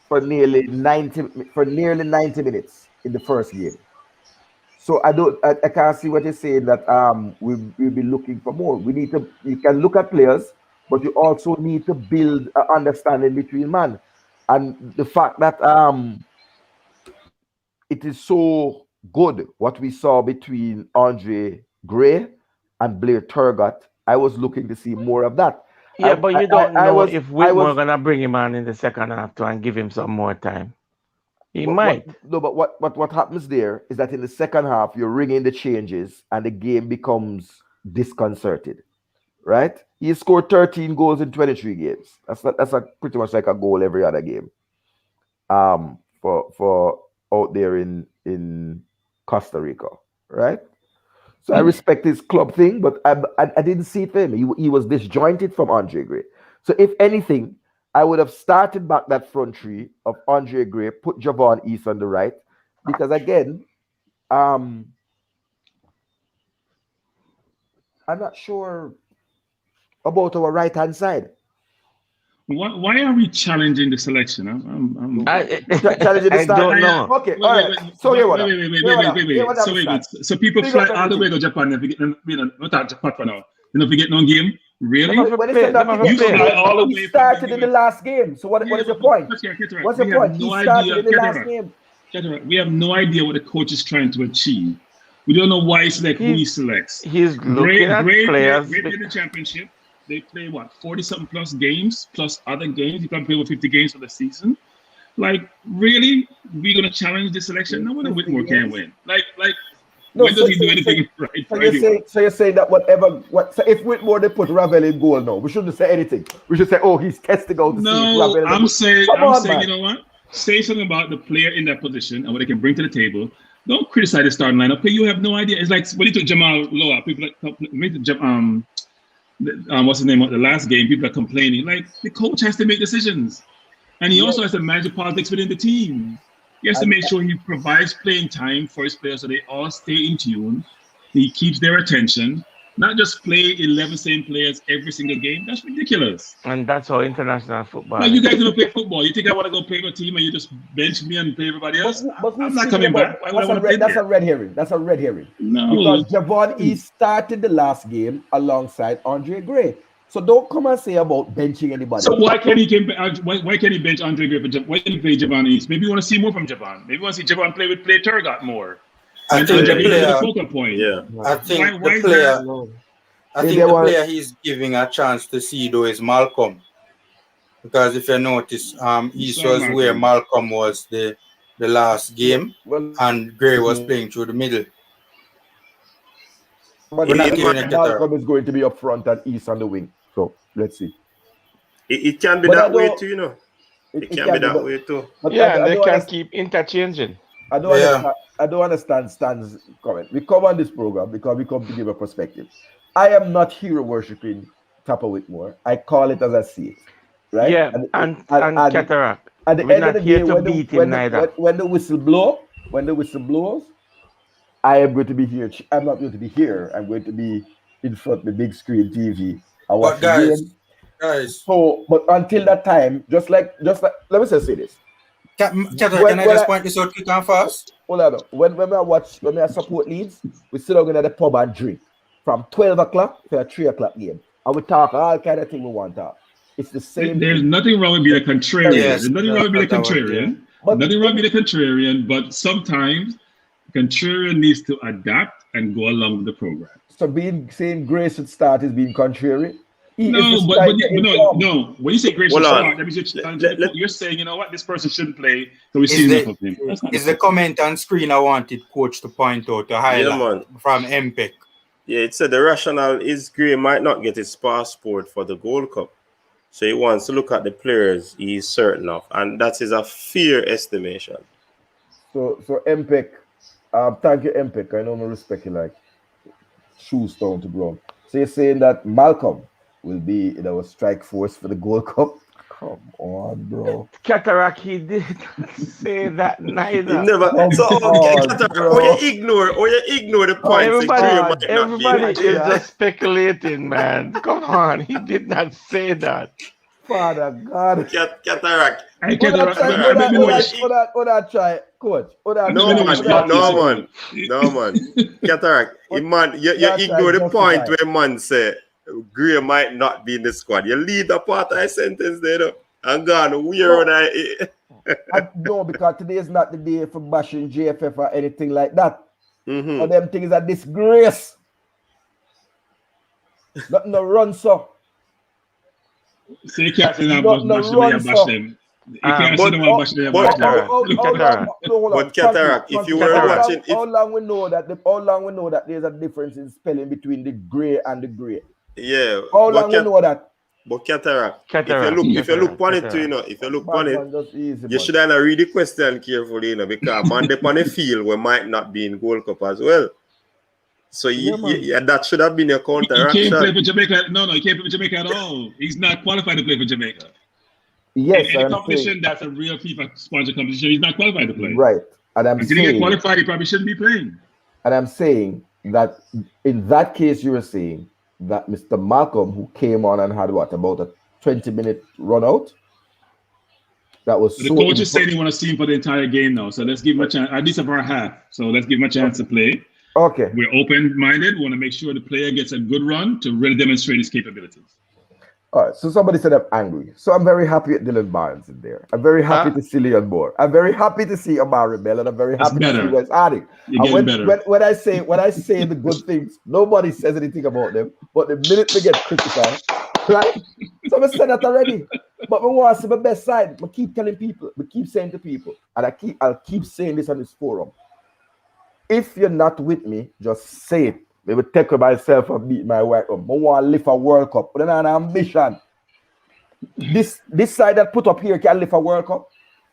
for nearly 90 minutes in the first game. So I can't see what you're saying that we'll be looking for more. You can look at players, but you also need to build an understanding between man. And the fact that it is so good what we saw between Andre Gray and Blair Turgott. I was looking to see more of that.
Yeah, but you don't know if Whitmore gonna bring him on in the second half and give him some more time. He might.
But what happens there is that in the second half you're ringing the changes and the game becomes disconcerted, right? He scored 13 goals in 23 games. That's pretty much like a goal every other game. For out there in Costa Rica, right? So I respect his club thing, but I didn't see it for him. He was disjointed from Andre Gray. So if anything, I would have started back that front three of Andre Gray, put Javon East on the right, because again, I'm not sure about our right hand side.
Why are we challenging the selection?
Challenging the start.
I don't know.
Okay, all right. So
wait. So people fly all the way to Japan and forget, not Japan for now. You know, forget no game. Really?
You
fly all the way.
He started in the last game. So what is the point? What's the point? He started in the last game.
We have no idea what the coach is trying to achieve. We don't know why he selects who he selects.
He's looking at players.
Great in the championship. They play 40-something plus games, plus other games. You can play over 50 games for the season. Like, really? We're gonna challenge this selection? No one in Whitmore can win. When does he do anything right?
So you're saying that so if Whitmore they put Ravel in goal now, we shouldn't say anything. We should say, oh, he's testing out to see if Ravel.
I'm saying, you know what? Say something about the player in that position and what they can bring to the table. Don't criticize the starting lineup because you have no idea. It's like when you took Jamal Loa, people what's his name? The last game, people are complaining. Like, the coach has to make decisions, and he also has to manage the politics within the team. He has to make sure he provides playing time for his players so they all stay in tune. He keeps their attention, not just play 11 same players every single game. That's ridiculous.
And that's how international football.
Like, you guys don't play football. You think I want to go play with a team and you just bench me and play everybody else? I'm not coming back.
That's a red herring. That's a red herring.
No.
Because Javon East started the last game alongside Andre Gray. So don't come and say about benching anybody.
So why can't he bench Andre Gray? Why can't he play Javon East? Maybe you want to see more from Javon. Maybe you want to see Javon play Turgot more.
I think the player he's giving a chance to see though is Malcolm, because if you notice, East was where Malcolm was the last game, and Gray was playing through the middle.
But Malcolm is going to be up front and East on the wing. So let's see.
It can be that way too, you know. It can be that way too.
Yeah, they can keep interchanging.
I don't understand Stan's comment. We come on this program because we come to give a perspective. I am not hero worshipping Tapper Whitmore. I call it as I see it. Right?
Yeah, and Cataract.
At the end of the day, when the whistle blows, I am going to be here. I'm not going to be here. I'm going to be in front of the big screen TV. I watch the game.
Guys.
So, but until that time, just like, let me just say this.
Can I just point this out quick and fast?
Hold on. When I support Leeds, we sit down at the pub and drink from 12 o'clock to a 3 o'clock game. And we talk all kind of things we want to talk. It's the same.
There's nothing wrong with being a contrarian. There's nothing wrong with being a contrarian. Nothing wrong with being a contrarian, but sometimes contrarian needs to adapt and go along with the program.
So saying Gray should start is being contrary?
No. When you say Gray should start, that means you're saying, you know what, this person shouldn't play, so we see enough of him.
Is the comment on screen I wanted coach to point out, to highlight from MPEC.
Yeah, it said the rationale is Gray might not get his passport for the Gold Cup. So he wants to look at the players he's certain of, and that is a fair estimation.
So MPEC, thank you, MPEC. I know I respect you like shoes down to ground. So you're saying that Malcolm will be in our strike force for the Gold Cup? Come on, bro.
Cataract, he didn't say that neither.
He never. You ignore the points.
Everybody is just speculating, man. Come on, he did not say that.
Father God.
Cataract.
Try, coach.
No man. Cataract. You ignore the point where man say Gray might not be in the squad. You leave the part of the sentence there. And gone.
No, because today is not the day for bashing JFF or anything like that.
Mm-hmm.
And them things are disgrace. Not no run, so.
So you can't say that bash them. You can't say no bash them.
But Cataract, if you were watching,
how long we know that there's a difference in spelling between the Gray and the Gray?
Yeah.
How long we know that?
But Cataract, if you look upon it too, you should have read the question carefully, because man they on the field we might not be in Gold Cup as well. So that should have been a counteraction.
He can't play for Jamaica. No, he can't play for Jamaica at all. He's not qualified to play for Jamaica.
Yes,
in any competition that's a real FIFA sponsored competition, he's not qualified to play.
Right. And
until he get qualified, he probably shouldn't be playing.
And I'm saying that in that case, you were saying that Mr. Malcolm, who came on and had what, about a 20-minute run out? That was
the coach is saying he want to see him for the entire game now. So let's give him a chance, at least for a half. So let's give him a chance to play.
Okay.
We're open-minded. We want to make sure the player gets a good run to really demonstrate his capabilities.
All right. So somebody said I'm angry. So I'm very happy at Dylan Barnes in there. I'm very happy to see Leon Moore. I'm very happy to see Amari Bell, and I'm very happy to see Wes Harding. When I say the good things, nobody says anything about them. But the minute they get criticized, right? So I said that already. But we want to see the best side. I keep telling people, we keep saying to people, and I'll keep saying this on this forum. If you're not with me, just say it. Maybe take myself and beat my wife up. I want to lift a World Cup. But then I have an ambition. This side that put up here can lift a World Cup.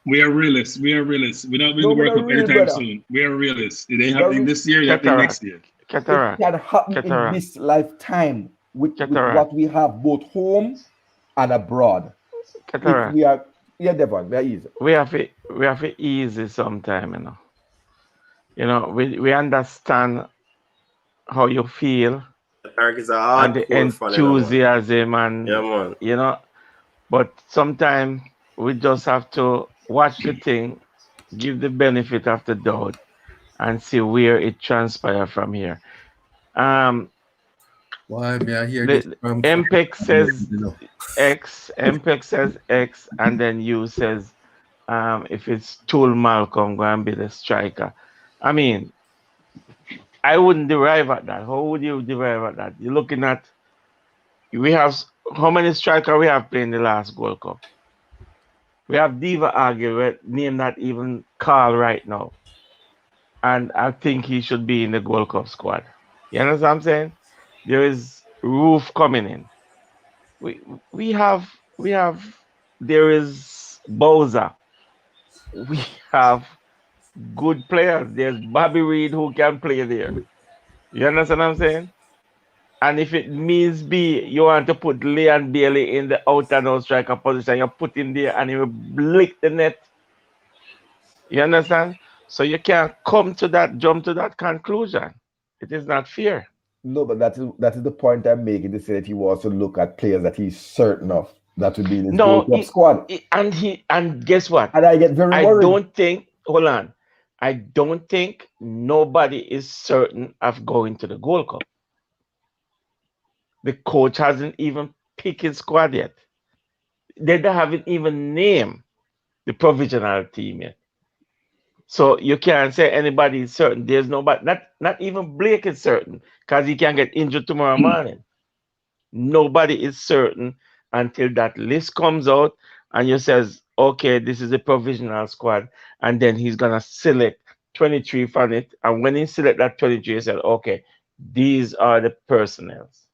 We are realists. We're not winning the World Cup anytime soon. We are realists. It ain't happening this year, it happening next year.
It can happen in this lifetime with what we have both home and abroad. If we are, Devon, we are easy.
We have it easy sometime, You know, we understand how you feel and the enthusiasm and but sometimes we just have to watch the thing, give the benefit of the doubt, and see where it transpires from here.
Why may I hear this?
MPEG says X, MPEG says X, and then you says if it's Tool Malcolm going to be the striker. I mean, I wouldn't derive at that. How would you derive at that? You're looking at, we have, how many strikers we have played in the last Gold Cup? We have Diva Agui, name not even Carl right now. And I think he should be in the Gold Cup squad. You understand what I'm saying? There is Roofe coming in. There is Bowser. We have good players. There's Bobby Reed who can play there. You understand what I'm saying? And if it means you want to put Leon Bailey in the out and out striker position, you put him there and he will blick the net. You understand? So you can't jump to that conclusion. It is not fair.
No, but that is the point I'm making, to say that he wants to look at players that he's certain of that would be in his squad.
And guess what?
And I get very worried.
I don't think nobody is certain of going to the Gold Cup. The coach hasn't even picked his squad yet. They haven't even named the provisional team yet. So you can't say anybody is certain. There's nobody, not even Blake is certain, because he can get injured tomorrow morning. Nobody is certain until that list comes out and you says, okay, this is a provisional squad, and then he's gonna select 23 from it. And when he select that 23, he said, okay, these are the personnels.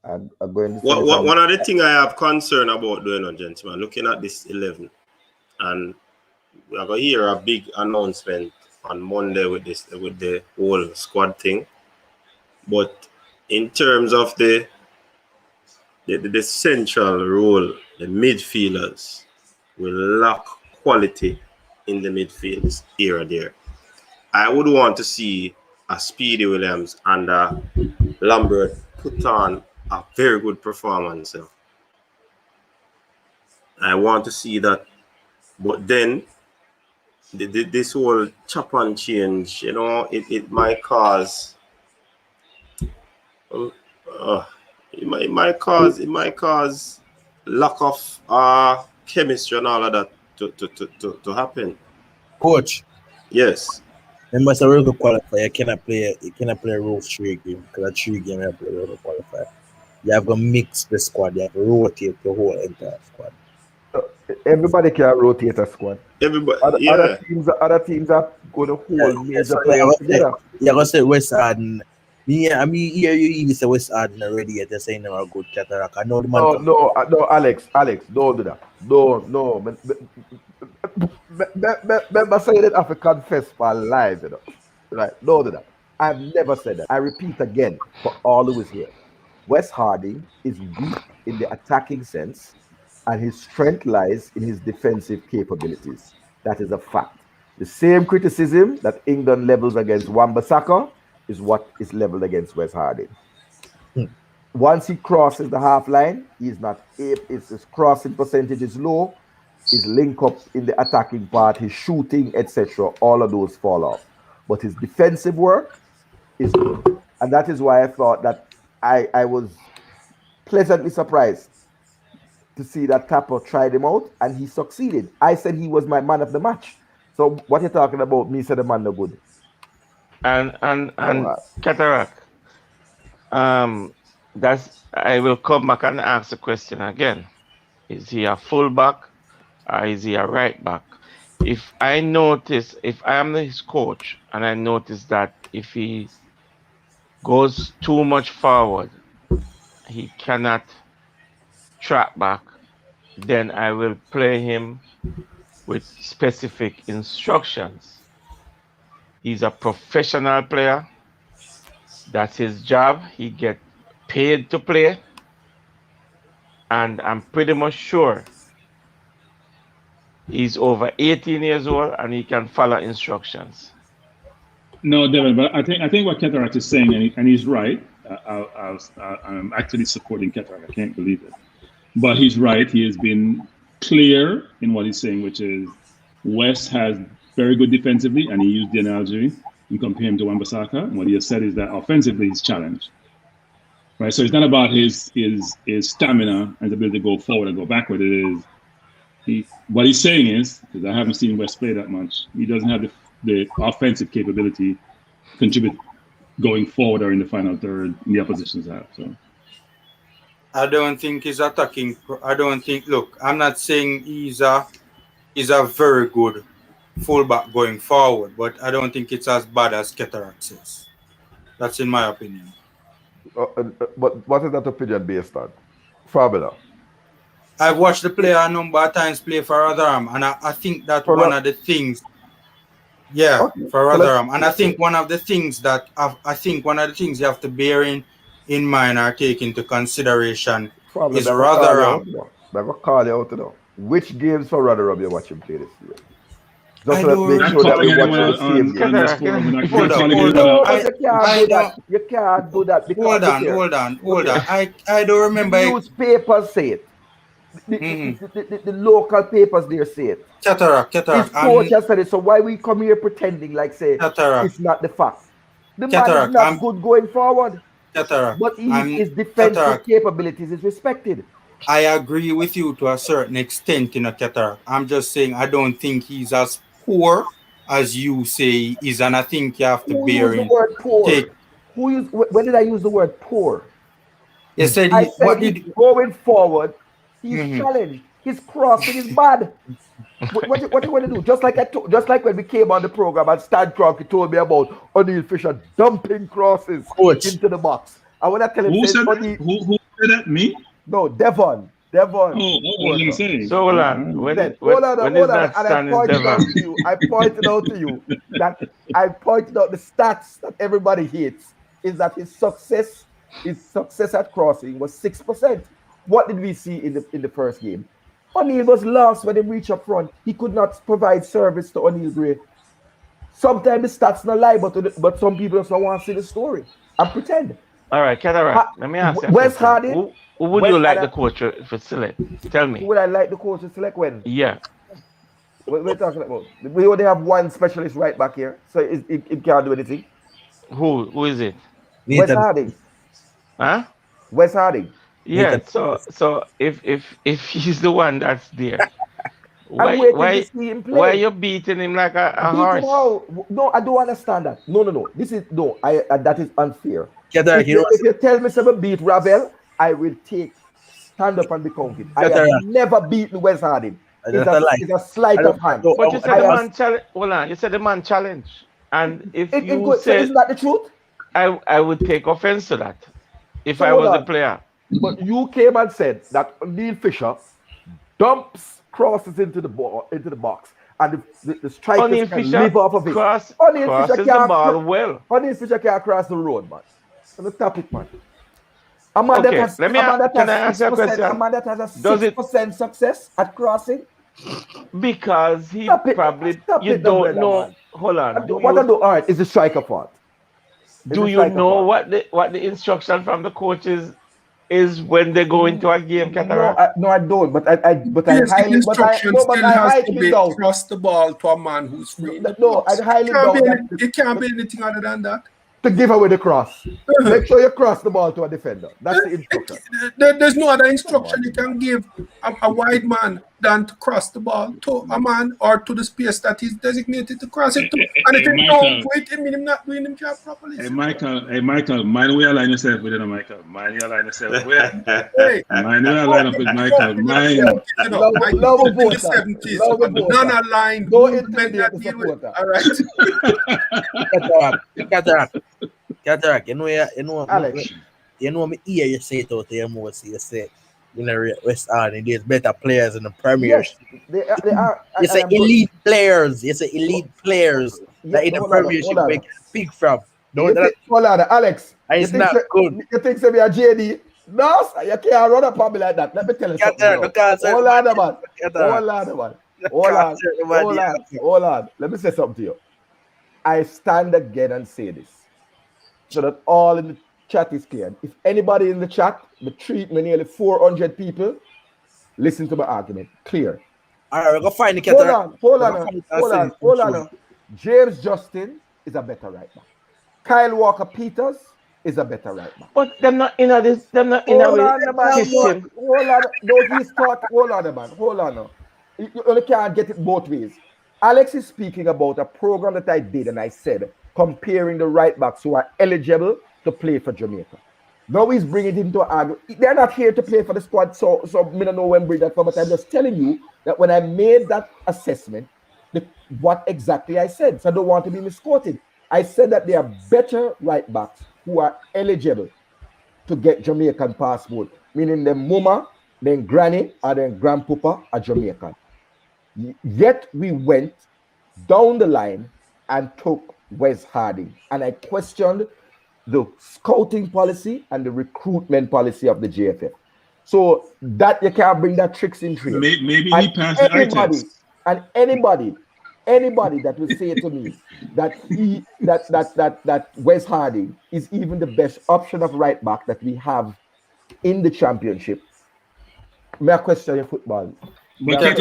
I'm going to
one of the things I have concern about doing, gentlemen, looking at this 11, and we're going to hear a big announcement on Monday with the whole squad thing. But in terms of the central role, the midfielders will lack quality in the midfield era there. I would want to see a Speedy Williams and a Lambert put on a very good performance. I want to see that. But then this whole chop and change, it might cause it might cause lack of chemistry and all of that to happen.
Coach.
Yes.
Remember, it's a real good qualifier. You cannot play a role 3 game, because a 3 game you have to play a real good qualifier. You have to mix the squad. You have to rotate the whole entire squad.
Everybody can rotate a squad. Other teams are going to hold major players together.
You're going to say West Arden. I mean, hear you even say West Arden already. You're saying they're a good Cataract. I know the man.
No, Alex, don't do that. No. Remember saying that I have to confess for lies, Right? Don't do that. I've never said that. I repeat again for all who is here. Wes Harding is weak in the attacking sense, and his strength lies in his defensive capabilities. That is a fact. The same criticism that England levels against Wan-Bissaka is what is leveled against Wes Harding. Once he crosses the half line, he's not his crossing percentage is low, his link up in the attacking part, his shooting, etc. All of those fall off. But his defensive work is good. And that is why I thought that I was pleasantly surprised to see that Tapper tried him out and he succeeded. I said he was my man of the match. So what you're talking about, me said the man no good.
And Cataract. That's I will come back and ask the question again. Is he a fullback or is he a right back? If I am his coach and I notice that if he goes too much forward, he cannot track back, then I will play him with specific instructions. He's a professional player. That's his job. He gets paid to play. And I'm pretty much sure he's over 18 years old and he can follow instructions.
No, Devin, but I think what Cataract is saying, and he's right. I'm actually supporting Cataract. I can't believe it. But he's right. He has been clear in what he's saying, which is West has very good defensively, and he used the analogy in comparing him to Wan-Bissaka. And what he has said is that offensively he's challenged. Right? So it's not about his stamina and his ability to go forward and go backward. It is what he's saying is, because I haven't seen West play that much, he doesn't have the offensive capability to contribute going forward or in the final third in the opposition's half. So
I don't think he's attacking. Look, I'm not saying he's a very good fullback going forward, but I don't think it's as bad as Cataract says. That's in my opinion.
But what is that opinion based on? Fabula.
I've watched the player a number of times play for Rotherham, and I think that one of the things. Yeah, okay. For Rotherham, and I think one of the things you have to bear in mind or take into consideration is Rotherham.
Never call you out now. Which games for Rotherham you watch him play this year? Just to make sure that we watch the same game. You can't do that.
Hold on. I don't remember.
The newspapers say it. The local papers there say it.
Cataract.
His coach has said it. So why we come here pretending like say it's not the fact? The man is not good going forward. But his defensive capabilities is respected.
I agree with you to a certain extent, Cataract. I'm just saying I don't think he's as poor as you say he is, and I think you have to bear in.
The word poor? When did I use the word poor?
You said
going forward, he's challenged. His crossing is bad. What you want to do? Just like when we came on the program and Stan Kroenke told me about O'Neill Fisher dumping crosses into the box. I want to tell him.
Who said that? Me?
No, Devon.
Oh, what was you saying?
So hold on. Hold on.
And I pointed out to you that the stats that everybody hates is that his success at crossing was 6%. What did we see in the first game? O'Neill was lost when he reached up front. He could not provide service to O'Neill Gray. Sometimes the stats not lie, but some people just don't want to see the story and pretend.
All right, Cataract. Let me ask you.
Wes Harding.
Who would you like the coach to select? Tell me.
Who would I like the coach to select when?
Yeah.
What we're talking about? We only have one specialist right back here, so it can't do anything.
Who is it?
Wes Harding.
Huh?
Wes Harding.
Yeah. So if he's the one that's there, why are you beating him like a horse?
No, I don't understand that. No. That is unfair. If you tell me someone beat Ravel, I will stand up and be counted. I have never beaten Wes Harding. It's a sleight of hand.
But you said the man challenge. Hold on, you said the man challenge, and if you said,
isn't that the truth?
I would take offense to that if I was a player.
But you came and said that Neil Fisher dumps crosses into the box, and the strikers can live off of it.
Crosses the ball well.
O'Neill Fisher can't cross the road, man. So stop it, man. A man
Okay,
that has,
let me
a man that
can I
has
answer a
6%,
question?
a man that has a
Does it
6% success at crossing.
because he
Stop it,
probably
stop
you
it, the
don't
brother,
know.
man.
Hold on.
What I do? All right, is the striker fault?
Do you know what the instruction from the coaches is when they go into a game, Cataract?
No, I don't. But I
Basic
highly,
instruction still has to
highly
be
doubt.
cross the ball to a man who's free in the
No, I
box.
highly doubt that.
It can't be anything other than that.
To give away the cross. Make sure you cross the ball to a defender. That's the instruction.
There's no other instruction you can give a wide man than to cross the ball to a man or to the space that is designated to cross it to. And if you don't do it, it means him not doing him job properly.
Hey Michael, mind where you align yourself with it, Michael. Mind you align yourself with. Mind where you align up with Michael. Mind.
Love a voter. Love a voter.
Non-aligned.
Don't intimidate the supporter.
All right.
Cataract, you know,
Alex.
You know me hear you say it out there more. So you say, you know, West Island, there's better players in the Premier.
Yes, they are.
You say elite players. You say elite players that in the Premiership we can pick from.
Hold on, Alex.
It's not good.
You think say we are JD? No, sir, you can't run up on me like that. Let me tell you something. Hold on. Let me say something to you. I stand again and say this, so that all in the chat is clear. If anybody in the chat, nearly 400 people, listen to my argument. Clear.
All right, we're going to find the
Hold on. James Justin is a better right back. Kyle Walker-Peters is a better right back.
But they're not in this. They're not in a system.
Hold on. No, he's taught. Hold on, man. Hold on now. You only can't get it both ways. Alex is speaking about a program that I did, and I said comparing the right backs who are eligible to play for Jamaica. Now he's bringing it into an argument. They're not here to play for the squad, so me don't know when bring that from. But I'm just telling you that when I made that assessment, what exactly I said. So I don't want to be misquoted. I said that there are better right backs who are eligible to get Jamaican passport, meaning the mama, then granny, or then grandpapa are Jamaican. Yet we went down the line and took Wes Harding, and I questioned the scouting policy and the recruitment policy of the JFF. So that you can't bring that tricks in trade.
Maybe he passed the eye test.
And anybody that will say to me that Wes Harding is even the best option of right back that we have in the championship, may I question your football?
There's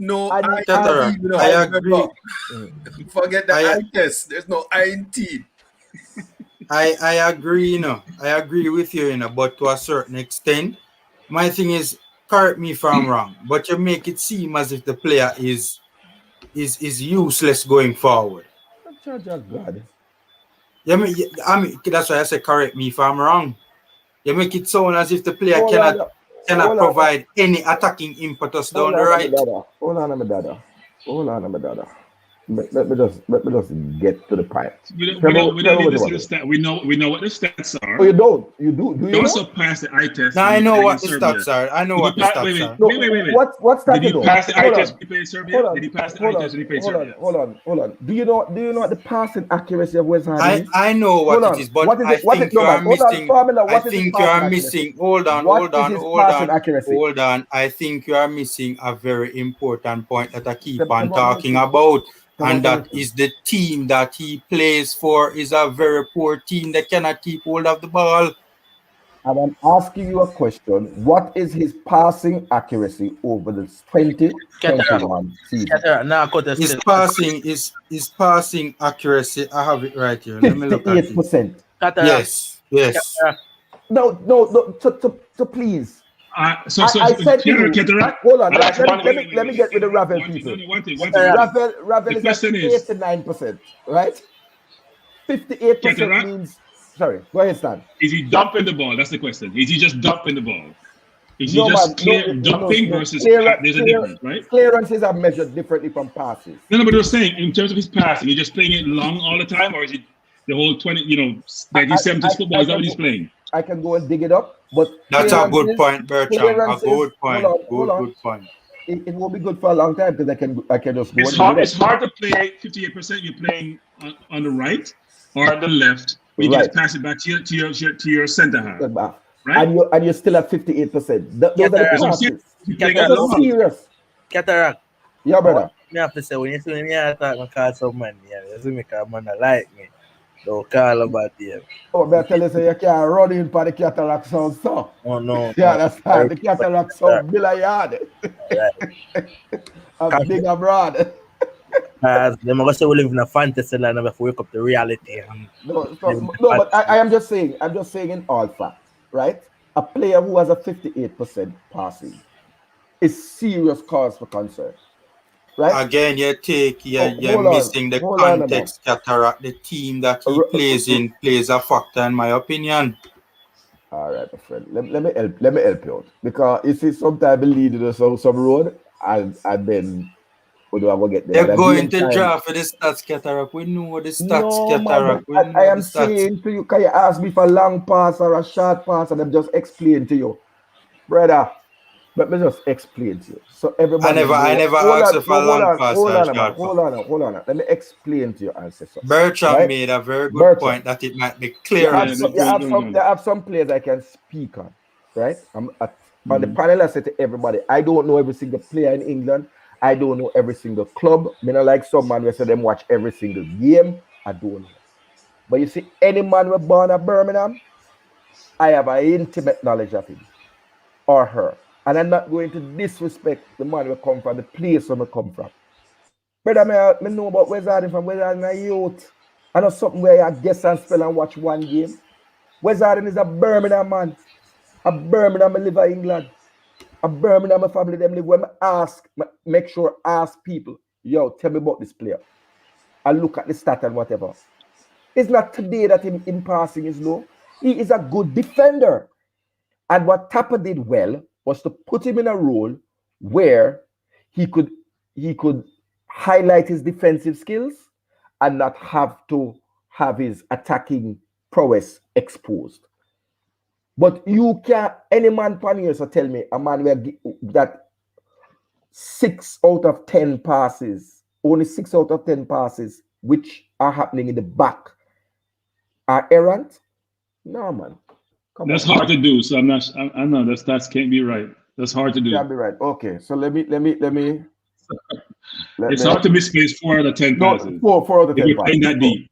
no
I agree.
Forget the eye test. There's no eye in teeth.
I agree, I agree with you, but to a certain extent, my thing is, correct me if I'm wrong, but you make it seem as if the player is useless going forward.
God.
I mean, that's why I say correct me if I'm wrong. You make it sound as if the player cannot provide any attacking impetus down the right.
Hold on, my dada. Let me just get to the point.
We know what the stats are.
Oh, you don't? You do? Do you
also pass the eye test?
No, I know what the stats are.
Wait. What's that?
Did he pass the eye test when he played Serbia? Did he pass the eye test when he played Serbia?
Hold on. Do you know what the passing accuracy of Wes Harding is?
I know what it is, but I think you are missing. Hold on. I think you are missing a very important point that I keep on talking about. And that is the team that he plays for is a very poor team that cannot keep hold of the ball.
And I'm asking you a question. What is his passing accuracy over the 2021 season?
His passing accuracy, I have it right here. Let me look at it.
58%.
Yes.
No. So please. I said to you, hold on. Let me get with the Ravel people. Ravel is at 89%, right? 58% means. Sorry, go ahead, Stan.
Is he dumping the ball? That's the question. Is he just dumping the ball? Is he dumping versus there's a difference, right?
Clearances are measured differently from passes.
No, but they're saying in terms of his passing, he's just playing it long all the time, or is it the whole 1970s football? Is that what he's playing?
I can go and dig it up, but
that's a good point, Bertrand. A good point. Good point.
It won't be good for a long time because I can just go.
It's hard to play 58%. You're playing on the right or on the left You can just pass it back to your center half. Right?
And you're still at 58%. Those are the passes.
Cataract.
Serious.
Cataract.
Yeah, brother.
Me have to say, when you see me attack, I call some man. Yeah, you see me call man like me. Don't call about them.
Oh, but I tell you, so you can't run in for the cataract sound, so.
Oh, no.
Yeah, that's right. The cataract sound billiard. A big abroad.
Because them are say we live in a fantasy land and we have to wake up to reality.
No, but I am just saying, in all fact, right? A player who has a 58% passing is serious cause for concern. Right?
Again, you're missing the context, Cataract. The team that he plays in plays a factor, in my opinion.
All right, my friend. Let me help you out. Because you see, sometimes we lead to some road and then we do I get there.
They're going to draft for the stats, Cataract. We know the stats, Cataract.
I am saying to you, can you ask me for a long pass or a short pass, and I've just explained to you, brother. Let me just explain to you. So everybody,
I never asked you for a long pass or a short pass.
Hold on. Let me explain to you, ancestor.
Bertrand made a very good point that it might be clear.
There are some players I can speak on, right? On the panel, I said to everybody, I don't know every single player in England. I don't know every single club. I mean, like some man who say them watch every single game. I don't know. But you see, any man who born at Birmingham, I have an intimate knowledge of him or her. And I'm not going to disrespect the man who come from, the place where I come from. Brother, I know about Wizarding from Wizarding a youth. I know something where I guess and spell and watch one game. Wizarding is a Birmingham man. A Birmingham live in England. A Birmingham family them live. When I make sure ask people, yo, tell me about this player. I look at the stat and whatever. It's not today that him in passing is low. He is a good defender. And what Tapper did well was to put him in a role where he could highlight his defensive skills and not have to have his attacking prowess exposed. But you can't, any man pan here, so tell me, a man where that 6 out of 10 passes, only 6 out of 10 passes, which are happening in the back, are errant? No, man.
That's hard to do. So I know the stats can't be right. That's hard to do.
Can't be right. Okay, so let me.
It's hard to misplace 4 out of 10 passes.
4 out of 10
passes. Playing that deep.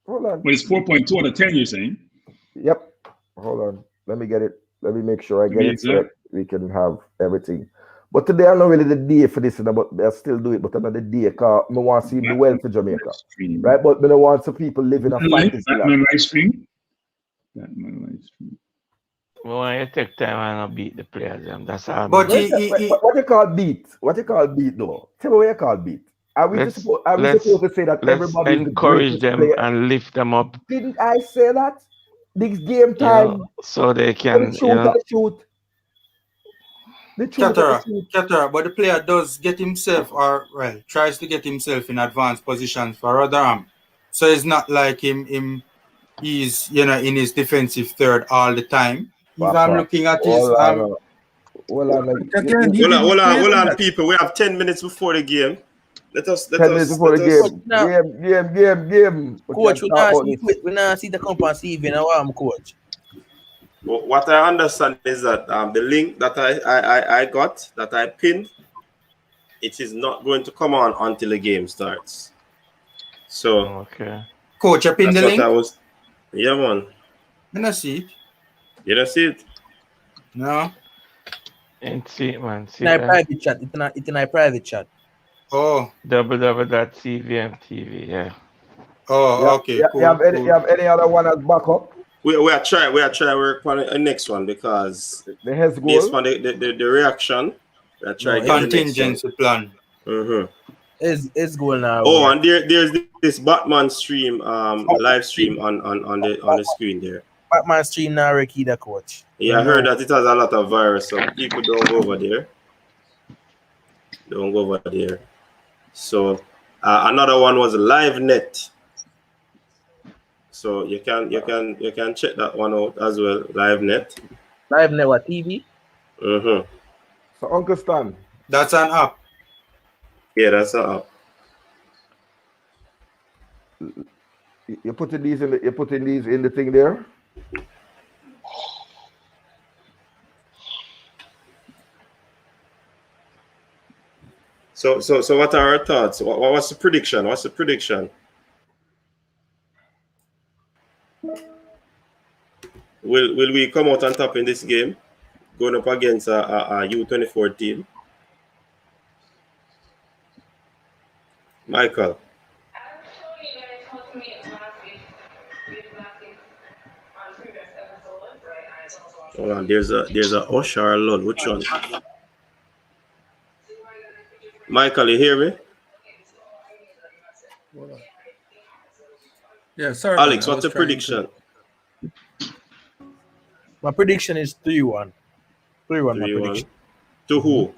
Hold on.
But it's 4.2 out of 10. You're saying?
Yep. Hold on. Let me get it. Let me make sure I get it so we can have everything. But today I'm not really the day for this, but I'll still do it. But another day, because I want to see the well for Jamaica, right? But I don't want some people living a fantasy
life stream.
Well, when you take time and beat the players, that's all.
But what you call beat? What you call beat, though? Tell me what you call beat. Are we supposed to say that everybody
encourage them and lift them up?
Didn't I say that? This game time,
so they can
shoot.
Cataract, but the player does get himself, tries to get himself in advanced positions for other arm. So it's not like he's in his defensive third all the time. If I'm looking at his
Hold on, people. We have 10 minutes before the game. Let us 10 minutes before
the game.
Coach, we now see the company see even now I'm coach.
What I understand is that the link that I got, that I pinned, it is not going to come on until the game starts. So,
okay.
Coach, I pinned the link?
Yeah, man.
I don't see it.
You don't see it?
No.
Ain't see it, man.
It's in a private chat. It's in a private chat.
Oh.
www.cvmtv, yeah.
Oh, okay.
Cool, you have any other one as backup?
We are trying work on the next one because
the heads goal.
Based on the reaction, we are trying
contingency plan.
It's going now.
Oh, and there's this Batman stream, live stream on the screen there.
Batman stream now, Ricky, the coach.
Yeah, I heard that it has a lot of virus, so people don't go over there. So another one was live net. So you can check that one out as well. Live net.
Live net what, TV?
So Uncle Stan.
That's an app.
Yeah, that's an app.
You're putting these in the thing there.
So what are our thoughts? What's the prediction? What's the prediction? Will we come out on top in this game, going up against a U24 team? Michael. Hold on, there's a Ush or a Lud. Which one? Michael, you hear me?
Yeah, sorry,
Alex,
man.
what's the prediction?
My prediction is 3-1. 3-1, my
3-1.
prediction.
To who?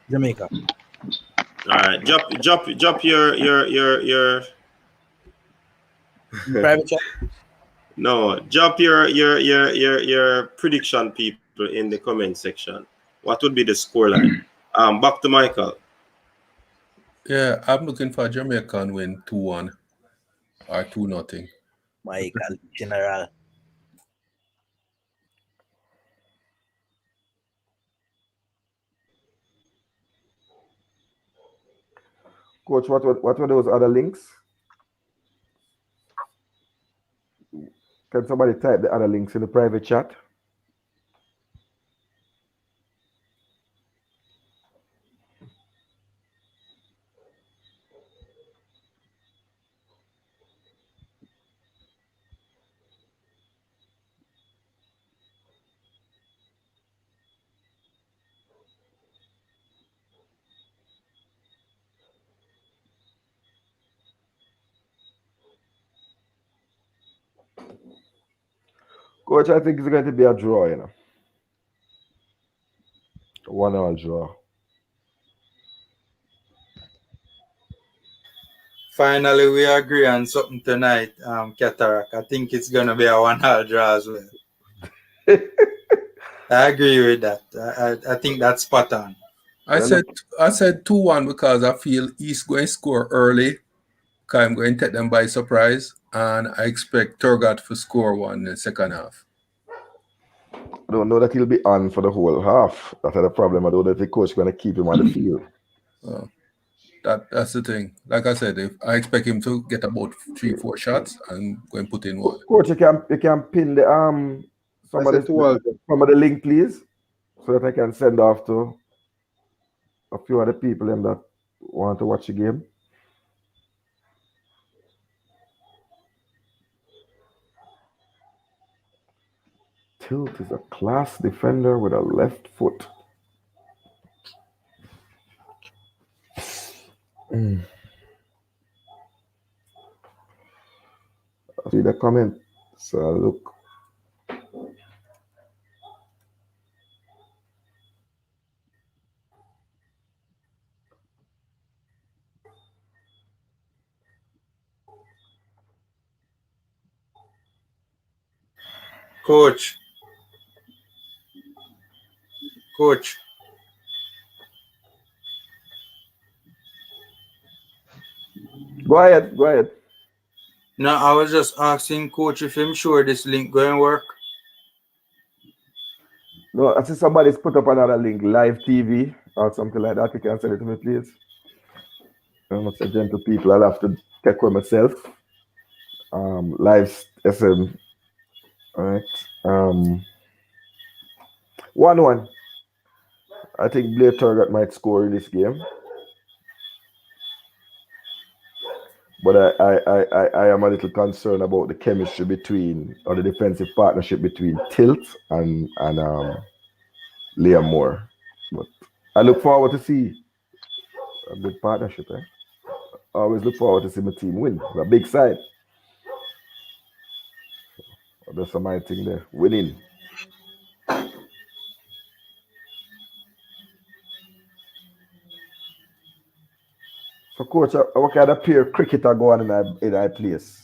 Jamaica.
All right, drop your
private chat.
No, drop your prediction, people, in the comment section. What would be the scoreline? Back to Michael.
Yeah, I'm looking for Jamaica and win 2-1 or 2-0.
Michael General.
Coach, what were those other links? Can somebody type the other links in the private chat? Coach, I think it's going to be a draw, 1-1 draw.
Finally, we agree on something tonight, Cataract. I think it's going to be a 1-1 draw as well. I agree with that. I think that's spot on.
I said 2-1 because I feel East going to score early. Because I'm going to take them by surprise. And I expect Turgot to score one in the second half.
I don't know that he'll be on for the whole half. That's the problem. I don't know if the coach is going to keep him on the field.
That's the thing. Like I said, if I expect him to get about 3-4 shots and go and put in one.
Coach, you can pin the some of the link, please, so that I can send off to a few other people that want to watch the game. Tilt is a class defender with a left foot. I see the comment. So look.
Coach.
Go ahead.
No, I was just asking Coach if I'm sure this link going to work.
No, I see somebody's put up another link, live TV or something like that. You can send it to me, please. I'm not so gentle people. I'll have to check with myself. Live SM. All right. 1-1. I think Blair Turgot might score in this game. But I am a little concerned about the chemistry between, or the defensive partnership between Tilt and Liam Moore. But I look forward to see a good partnership. I always look forward to see my team win. It's a big side. That's my thing there. Winning. So, coach, what kind of pair cricketer go on in our place?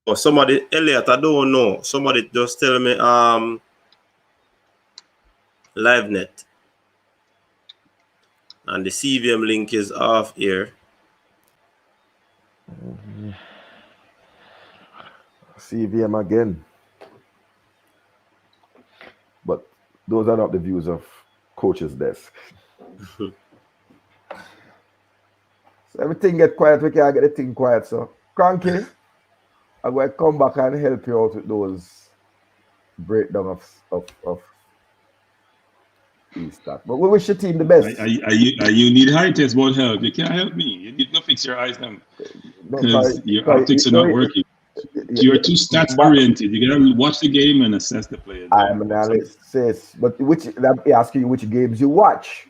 Oh, somebody, Elliot, I don't know. Somebody just tell me LiveNet. And the CVM link is off here.
CVM again. But those are not the views of coach's desk. So everything get quiet, we can't get the thing quiet. So Cranky, I'm going to come back and help you out with those breakdown of Easter. But we wish the team the best.
You need high test won't help. You can't help me. You need to fix your eyes now. Because your optics are not working. You're too stats oriented. You gotta watch the game and assess the players.
I'm an analyst, but I'm asking you which games you watch.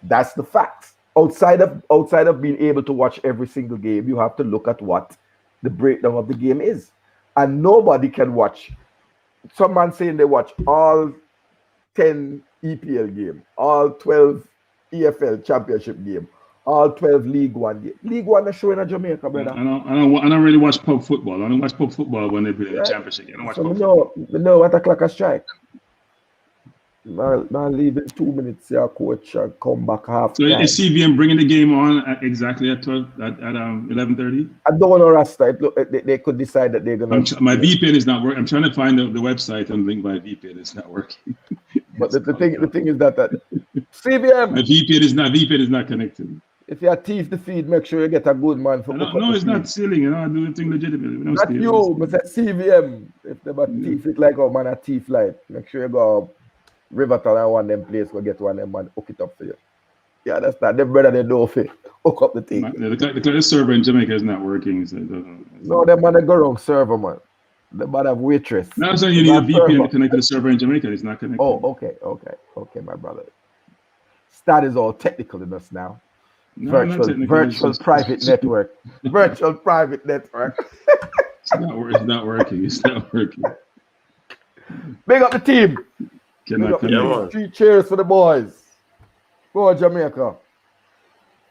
That's the fact. Outside of being able to watch every single game, you have to look at what the breakdown of the game is. And nobody can watch. Some man saying they watch all 10 EPL game, all 12 EFL championship game, all 12 League One game. League One is showing in Jamaica, brother.
I don't really watch pub football. I don't watch pub football when they play the championship. I don't watch pub football.
No, what a clock a strike. Now leave in 2 minutes, your coach, and come back half.
So is CVM bringing the game on exactly at 11:30?
I don't know, Rasta. They could decide that they're gonna.
My VPN is not working. I'm trying to find the website and link my VPN. It's not working.
But the thing is that CVM.
My VPN is not connected.
If you thief the feed, make sure you get a good man for.
No, it's not stealing. I do the thing legitimately.
Not you, but that CVM. If they thief it like a man a thief like, make sure you go. Riverton and one them place will get one them and hook it up for you. Yeah, that's that. Them brother they do for hook up the thing.
The server in Jamaica is not working. So
no, them man they go wrong server, man. The man have waitress.
No, I'm saying you need a VPN to connect to the server in Jamaica. It's not connected.
Oh, okay, my brother. Stat is all technical in us now.
No,
virtual private network. Virtual private network.
It's not working. It's not working.
Big up the team. Three cheers for the boys. Go on, Jamaica.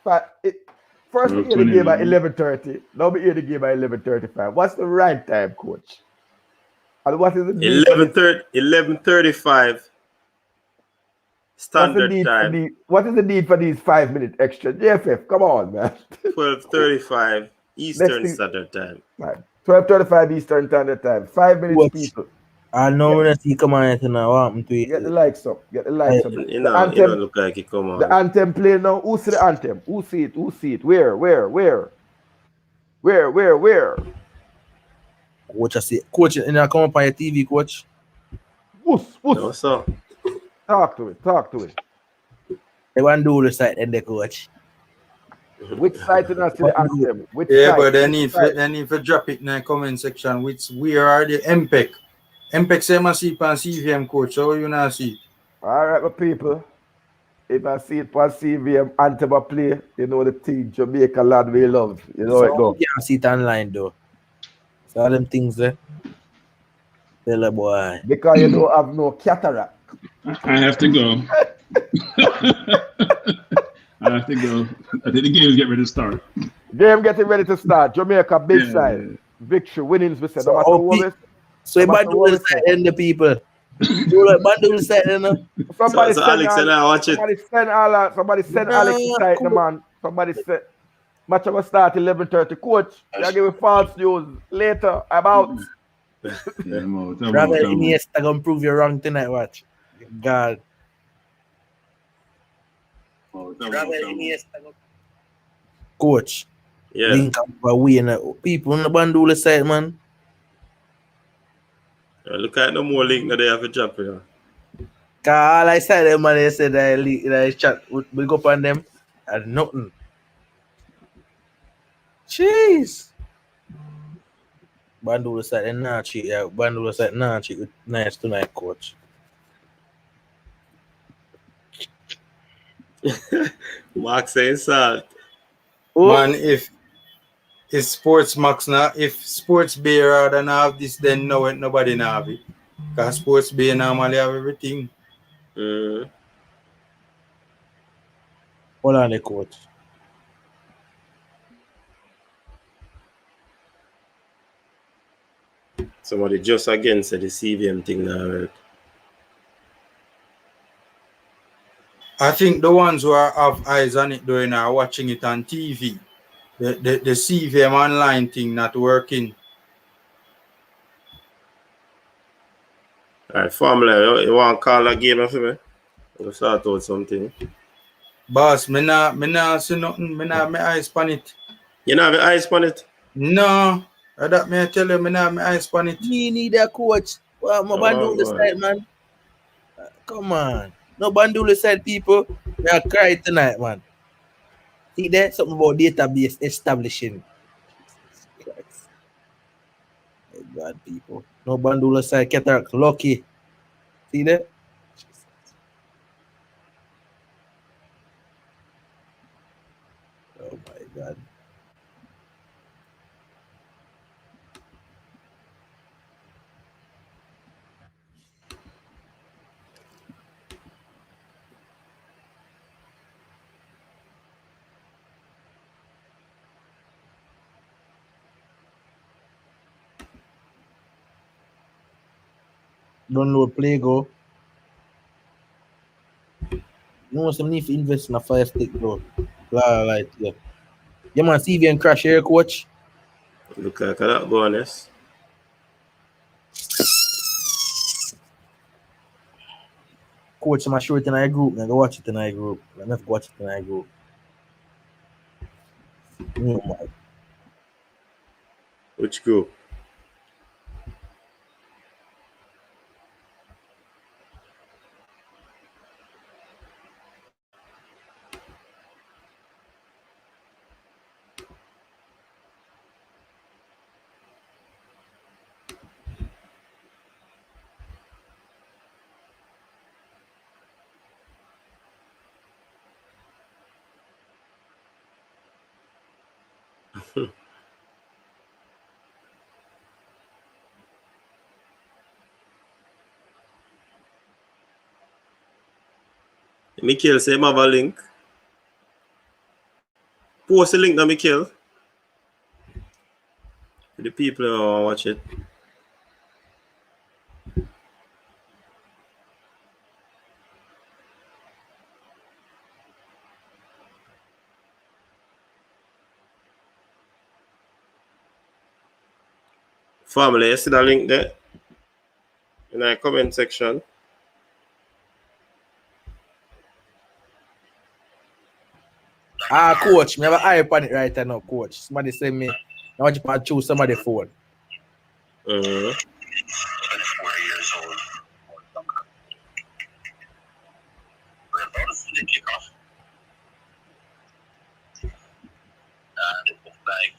First we hear the game at 11:30. Now we hear the game at 11:35. What's the right time, coach? And what is it?
11:35 standard time.
What is the need for these 5 minute extra? JFF, come on, man.
12:35 Eastern Standard Time.
12:35 Eastern Standard Time. 5 minutes, people.
I know when I see come on now. What happened to it?
Get the likes up. Get the likes up.
You don't look like it come on.
The anthem play now. Who see the anthem? Who see it? Who see it? Where?
Coach, I see. Coach, and I come up on your TV, coach.
What's up?
Talk to it.
They want to do the site and the coach.
Which site did not see the anthem?
But they need to drop it in the comment section. Where are the MPEC? MPEC say I see on CVM, coach. So you not see?
All right, my people. If I see it on CVM anthem I play, you know the team Jamaica lad we love. You know it go.
You can't see it online though. So all them things there. Tell a boy.
Because you don't have no cataract.
I have to go. I think the game is getting ready to start.
Game getting ready to start. Jamaica big side. Victory, winnings, we said.
So you might do the side and the people. You like do the side and
somebody
so Alex and I watch it.
Somebody send Alex to side the man. Somebody said match will start 11:30. Coach, you give me false news later about.
Brother Iniesta gonna prove you wrong tonight. Watch. God. Coach.
Yeah.
Link up we and people on the Bandula side, man.
Look at the more link that they have to drop here.
All I said them man, they said I chat we go up on them and nothing. Jeez. Bandula side and nah cheat, yeah. Bandula side nah cheat nice tonight, coach.
Mark saying salt.
Man, if it's Sports Max now, if Sports Bay rather than have this, then nobody now have it. Because Sports Bay normally have everything.
Hold on, the coach.
Somebody just again said the CVM thing now, right?
I think the ones who have eyes on it doing are watching it on TV. The CVM online thing not working.
Alright, Formula, you want to call a game for me? We'll start out something.
Boss, me nah see nothing. Me nah have my eyes on it.
You know have your eyes on it?
No. That me I tell you, me nah have my eyes on it.
Me need a coach. Well, my Bandula side, man. Come on. No Bandula side, people. Me I cry tonight, man. See there? Something about database establishing. Jesus Christ. My God, people. No Bandula side, Cataract. Lucky. See there? Oh my God. Download play go. No, some need to invest in a fire stick though. Like yeah. Yeah, man, CVN crash here, coach.
Look like that bonus.
Coach, I'm sure it in our group. Man, go watch it in our group. Let me watch it in our group. Oh my.
Which group? Mikhail say him have a link. Post the link now, Mikhail. For the people who want to watch it. Family, you see the link there? In the comment section.
Coach, me have an eye upon it right now, coach. Somebody send me. I want you to choose somebody's phone.
24 years old. We're about to see the kickoff. And it looks like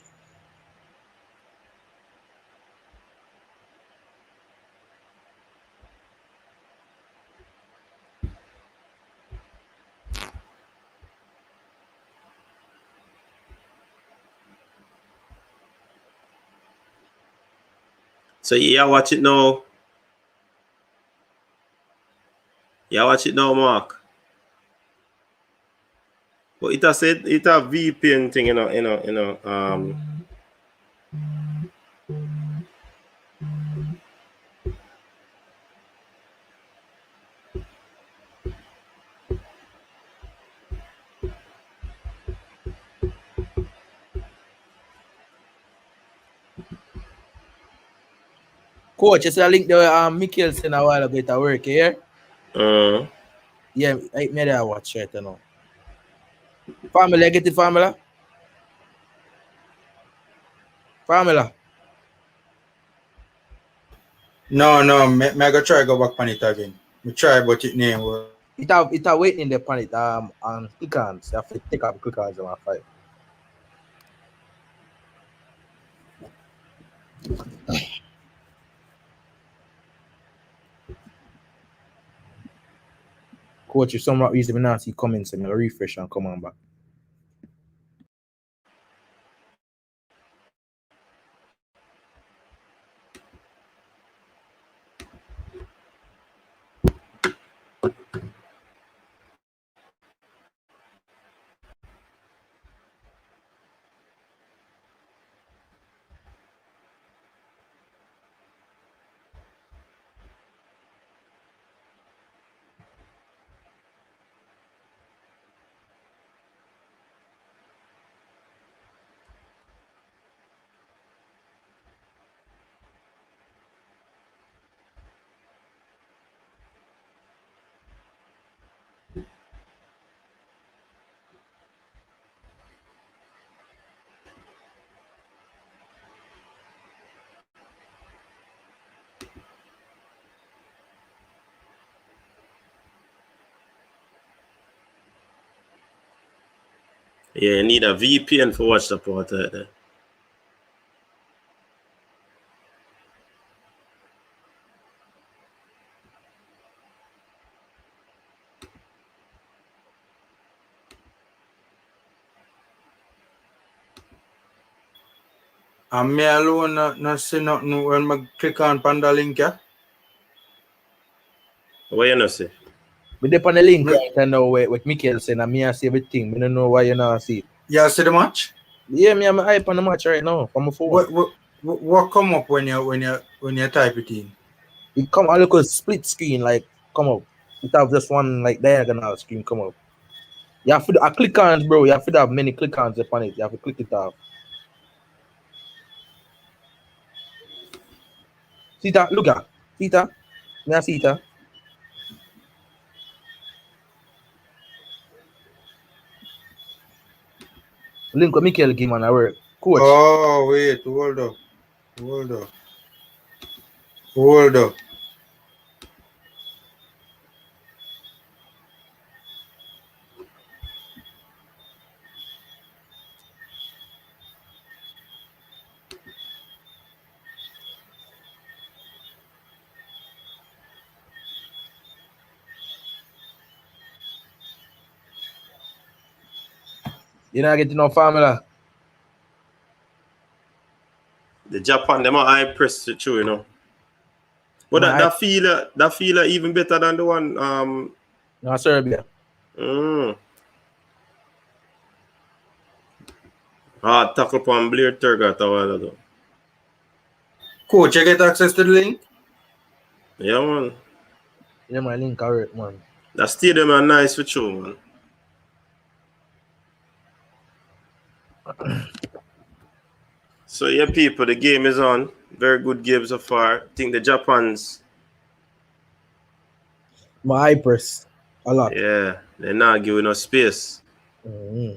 So you watch it now. You watch it now, Mark. But it has said it a VPN thing,
Coach, you see a link there Mikhail sent a while ago to work here? Yeah, I made a watch right now. Family, get it, family? Family.
No, me go try go back on it again. Me try, but it name work.
It have waiting in the pan it on click-ons. You have to take up click-ons on my file. Coach, if some reason me not see comments, I'm gonna refresh and come on back.
Yeah, you need a VPN for watch the part there.
And me alone not see nothing when I click on Panda link, yeah?
What you not see?
We dip on the link right now with Mikel saying and me I see everything. I don't know why you not see it.
Yeah, see the match?
Yeah, me I'm hype on the match right now from my phone.
What come up when you type it in?
It come a little split screen like come up. It have just one like diagonal screen come up. You have to click on, bro. You have to have many click ons upon it. You have to click it off. See that? Look at. See that? Me I see that. Link with Mikel game on work. Coach.
Oh wait, hold up.
You're not getting no formula.
The Japan, them are high press to you know. But that feeler even better than the one
no, Serbia.
Tackle upon Blair Turgot a while ago.
Coach, you get access to the link?
Yeah, man.
Yeah, my link alright, man.
That stadium are nice for you, man. So yeah, people, the game is on. Very good game so far. I think the Japans.
My high press a lot.
Yeah, they're not giving us space.
They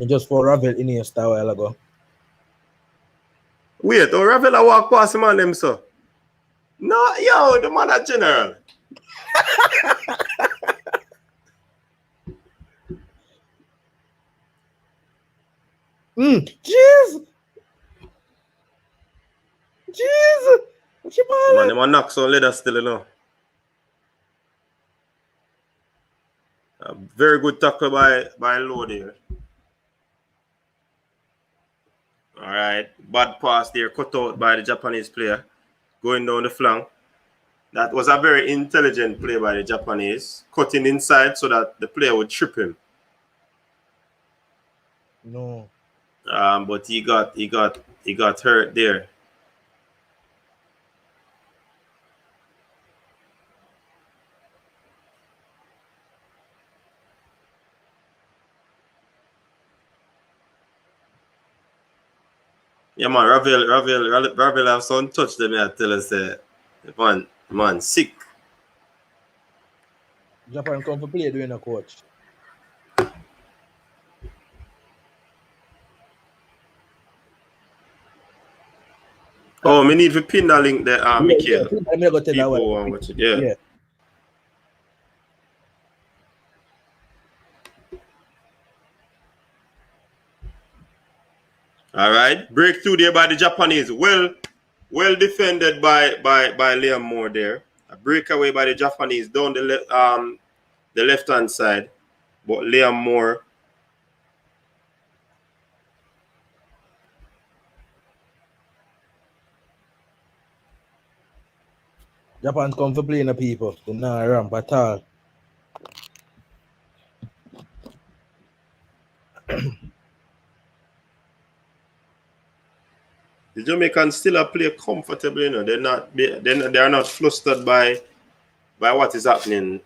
just for Ravel Iniesta a while ago.
Wait, Ravel walk past him on them, so. No, yo, the man at general.
Jeez. What you
Man, them a knock some leather still, you know. A very good tackle by Low there. All right, bad pass there, cut out by the Japanese player, going down the flank. That was a very intelligent play by the Japanese, cutting inside so that the player would trip him.
No.
But he got hurt there. Yeah, man, Ravel have some touch them. I tell us that man sick.
Japan come for play doing a coach.
Oh, me need to pin that link there, Michael.
Yeah.
All right, breakthrough there by the Japanese. Well defended by Liam Moore there. A breakaway by the Japanese down the left hand side, but Liam Moore.
Japan come for playing the people. They're not ramp at all.
The Jamaicans still play comfortably, you know. They are not flustered by what is happening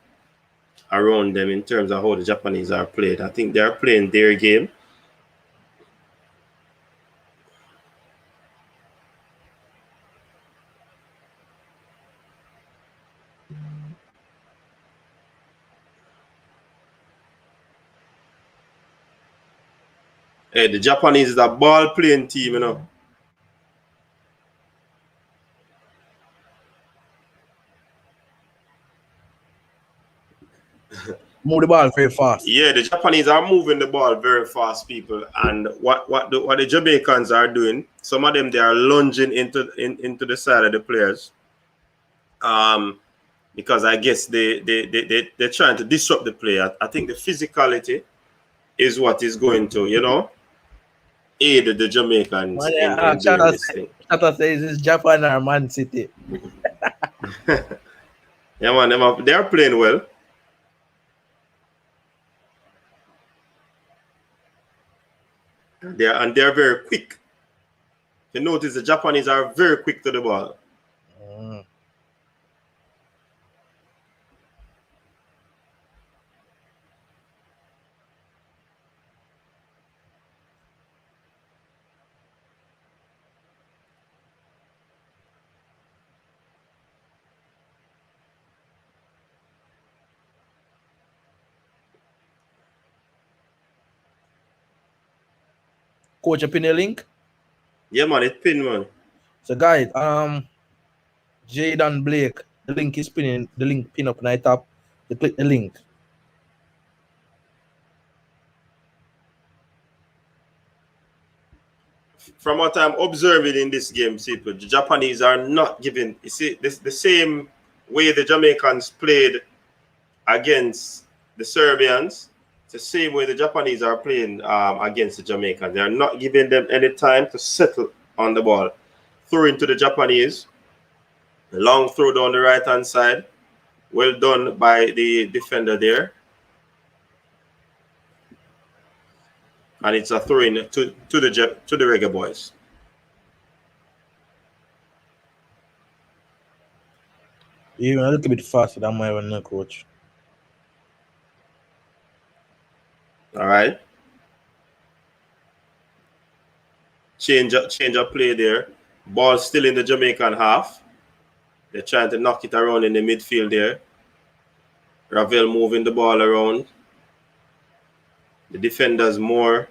around them in terms of how the Japanese are played. I think they are playing their game. Hey, the Japanese is a ball playing team, you know.
move the ball very fast.
Yeah, the Japanese are moving the ball very fast, people. And what the Jamaicans are doing, some of them they are lunging into the side of the players. Because I guess they're trying to disrupt the play. I think the physicality is what is going to, aid the Jamaicans in doing this thing.
Chata says it's Japan or Man City.
Yeah, man, they are playing well. They're very quick. You notice the Japanese are very quick to the ball.
Coach, you pin the link?
Yeah, man, it's pin, man.
So, guys, Jaden Blake, the link is pinning. The link pin up on the top. You click the link.
From what I'm observing in this game, people, the Japanese are not giving. You see, this the same way the Jamaicans played against the Serbians. It's the same way the Japanese are playing against the Jamaicans. They are not giving them any time to settle on the ball. Throw into the Japanese. Long throw down the right-hand side. Well done by the defender there. And it's a throw-in to the Reggae Boys.
Even a little bit faster than my one, coach.
All right. Change of play there. Ball still in the Jamaican half. They're trying to knock it around in the midfield there. Ravel moving the ball around. The defenders more.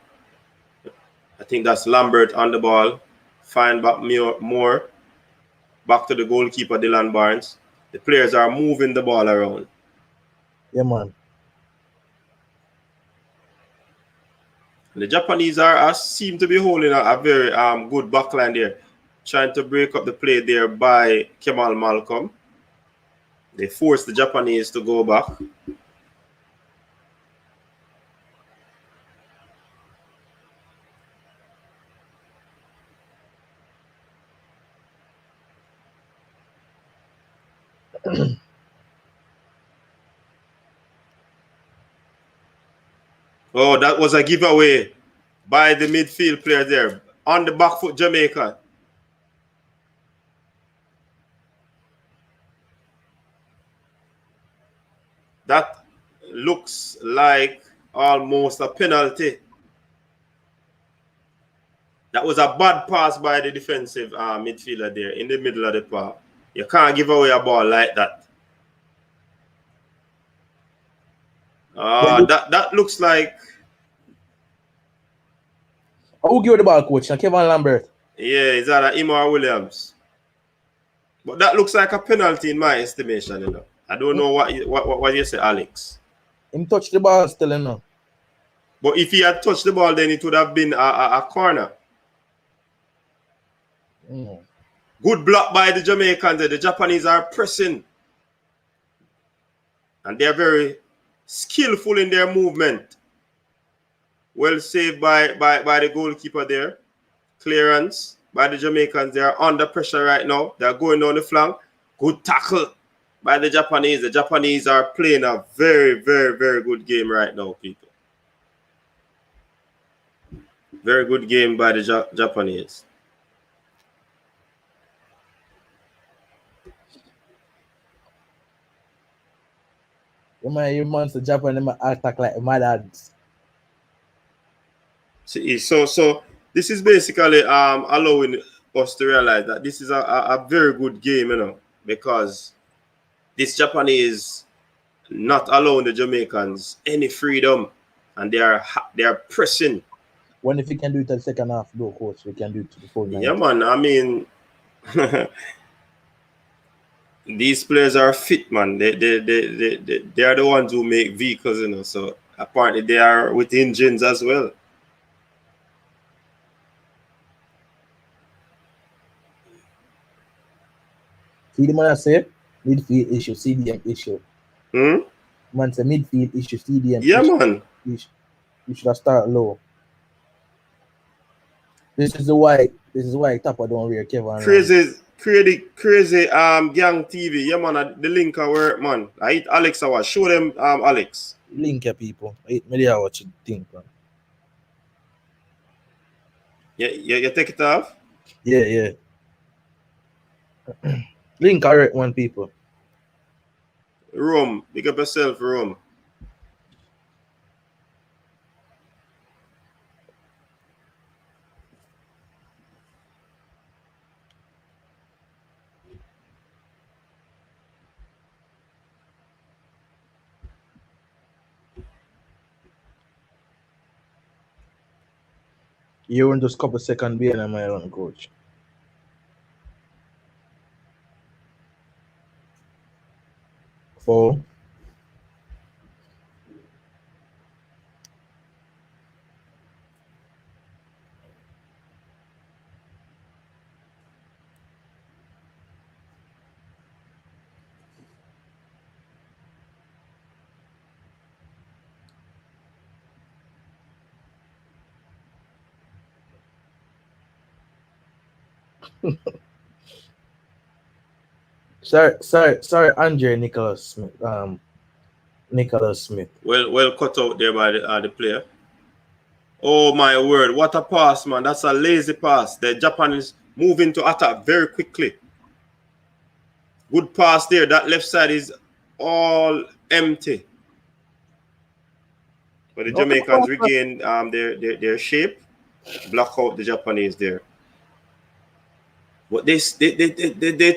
I think that's Lambert on the ball. Find back more. Back to the goalkeeper, Dylan Barnes. The players are moving the ball around.
Yeah, man.
The Japanese seem to be holding a very good backline there. Trying to break up the play there by Kemal Malcolm. They force the Japanese to go back. Oh, that was a giveaway by the midfield player there. On the back foot, Jamaica. That looks like almost a penalty. That was a bad pass by the defensive midfielder there in the middle of the park. You can't give away a ball like that. That looks like...
Who give the ball, coach? Kevin Lambert.
Yeah, it's either him or Williams. But that looks like a penalty in my estimation, you know. I don't know what you say, Alex.
Him touch the ball still, you know.
But if he had touched the ball, then it would have been a corner. Good block by the Jamaicans. The Japanese are pressing. And they're very skillful in their movement. Well saved by the goalkeeper there. Clearance by the Jamaicans. They are under pressure right now. They're going down the flank. Good tackle by the Japanese. The Japanese are playing a very, very, very good game right now, people. Very good game by the Japanese.
You man to Japan, them attack like my dads.
See, so this is basically allowing us to realize that this is a very good game, you know, because this Japanese not allowing the Jamaicans any freedom, and they are pressing.
When if we can do it in the second half, though, coach, we can do it to the full 90.
Yeah, man. I mean, These players are fit, man. They are the ones who make vehicles, you know. So apparently they are with engines as well.
See the man I say? Midfield issue, CDM issue. Man say midfield issue, CDM
yeah,
issue.
Man.
You should have started low. This is why Tapper don't wear Kevin
Crazy gang TV. Yeah, man, the link I work, man. I hit Alex Awa. Show them Alex.
Link your people. Maybe I watch it think, man.
Yeah, you take it off?
Yeah. Link correct one people.
Rome. Big up yourself, Rome.
You're in just couple seconds behind my own coach. Four. sorry, Andre Nicholas Smith. Nicholas Smith.
Well cut out there by the player. Oh my word, what a pass, man. That's a lazy pass. The Japanese moving to attack very quickly. Good pass there. That left side is all empty. But the Jamaicans regain their shape, block out the Japanese there. But they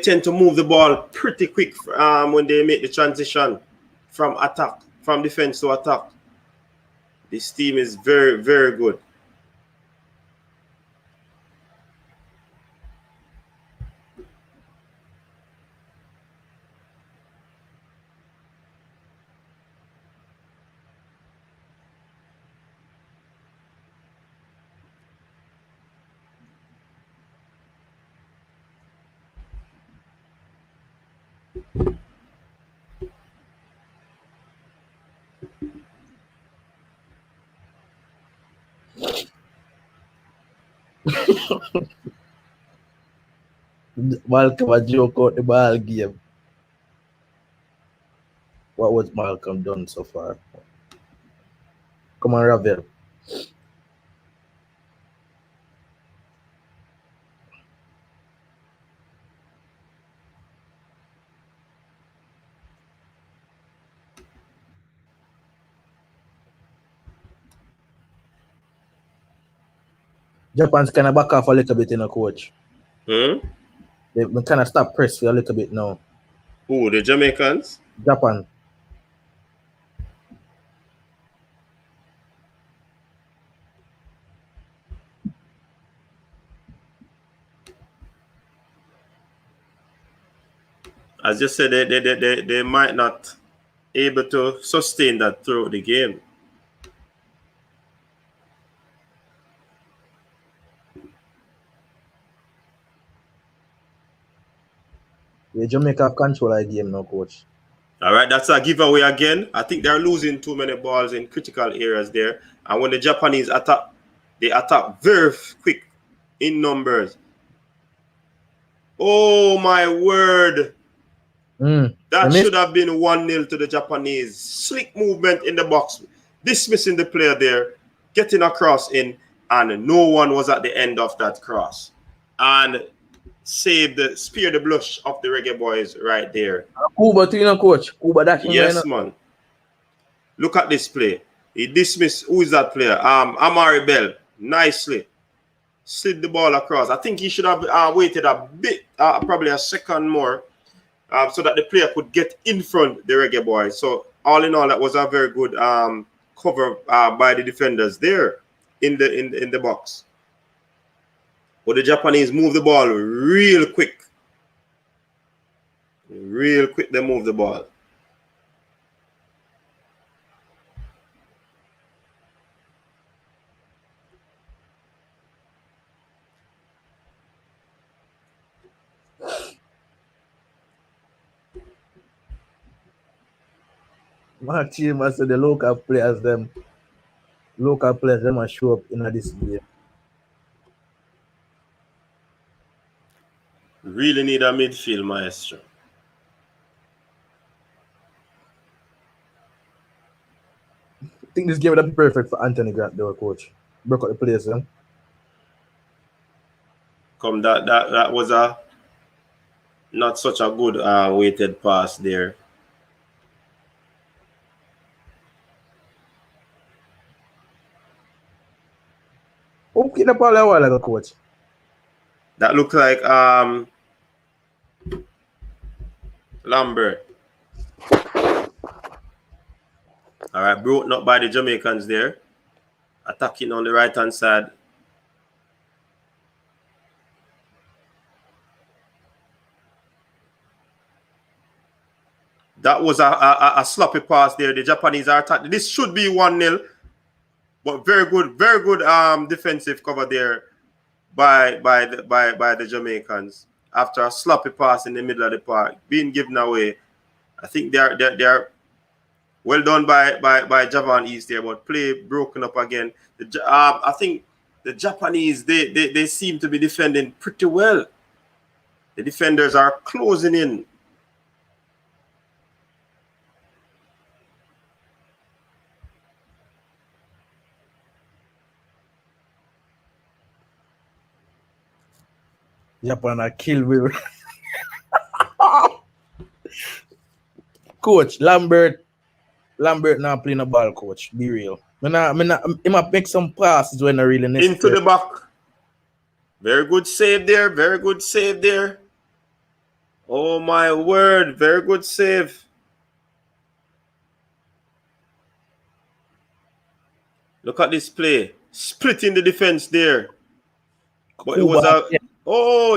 tend to move the ball pretty quick when they make the transition from defense to attack. This team is very, very good.
Malcolm a joke out the ball game. What was Malcolm done so far? Come on, Ravel. Japan's kind of back off a little bit in a coach. They kind of stop press for a little bit now.
Who, the Jamaicans?
Japan.
As you said, they might not able to sustain that throughout the game.
Yeah, Jamaica have control of the game now, coach.
All right, that's a giveaway again. I think they're losing too many balls in critical areas there. And when the Japanese attack, they attack very quick in numbers. Oh, my word. That should have been 1-0 to the Japanese. Slick movement in the box. Dismissing the player there. Getting a cross in. And no one was at the end of that cross. And spear the blush of the Reggae Boys right there.
Cuba to you, coach. Cuba that.
Yes, man. Look at this play. He dismissed. Who is that player? Amari Bell. Nicely. Slid the ball across. I think he should have waited a bit, probably a second more, so that the player could get in front the Reggae Boys. So all in all, that was a very good cover by the defenders there in the box. But the Japanese moved the ball real quick. Real quick, they move the ball.
My team, I said the local players them must show up in this game.
Really need a midfield maestro.
I think this game would be perfect for Anthony Grant, though, coach. Broke up the players, then.
Come that was a not such a good weighted pass there.
Who kicked the ball a while ago, coach?
That looked like Lambert. All right, broken up by the Jamaicans there. Attacking on the right-hand side. That was a sloppy pass there. The Japanese are attacking. This should be 1-0. But very good defensive cover there by the Jamaicans. After a sloppy pass in the middle of the park, being given away. I think they're well done by Javan East there, but play broken up again. I think the Japanese they seem to be defending pretty well. The defenders are closing in.
Japan a kill Will. Coach, Lambert now playing a ball, coach. Be real. He might make some passes when I really necessary.
Into the back. Very good save there. Very good save there. Oh my word. Very good save. Look at this play. Splitting the defense there. But it was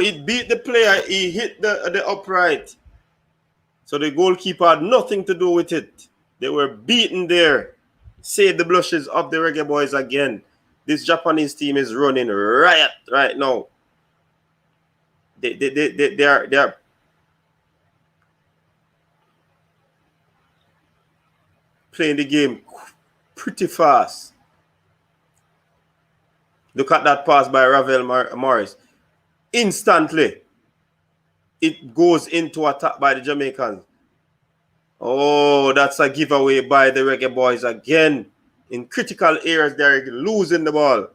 it beat the player. He hit the upright. So the goalkeeper had nothing to do with it. They were beaten there. Save the blushes of the Reggae Boys again. This Japanese team is running riot right now. They are playing the game pretty fast. Look at that pass by Ravel Morris. Instantly, it goes into attack by the Jamaicans. Oh, that's a giveaway by the Reggae Boys again. In critical areas, they're losing the ball.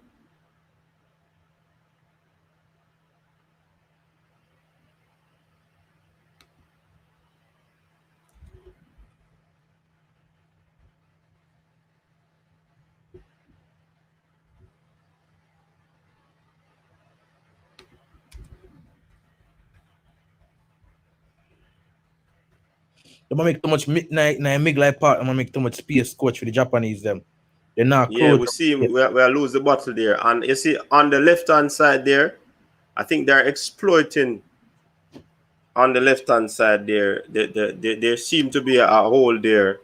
They might make too much midnight part. I'm gonna make too much space, coach, for the Japanese them. They're not
close. Yeah, we see we lose the battle there. And you see on the left-hand side there, I think they're exploiting on the left-hand side there. There seem to be a hole there.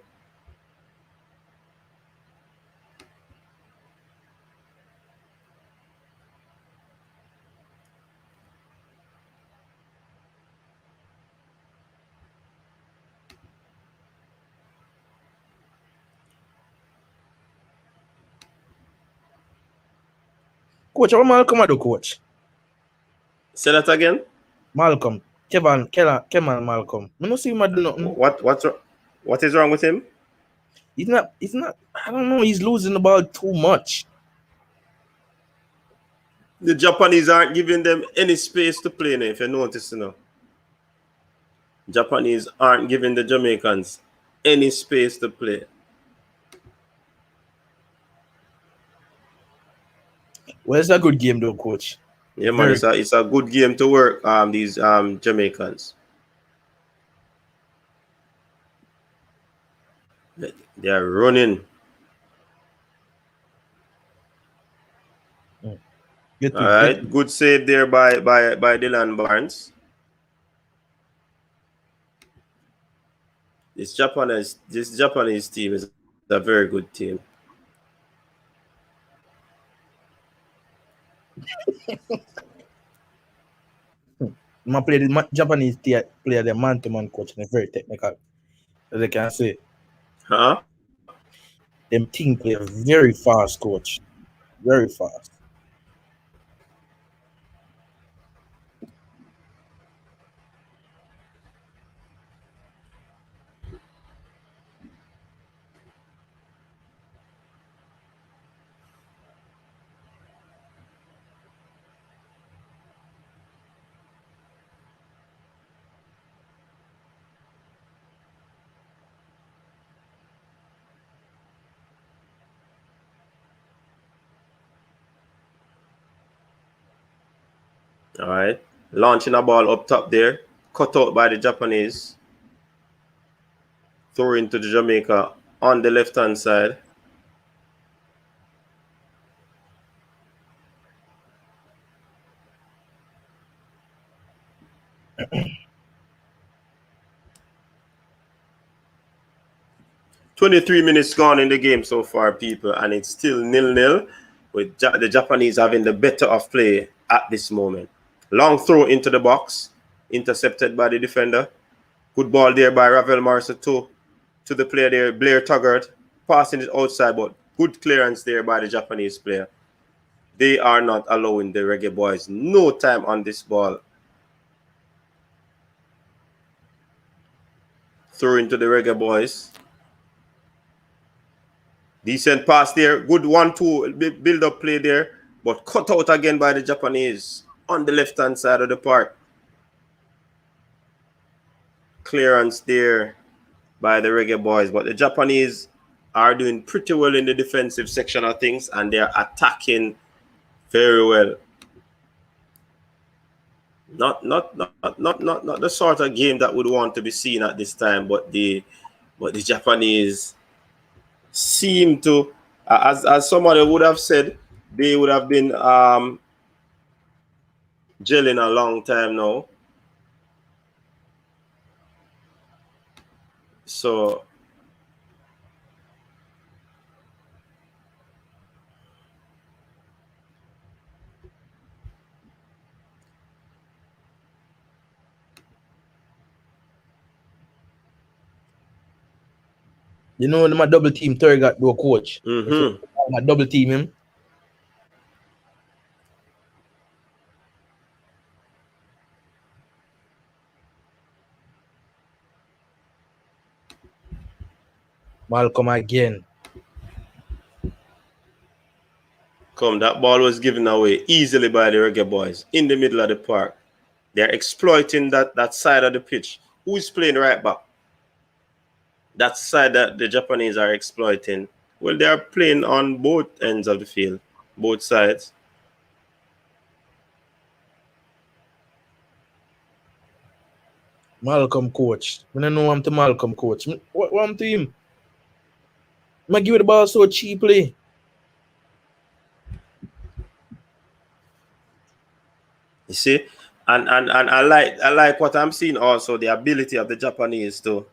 Coach, how Malcolm do, coach?
Say that again.
Malcolm, Kemar Malcolm. I don't see him do nothing.
What is wrong with him?
He's not. I don't know. He's losing the ball too much.
The Japanese aren't giving them any space to play now, if you notice now. Japanese aren't giving the Jamaicans any space to play.
Well, it's a good game though, coach.
Yeah, man, it's a good game to work these Jamaicans. They are running. All right, good save there by Dylan Barnes. This Japanese team is a very good team.
Japanese player, the man-to-man coach, and very technical, as I can say.
Huh?
Them team play very fast, coach. Very fast.
All right. Launching a ball up top there. Cut out by the Japanese. Throw into the Jamaica on the left-hand side. .23 minutes gone in the game so far, people, and it's still 0-0 with the Japanese having the better of play at this moment. Long throw into the box, intercepted by the defender. Good ball there by Ravel Marsa to the player there, Blair Tuggart, passing it outside, but good clearance there by the Japanese player. They are not allowing the Reggae Boys no time on this ball. Throw into the Reggae Boys. Decent pass there. Good 1-2 build-up play there. But cut out again by the Japanese on the left-hand side of the park. Clearance there by the Reggae Boys. But the Japanese are doing pretty well in the defensive section of things, and they're attacking very well. Not the sort of game that would want to be seen at this time, but the Japanese seem to, as somebody would have said, they would have been gelling a long time now. So
You know, my double team third got no coach.
I
double team him. Malcolm again.
That ball was given away easily by the Reggae Boys in the middle of the park. They're exploiting that side of the pitch. Who is playing right back? That side that the Japanese are exploiting. Well, they are playing on both ends of the field, both sides.
Malcolm coach. I don't know I'm to Malcolm coach. What I'm to him? I give the ball so cheaply.
You see? And I like what I'm seeing also, the ability of the Japanese to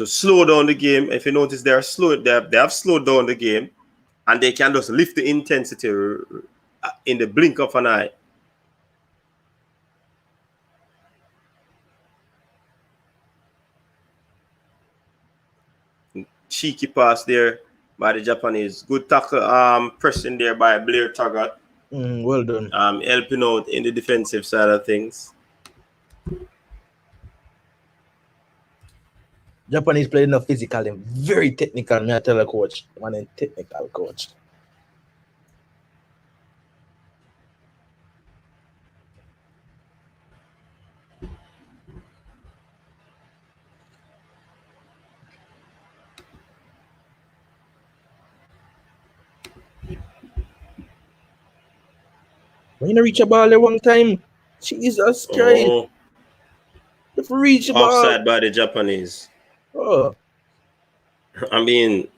slow down the game. If you notice, they have slowed down the game, and they can just lift the intensity in the blink of an eye. Cheeky pass there by the Japanese. Good tackle, pressing there by Blair Tuggart.
Well done.
Helping out in the defensive side of things.
Japanese playing enough physical and very technical. Me I tell a coach, one technical coach. When you reach a ball at one time, Jesus Christ.
Oh.
If you reach a ball.
Offside by the Japanese.
Oh.
I mean,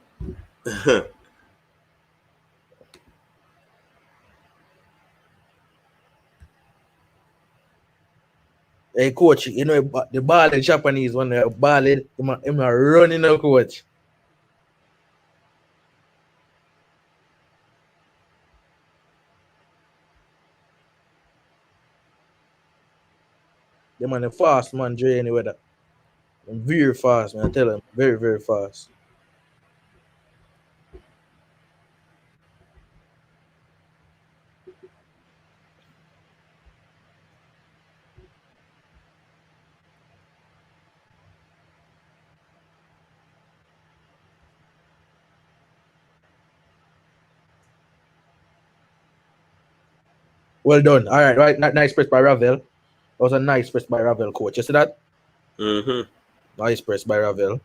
Hey, coach, you know the ball in Japanese when they're balling, him running now, coach. The man a fast man, Dre, anyway. That very fast, man. I tell him, very, very fast. Well done. All right. Nice press by Ravel. That was a nice press by Ravel, coach. You see that?
Mm-hmm.
Nice press by Ravel.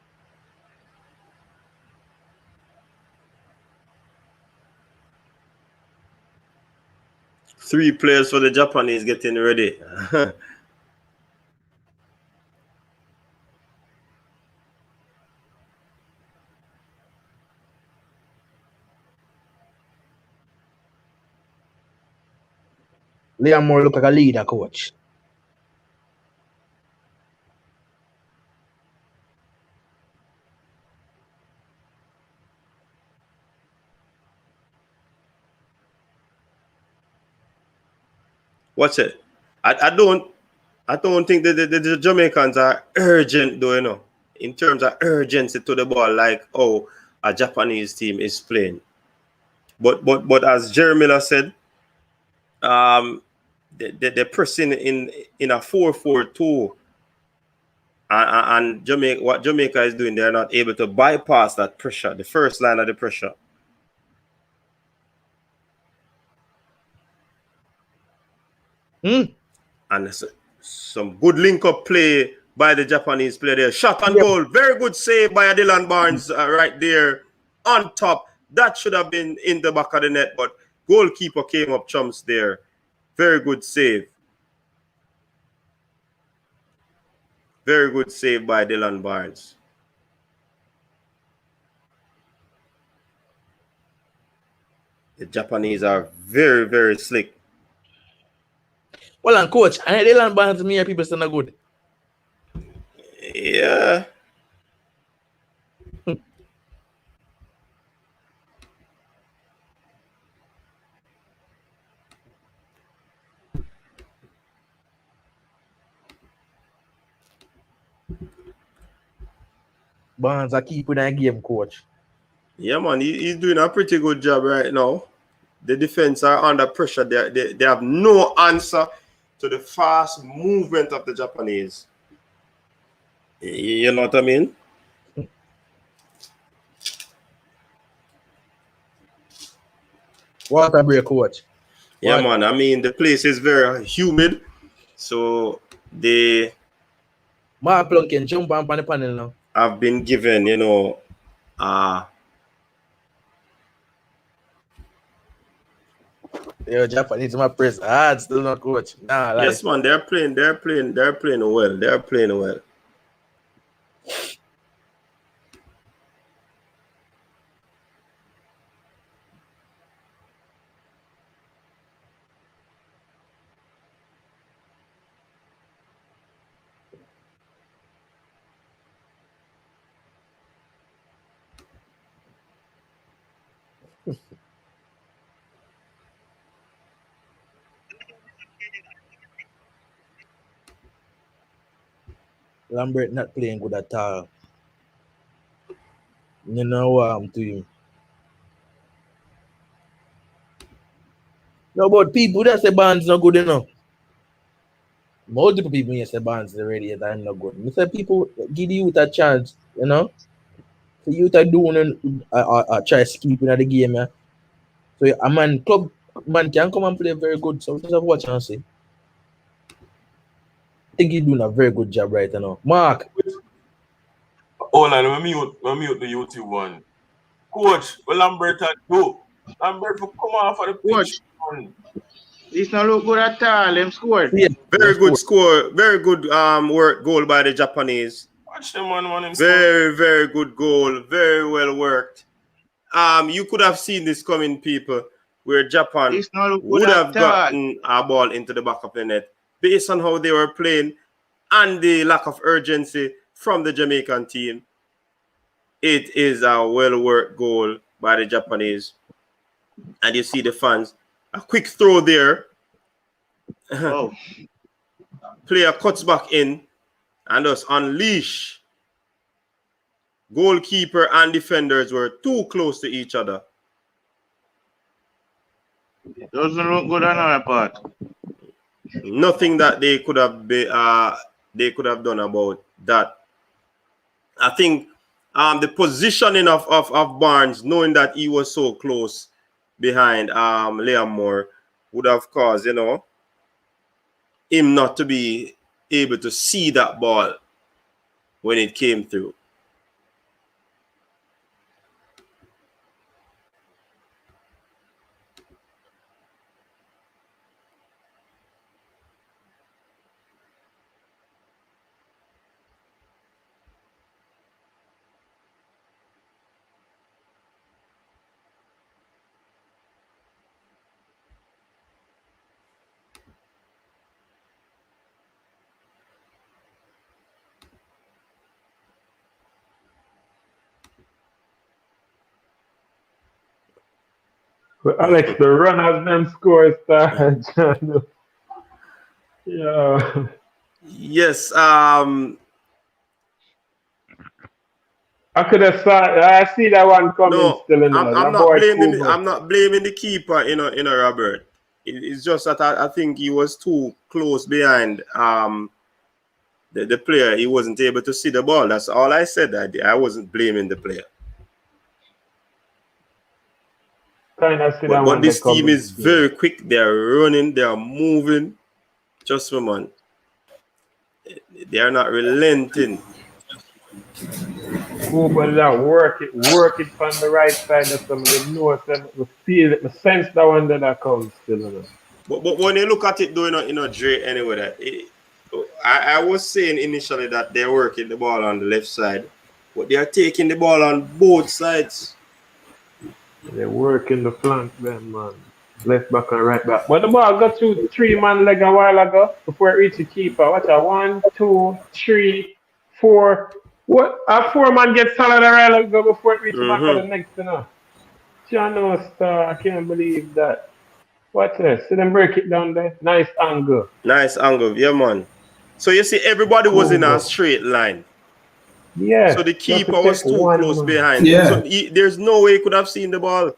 Three players for the Japanese getting ready.
Liam Moore look like a leader, coach.
Watch it. I don't think the Jamaicans are urgent though, you know, in terms of urgency to the ball, like a Japanese team is playing. But as Jerry Miller said, they're pressing in a 4-4-2. And what Jamaica is doing, they're not able to bypass that pressure, the first line of the pressure. And some good link-up play by the Japanese player there. Shot on goal. Very good save by Dylan Barnes right there on top. That should have been in the back of the net, but goalkeeper came up chumps there. Very good save. Very good save by Dylan Barnes. The Japanese are very, very slick.
Well, and coach, and Dylan Barnes to me, people still not good.
Yeah.
Barnes are keeping that game, coach.
Yeah, man, he's doing a pretty good job right now. The defense are under pressure. They have no answer to the fast movement of the Japanese. You know what I mean?
Water break, coach.
Yeah, man. I mean, the place is very humid, so they
Mark Plunk can jump on the panel now.
Have been given, you know,
yeah, Japanese my press hard, still not coach. Nah, like.
Yes, man, they're playing well. They're playing well.
Lambert not playing good at all. You know what I'm to him. No, but people that say Barnes not good enough. Multiple people here say Barnes already is not good. I say people give the youth a chance, you know. So youth are doing try skipping at the game, yeah. So a man can come and play very good. So just watch and see. I think he's doing a very good job right now. Mark.
Hold on, let me mute the YouTube one. Coach, well, Lambert do. Lambert for come off of the pitch.
This not look good at all. Them scored.
Yeah, very good score. Very good work goal by the Japanese.
Watch them one.
Very, very good goal. Very well worked. You could have seen this coming, people, where Japan would have gotten a ball into the back of the net based on how they were playing. and the lack of urgency from the Jamaican team, it is a well-worked goal by the Japanese. And you see the fans. A quick throw there.
Oh.
Player cuts back in and thus unleash. Goalkeeper and defenders were too close to each other.
Doesn't look good on our part.
Nothing that they could have done about that. I think the positioning of Barnes, knowing that he was so close behind Liam Moore, would have caused, him not to be able to see that ball when it came through.
But Alex, the runners them score start. Yeah.
Yes.
I could have saw. I see that one coming.
No,
Still in
I'm not blaming the keeper. Robert. It's just that I think he was too close behind the player. He wasn't able to see the ball. That's all I said. I wasn't blaming the player. But this team is very quick. They're running. They're moving. Just for man. They are not relenting.
Go but that work it from the right side of some of the north and we feel it, we sense that one that comes still.
But when you look at it though, Dre, anyway, I was saying initially that they're working the ball on the left side, but they are taking the ball on both sides.
They're working the flank then, man. Left back and right back. But the ball got through 3-man leg a while ago before it reached the keeper. Watch out. 1, 2, 3, 4. What? A 4-man gets solid a while ago before it reached back to the next, John Star, I can't believe that. Watch this. See them break it down there. Nice angle.
Nice angle, yeah, man. So you see, everybody was in a straight line.
Yeah.
So the keeper was too close behind.
Yeah.
So there's no way he could have seen the ball.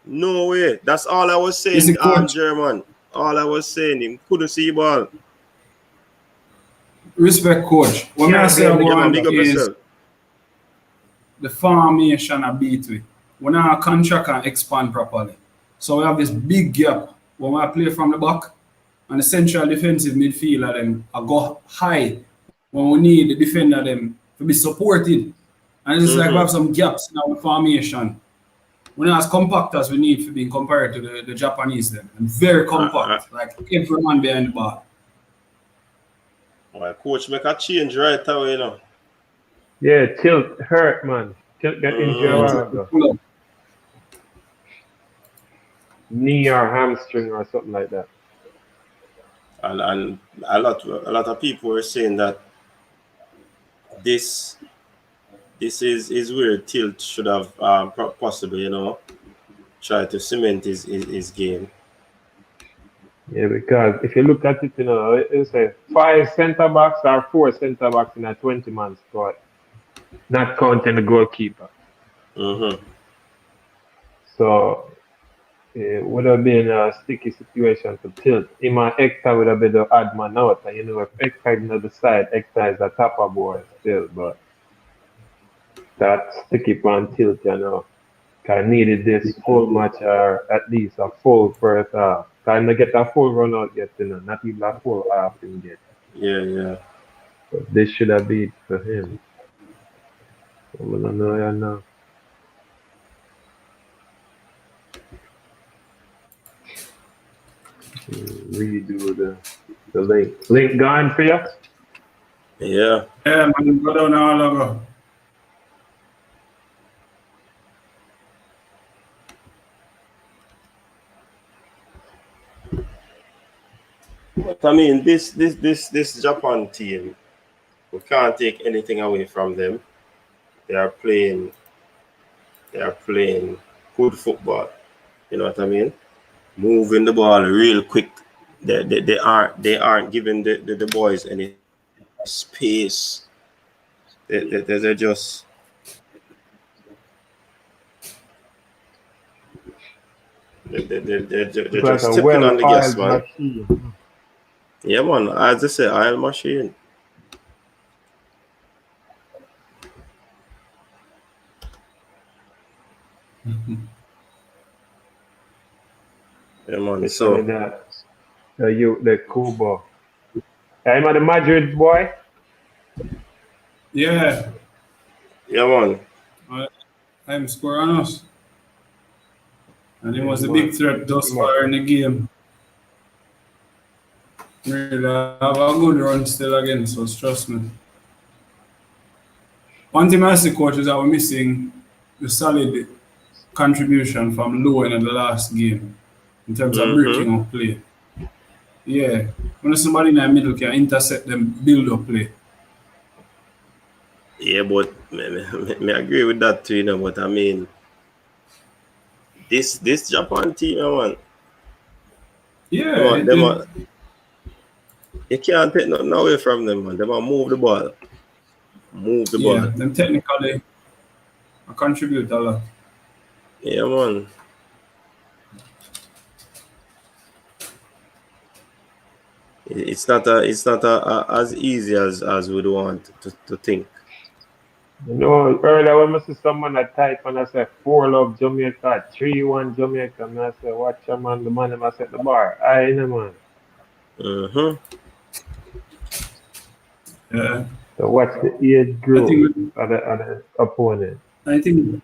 No way. That's all I was saying, German. All I was saying, he couldn't see the ball.
Respect, coach. What I say is the formation a beat we. When our contract can expand properly. So we have this big gap when we play from the back and the central defensive midfielder them I go high when we need the defender them to be supported. And it's like we have some gaps in our formation. We're not as compact as we need to be compared to the Japanese them. And very compact, like every man behind the ball.
Well, coach, make a change right away,
Yeah, Tilt hurt, man. Tilt got injured. Knee or hamstring or something like that.
And a lot of people were saying that this is where Tilt should have possibly, tried to cement his game.
Yeah, because if you look at it, it's a 5 centre backs or 4 centre backs in a 20-man squad, not counting the goalkeeper. So it would have been a sticky situation to Tilt. Him and Hector would have been the odd man out. And if Hector is on the side, Hector is a topper boy still, but that sticky on Tilt, I needed this full match or at least a full first half. Can I get a full run out yet, not even a full half in yet.
Yeah.
But this should have been for him. I don't know. Redo the link. Link gone for you?
Yeah.
Yeah, man, go down all over.
But I mean, this Japan team, we can't take anything away from them. They are playing good football. You know what I mean? Moving the ball real quick. They aren't giving the boys any space. They're just they're
like
just
a
stepping on the gas,
well-oiled
man.
machine.
Yeah, man. As I say, oil machine. Yeah, man. So
The Kubo. I'm at the Madrid boy.
Yeah.
Yeah, man.
I'm scoring on us. And he was a big threat thus far in the game. Really have a good run still again, so trust me. One thing I see, coach, is that we're missing the solid contribution from Lowe in the last game in terms of breaking up play. Yeah. When somebody in the middle can intercept them, build up play.
Yeah, but me agree with that too, you know. But I mean, this Japan team, man.
Yeah.
You can't take nothing away from them, man. They want move the ball. Move the ball.
Yeah, them technically contribute a lot.
Yeah, man. It's not as easy as we'd want to think.
You know, earlier when I see someone that type and I say 4-love Jamaica, 3-1 Jamaica, and I say, watch your man, the man I set the bar. I know, man.
Yeah.
So watch the age group of the opponent.
I think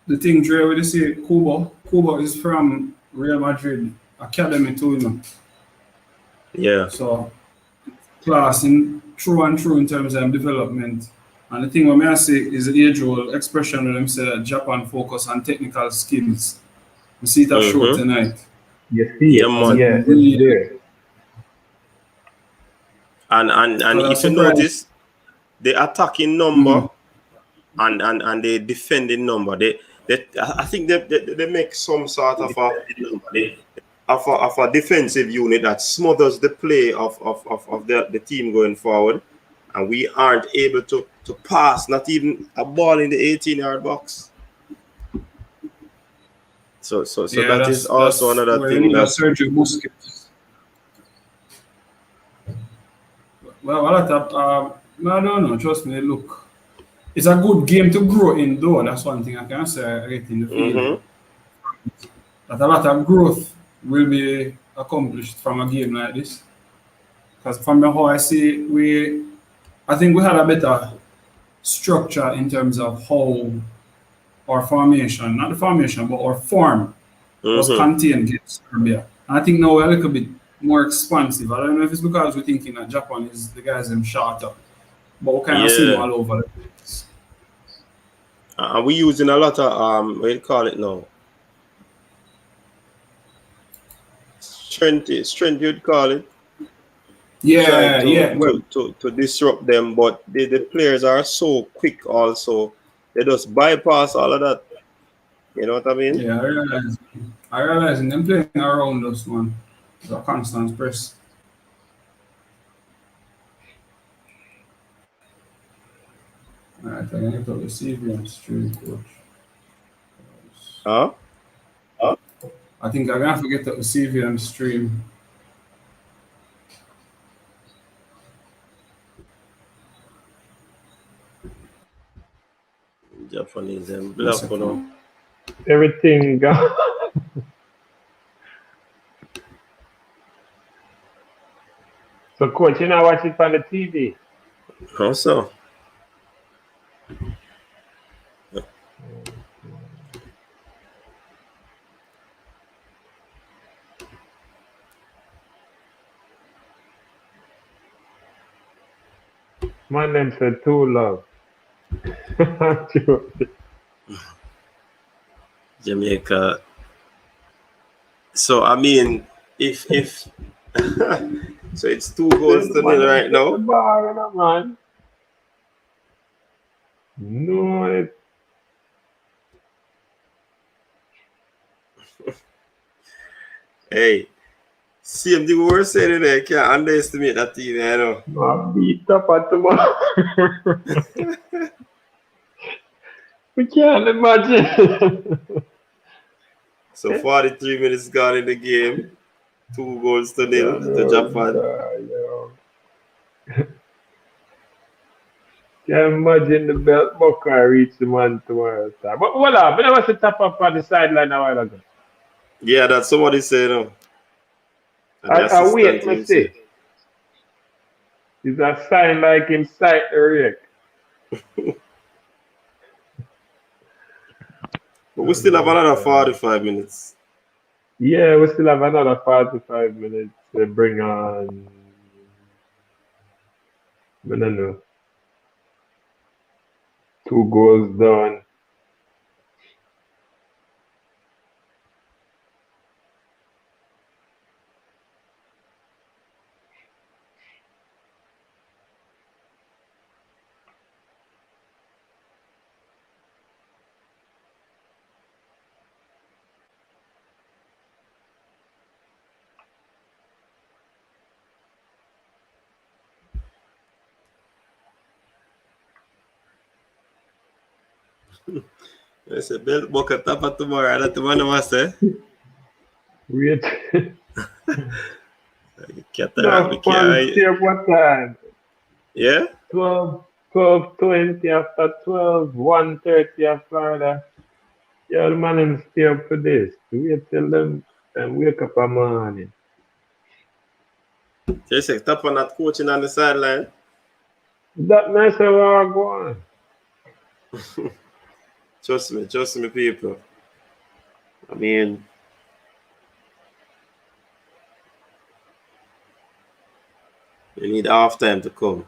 the thing, Dre, when you say Kubo is from Real Madrid Academy too, you know.
Yeah.
So class in true and true in terms of development. And the thing what I say is the age-old expression when them say that Japan focus on technical skills. We see that show tonight.
You see it,
man.
Yeah, it's there.
And if you notice, the attacking number and the defending number, I think they make some sort of a defensive unit that smothers the play of the team going forward, and we aren't able to pass not even a ball in the 18-yard box. So yeah, that is also another thing that
Sergio Busquets. Well, I don't know. Trust me. Look, it's a good game to grow in, though. That's one thing I can say. I get in the field. That a lot of growth will be accomplished from a game like this. Because from how I see, I think we had a better structure in terms of how our formation, not the formation, but our form was contained against Serbia. And I think now we're a little bit more expansive. I don't know if it's because we're thinking that Japan is the guys them shorter, but we kind of see them all over the place.
And we're using a lot of what do you call it now? Strength you'd call it.
Yeah,
to disrupt them, but the players are so quick also. They just bypass all of that. You know what I mean?
Yeah, I realize them playing around us, man. It's a constant press. Alright, I'm gonna get to the CV and stream, coach.
Huh?
I think I'm gonna have to get to the CV and stream.
Japanese and black, you know.
Everything gone. So, coach, you know watch it on the TV?
How so?
Man, them said 2-love.
Jamaica. So I mean, if So it's 2-0 right now.
Man. No,
Hey, same thing we were saying there. Can't underestimate that team, you know.
I beat up at tomorrow. We can't imagine.
So 43 minutes gone in the game. 2-0 to Japan.
Can't imagine the belt buckle reach the man tomorrow. But what up? I was the top up on the sideline a while ago.
Yeah, that's somebody said.
I wait, me see. It's a sign like him sight the wreck.
But we still have another 45 minutes.
Yeah, we still have another 45 minutes to bring on. I don't know. 2 goals done.
I said, belt bucket top at tomorrow. That's the one I say.
Wait.
No,
what time?
Yeah?
12:20 after 12, 1:30 after that. Yeah, the man and stay up for this. Wait till them and wake up a morning.
Just top on that coaching on the sideline.
That nice how I go on.
Trust me, people. I mean, you need half time to come.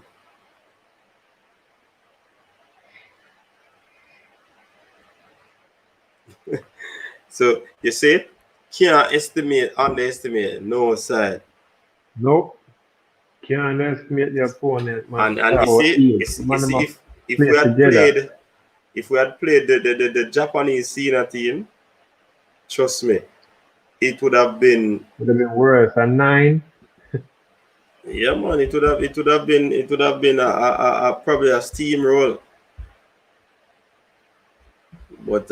So you say can't underestimate no side.
Nope. Can't underestimate the opponent, man.
And you see if we had played the Japanese senior team, trust me, it would have been
worse. A 9.
Yeah, man, it would have been a probably a steamroll. But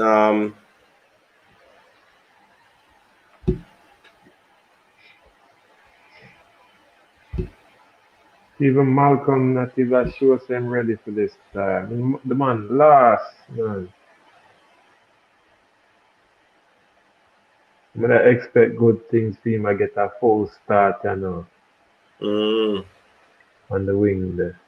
even Malcolm not even sure him ready for this time. The man lost, man. I'm gonna expect good things for him. I get a full start, you know. On the wing there.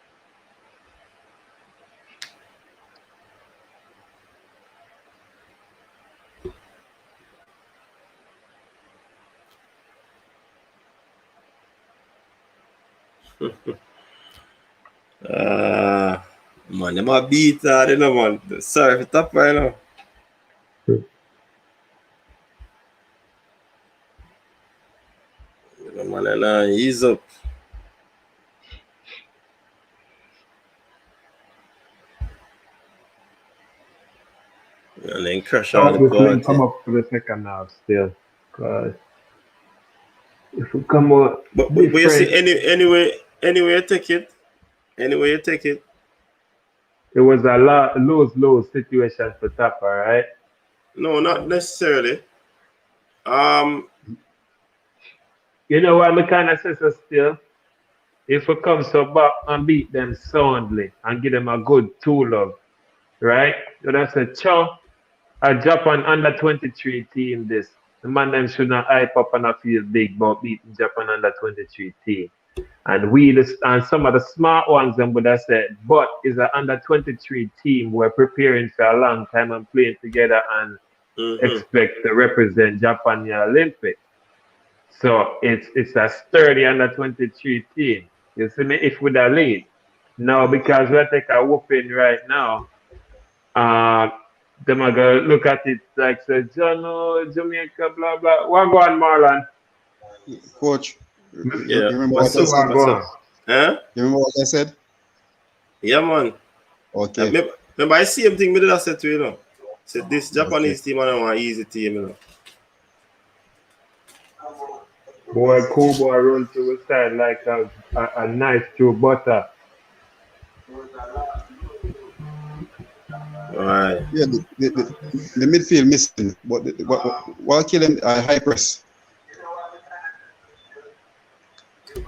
Man, them a beat hard, you know, man. Sorry for top right now. You know, man, and ease up. And then crash on the party.
Come up for the second half still. Cause if we come out
but you see, anyway you take it. Anyway you take it.
It was a lose situation for Tapa, right?
No, not necessarily.
You know what my kind of says still? If we come so back and beat them soundly and give them a good tool of, right? So that's a Japan under 23 team this. The man them should not hype up and feel big about beating Japan under 23 team. And and some of the smart ones them would have said, but it's an under 23 team we're preparing for a long time and playing together and expect to represent Japan in the Olympics. So it's a sturdy under 23 team. You see me? If with a lead. Now because we take a whooping right now, them are gonna look at it like say Jamiaca, blah blah. What go on, Marlon?
Coach,
Yeah.
remember
What's
what I
up?
said?
What's up? Huh?
You remember what I said?
Yeah, man.
Okay.
Remember, I see him thing me I said to you, know. Said this Japanese
Okay.
team and an easy team, you know.
Boy, cool boy run to his side like a knife through butter.
Right.
Yeah, the midfield missing, but what kill him? High press.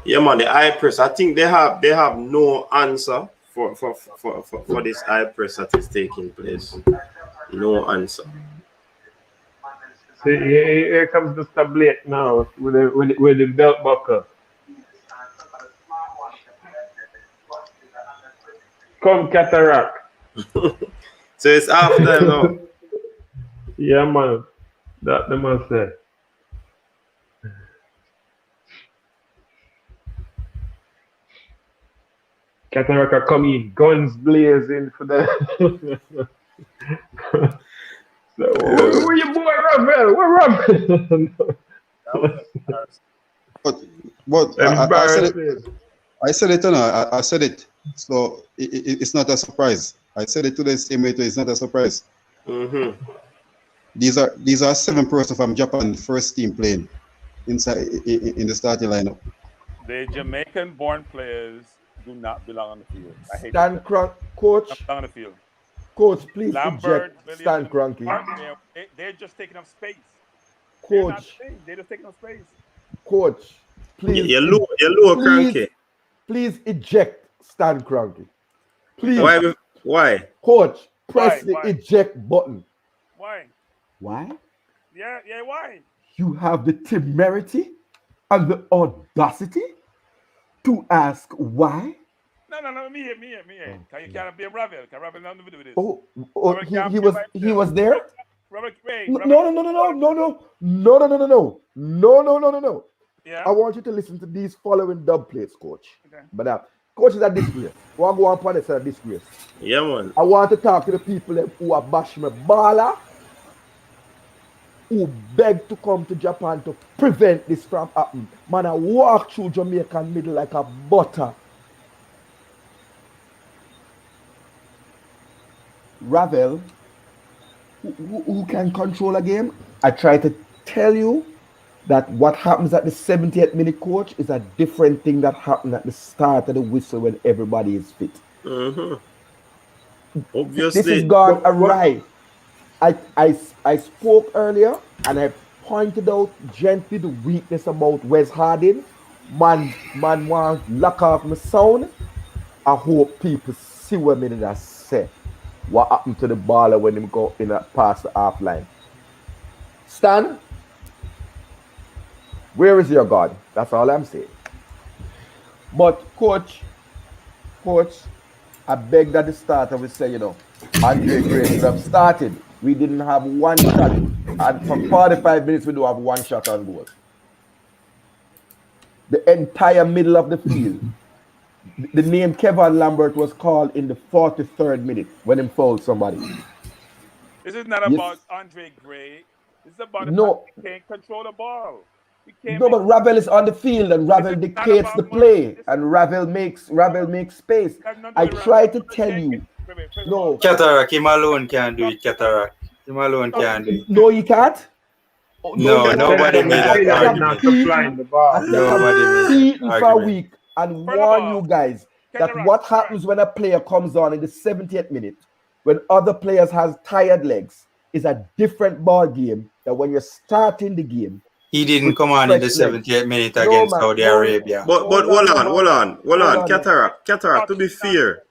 Yeah, man. The high press. I think they have no answer for this high press that is taking place. No answer.
See, here comes Mr. Blake now with the belt buckle. Come cataract.
So it's half time now.
Yeah, man. That the man said. Cataract are coming, guns blazing for the. So, where your boy Ravel? Where Ravel?
But I said it, I said it. So it's not a surprise. I said it today, same way. It's not a surprise.
Mm-hmm.
These are 7 persons from Japan, first team playing inside in the starting lineup.
The Jamaican-born players do not belong on the field. I hate
Stan Coach.
not belong on the field.
Coach, please
Lambert,
eject Stan Kroenke.
They're just taking up space.
Coach,
They're just taking up space.
Coach, please.
You're low, Kroenke.
Please eject Stan Kroenke. Please.
Why?
Coach, press the eject button.
Why?
Why?
Yeah, why?
You have the temerity and the audacity to ask why?
No, me here. You can't blame Ravel. Can Ravel nothing to do with this?
He was there? No.
Yeah.
I want you to listen to these following dub plates, Coach. Okay. But Coach is a disgrace. I want to go on point, it's a disgrace.
Yeah, man.
I want to talk to the people who are bash me baller, who beg to come to Japan to prevent this from happening. Man, I walk through Jamaican middle like a butter. Ravel, who can control a game? I try to tell you that what happens at the 78th minute, Coach, is a different thing that happened at the start of the whistle when everybody is fit.
Mm-hmm. Obviously.
This is gone awry. I spoke earlier and I pointed out gently the weakness about Wes Harding. Man wants lock off my sound. I hope people see what me that say. What happened to the baller when him go in past the half line? Stan, where is your God? That's all I'm saying. But coach, I begged at the start and we say, Andre Gray should have started. We didn't have one shot. And for 45 minutes, we do have one shot on goal. The entire middle of the field. The name Kevin Lambert was called in the 43rd minute when he fouled somebody.
This is not about Andre Gray. This is about the fact he can't control the ball.
But Ravel is on the field and Ravel dictates the play and Ravel makes space. I try to tell you. No.
Cataract, him alone can't do it, Cataract. Him alone can't do it.
No, he can't?
No, nobody made that argument.
Nobody for a week and warn you guys that what happens when a player comes on in the 70th minute, when other players has tired legs, is a different ball game than when you're starting the game.
He didn't come on in the 70th minute against Saudi Arabia.
But hold on. Cataract, to be fair.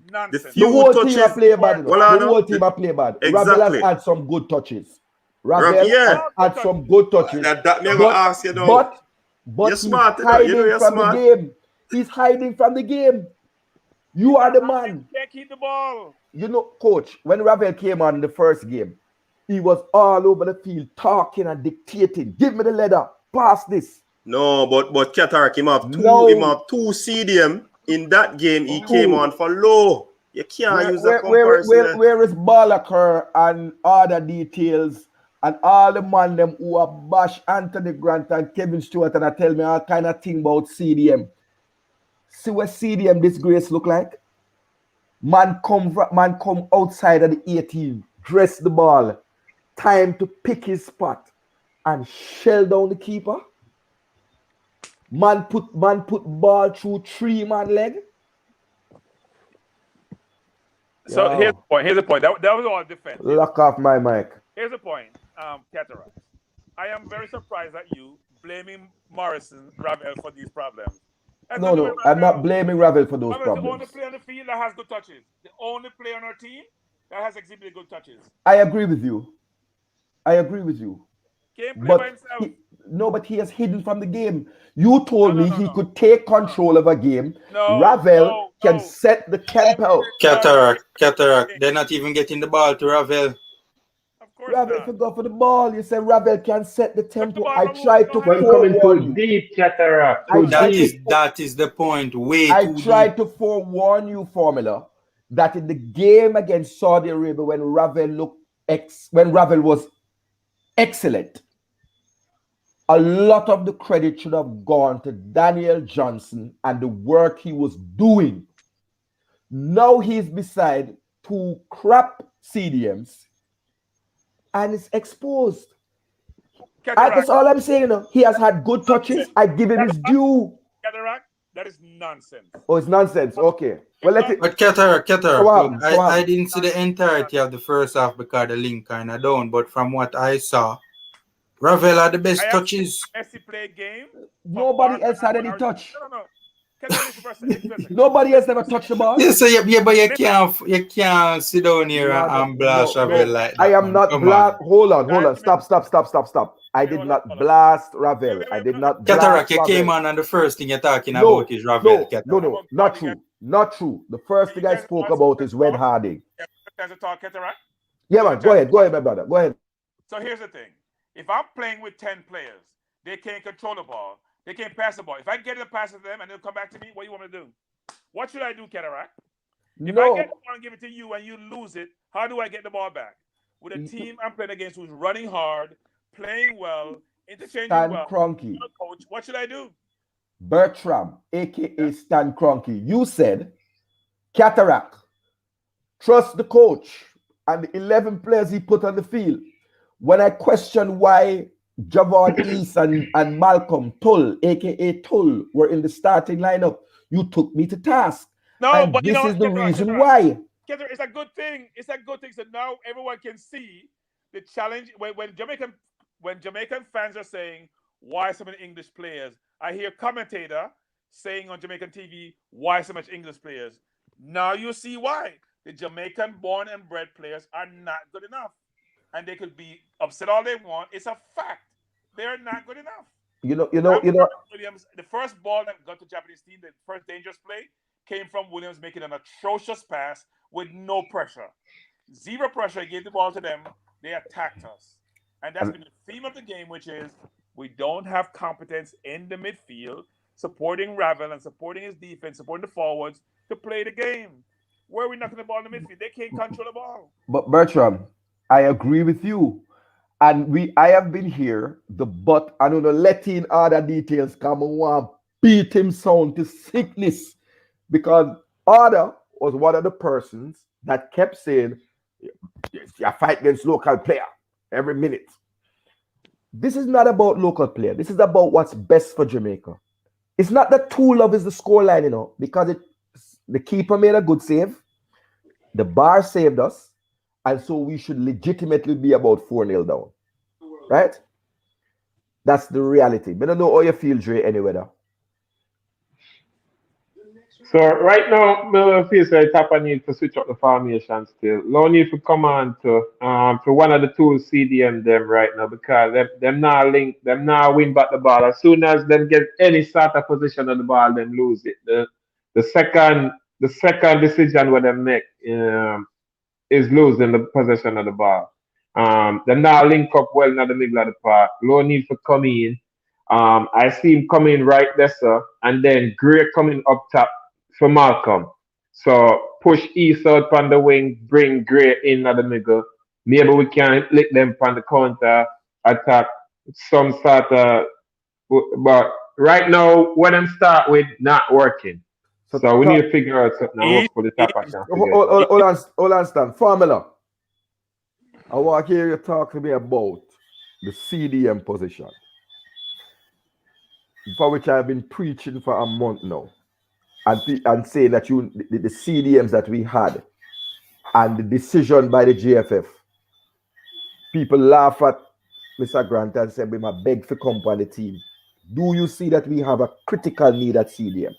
The whole team are play bad. The whole team are play bad.
Exactly.
Ravel has had some good touches. Ravel has had some good touches.
That me gonna ask you now.
But
you're smart,
he's hiding from the game. He's hiding from the game. You are the man.
You can't keep the ball.
Coach, when Ravel came on the first game, he was all over the field talking and dictating. Give me the leather. Pass this.
No, but Cataract him have two CDM in that game. He came on for low. You can't use that comparison.
Where is Balaker and other details and all the man them who are bash Anthony Grant and Kevin Stewart and I tell me all kind of thing about CDM. See what CDM disgrace look like? Man come outside of the 18, dress the ball, time to pick his spot and shell down the keeper. Man put ball through 3-man leg.
So here's the point. That was all defense.
Lock off my mic.
Here's the point, Cataract. I am very surprised at you blaming Morrison, Ravel for these problems.
No, I'm not blaming Ravel for those
Ravel's
problems.
the only player on the field that has good touches. The only player on our team that has exhibited good touches.
I agree with you.
Can't play by himself.
But he has hidden from the game. You told me he could take control of a game. Ravel can set the tempo.
Cataract. They're not even getting the ball to Ravel.
Ravel can go for the ball. You said Ravel can set the tempo. I tried to
coming too deep, Cataract.
That is the point.
I tried to forewarn you, Formula, that in the game against Saudi Arabia, when Ravel was excellent, a lot of the credit should have gone to Daniel Johnson and the work he was doing. Now he's beside 2 crap CDMs and it's exposed. That's all I'm saying. He has had good touches. I give him his due.
Cataract, that is nonsense.
Oh, it's nonsense. Okay. Well, let it.
But Cataract, I didn't see the entirety of the first half because the link kind of down. But from what I saw, Ravel had the best touches.
Messi played game.
Nobody else had any touch. Nobody else ever touched the ball.
Yes, but you can't sit down here and blast Ravel like that.
I am not blast. Hold on. Stop. I did not blast Ravel. I did not blast
Cataract, you
Ravel.
came on and the first thing you're talking about is Ravel.
No, not true. The first thing I spoke about is Red Harding. Yeah, man, go ahead, my brother. Go ahead.
So here's the thing. If I'm playing with 10 players, they can't control the ball. They can't pass the ball. If I get the pass to them and they'll come back to me, what do you want me to do? What should I do, Cataract? If I get the ball and give it to you and you lose it, how do I get the ball back? With a team I'm playing against who's running hard, playing well, interchanging well.
Kroenke.
Coach, what should I do?
Bertram, a.k.a. Stan Kroenke, you said, Cataract, trust the coach and the 11 players he put on the field. When I questioned why Javon East and Malcolm Tull, a.k.a. Tull, were in the starting lineup, you took me to task.
No,
and
but
this is the reason why.
It's a good thing. It's a good thing. So now everyone can see the challenge. When Jamaican fans are saying, why so many English players? I hear commentator saying on Jamaican TV, why so much English players? Now you see why. The Jamaican born and bred players are not good enough. And they could be upset all they want. It's a fact. They're not good enough.
You know.
Williams, the first ball that got to Japanese team, the first dangerous play, came from Williams making an atrocious pass with no pressure. Zero pressure. He gave the ball to them. They attacked us. And that's been the theme of the game, which is we don't have competence in the midfield, supporting Ravel and supporting his defense, supporting the forwards to play the game. Where are we knocking the ball in the midfield? They can't control the ball.
But Bertram, I agree with you. And I have been here, but I don't know, letting other details come and want to beat him sound to sickness. Because Ada was one of the persons that kept saying, you fight against local player every minute. This is not about local player. This is about what's best for Jamaica. It's not that 2-love is the scoreline, because the keeper made a good save. The bar saved us. And so we should legitimately be about 4-0 down. Right? That's the reality. But I don't know how you feel, Dre, anyway.
So right now, I feel so Tapa need to switch up the formation still. No need to come on to one of the 2 CDM them right now because them now link, them now win back the ball. As soon as them get any sort of position on the ball, them lose it. The second decision what them make is losing the possession of the ball. They now link up well in the middle of the park. Low need to come in. I see him coming right there, sir, and then Gray coming up top for Malcolm. So push East out on the wing, bring Gray in at the middle, maybe we can lick them from the counter attack, some sort of. But right now, what them start with not working. So we need to figure out something. And hopefully, Tapa can figure it out.
Hold on, Stan. Formula. I want to hear you talk to me about the CDM position, for which I've been preaching for a month now, and saying that the CDMs that we had and the decision by the GFF. People laugh at Mr. Grant and say, "We must beg for come on the team." Do you see that we have a critical need at CDM?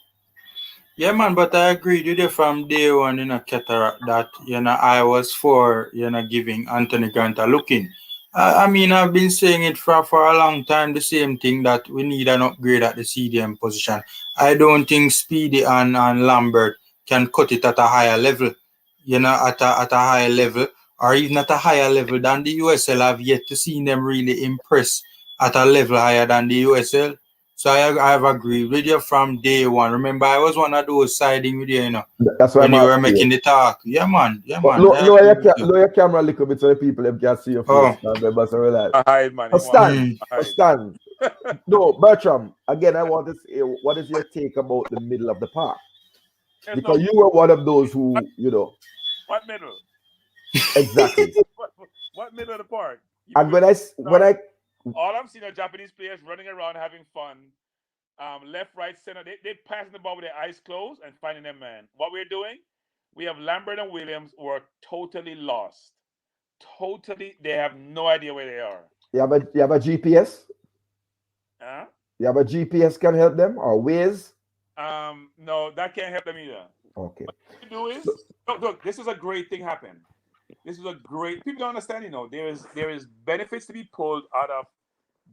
Yeah, man, but I agreed with you from day one, Cataract, that, I was for, giving Anthony Grant a look in. I mean, I've been saying it for a long time, the same thing, that we need an upgrade at the CDM position. I don't think Speedy and Lambert can cut it at a higher level, at a higher level, or even at a higher level than the USL. I've yet to see them really impress at a level higher than the USL. So I've agreed with you from day one. Remember, I was one of those siding with you,
That's why
when you were making the talk. Yeah, man.
Lower your camera a little bit so the people can see your face.
Hide, man.
Stand. No, Bertram, again, I want to say, what is your take about the middle of the park? Because you were one of those who,
What middle?
Exactly.
What middle of the park?
And
all I'm seeing are Japanese players running around having fun, left, right, center. They passing the ball with their eyes closed and finding their man. What we're doing, we have Lambert and Williams who are totally lost. Totally, they have no idea where they are.
You have a GPS?
Huh?
You have a GPS can help them, or Waze?
No, that can't help them either.
Okay.
What you do is, look, this is a great thing happened. This is a great. People don't understand. There is benefits to be pulled out of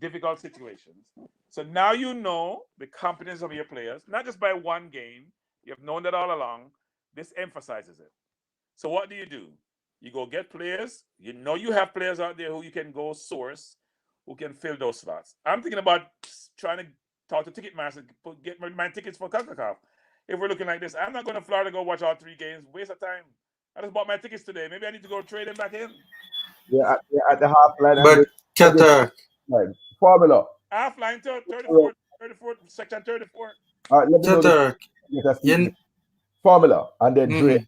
difficult situations. So now you know the competence of your players, not just by one game. You have known that all along. This emphasizes it. So what do? You go get players. You have players out there who you can go source, who can fill those slots. I'm thinking about trying to talk to Ticketmaster, get my tickets for CONCACAF. If we're looking like this, I'm not going to Florida to go watch all 3 games. Waste of time. I just bought my tickets today. Maybe I need to go trade them back in.
Yeah, at the half line.
But
Formula.
Half line to 34, section 34.
All right, let me know Formula and then Dre.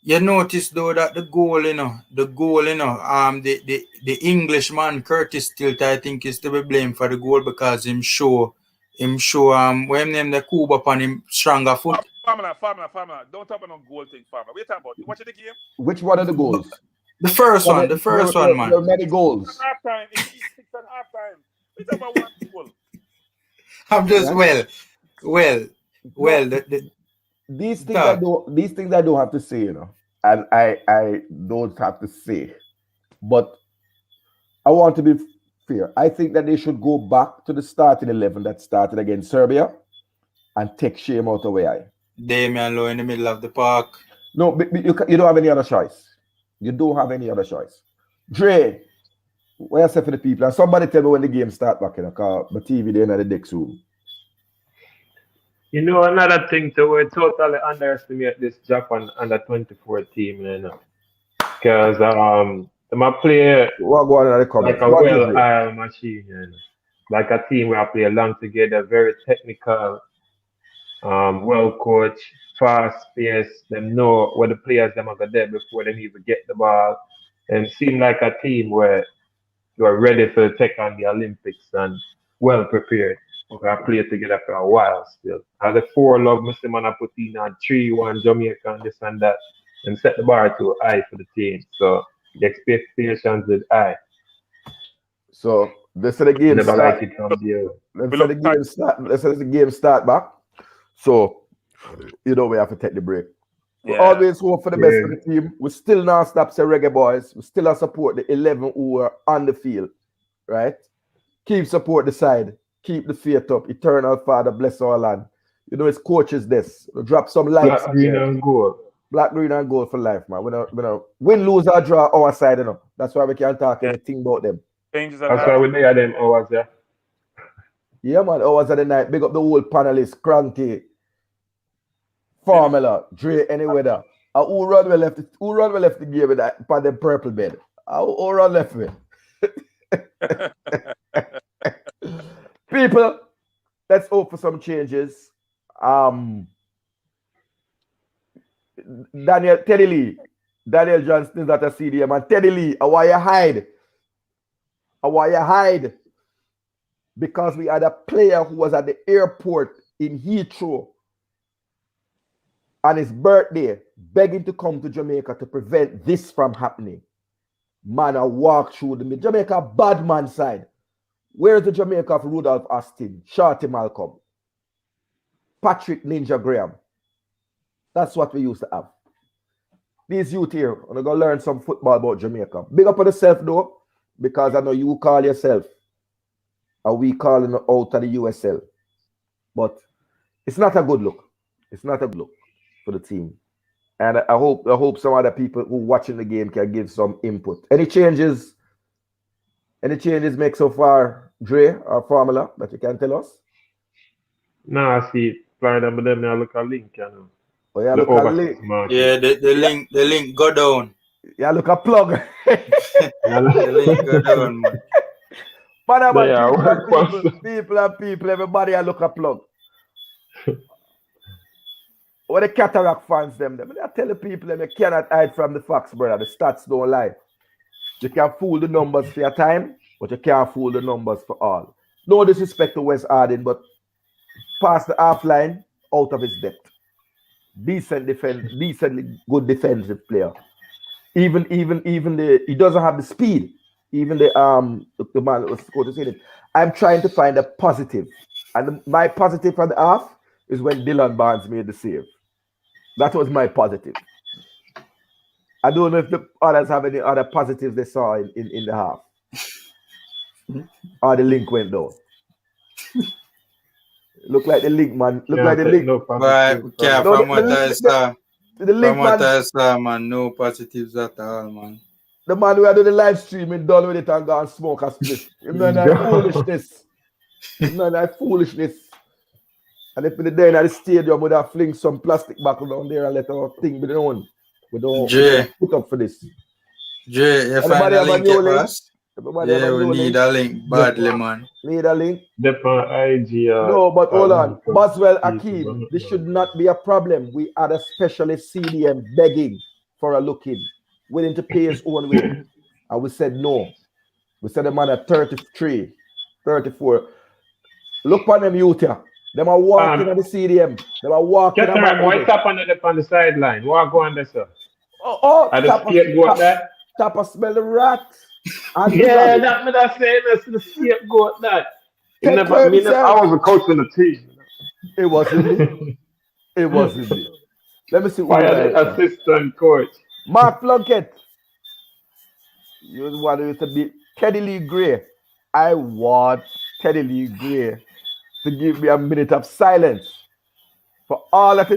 You notice though that the goal, the Englishman Curtis Tilt, I think, is to be blamed for the goal because him show when name the Cuba upon him stronger foot.
Formula. Don't talk about no goal thing, Formula. What are you talking about? You watching the game?
Which one of the goals?
The first one, man.
There are many goals.
Halftime. It's 6 at halftime. We talk about one goal.
I'm just
These things I don't have to say, and I don't have to say, but I want to be fair. I think that they should go back to the starting 11 that started against Serbia and take shame out of the way.
Damian Lowe in the middle of the park.
No, but you don't have any other choice. You don't have any other choice. Dre, what you say for the people? And somebody tell me when the game start back, because my TV there in the Dex room.
Another thing we totally underestimate this Japan under 24 team, because they play like a well-oiled machine, like a team where I play along together, very technical, well coached, fast paced. Them know where the players them are there before they even get the ball, and seem like a team where you are ready to take on the Olympics and well prepared. We have played together for a while still. As the 4 love Mr. Man put in 3-1 Jamaica and this and that, and set the bar too high for the team. So the expectations is high.
So let's say the game
never
start.
like it from there.
Let's say the game start back. So we have to take the break. We always hope for the best for the team. We still not stop say reggae boys. We still not support the 11 who are on the field. Right? Keep support the side. Keep the faith up. Eternal Father, bless our land. It's coaches this. We'll drop some lights.
Black, green, and gold.
Black, green, and gold for life, man. We don't win, lose, or draw our side, That's why we can't talk anything about them.
That's why we need them hours, yeah.
Yeah, man. Hours of the night. Big up the whole panelists. Cranky, Formula, Dre, any weather. Who run well left? Who run well left the game with that by the purple bed? Who run left me? People, let's hope for some changes. Teddy Lee, Daniel Johnston is at a CDM, and Teddy Lee, why you hide? Why you hide? Because we had a player who was at the airport in Heathrow on his birthday, begging to come to Jamaica to prevent this from happening. Man, I walk through the Jamaica bad man side. Where's the Jamaica of Rudolph Austin, Shorty Malcolm, Patrick Ninja Graham? That's what we used to have. These youth here are going to learn some football about Jamaica. Big up on yourself though, because I know you call yourself, and we calling out of the USL. But it's not a good look. It's not a good look for the team. And I hope some other people who watching the game can give some input. Any changes make so far, Dre, or Formula, that you can tell us?
No, I see Florida, but then I look at link, you know.
Oh, yeah, look at link.
Yeah, the link go down.
Yeah, look at plug.
The link go down, man.
People, everybody I look at plug. What the cataract fans them I tell the people them you cannot hide from the facts, brother. The stats don't lie. You can fool the numbers for your time, but you can't fool the numbers for all. No disrespect to West Arden, but past the half line, out of his depth. Decently good defensive player. Even he doesn't have the speed. Even the man that was going to say it. I'm trying to find a positive. And my positive for the half is when Dylan Barnes made the save. That was my positive. I don't know if the others have any other positives they saw in the half. Or the link went down. Look like the link, man. Look like the link.
The link, man, no positives at all, man.
The man who had the live streaming done with it and gone smoke a split. Foolishness. Foolishness. And if we're there in the stadium, we'd have fling some plastic back down there and let our thing be known. We don't put up for this.
Jay, you find a link for us? Yeah, we need a link badly, man.
Need a link?
IG.
No, but hold on. Boswell Akeem, this should not be a problem. We had a specialist CDM begging for a look in, willing to pay his own way. And we said no. We said the man at 33, 34. Look on them youth here. Them are walking on the CDM. Them are walking on
what's up on the sideline? What go on there, sir?
Tapa smell the rat.
Yeah, that's saying that's the scapegoat that. I was a coach in the team.
It wasn't me. It wasn't me. Let me see.
Assistant coach.
Mark Plunkett. You want to be Teddy Lee Gray. I want Teddy Lee Gray to give me a minute of silence for all that they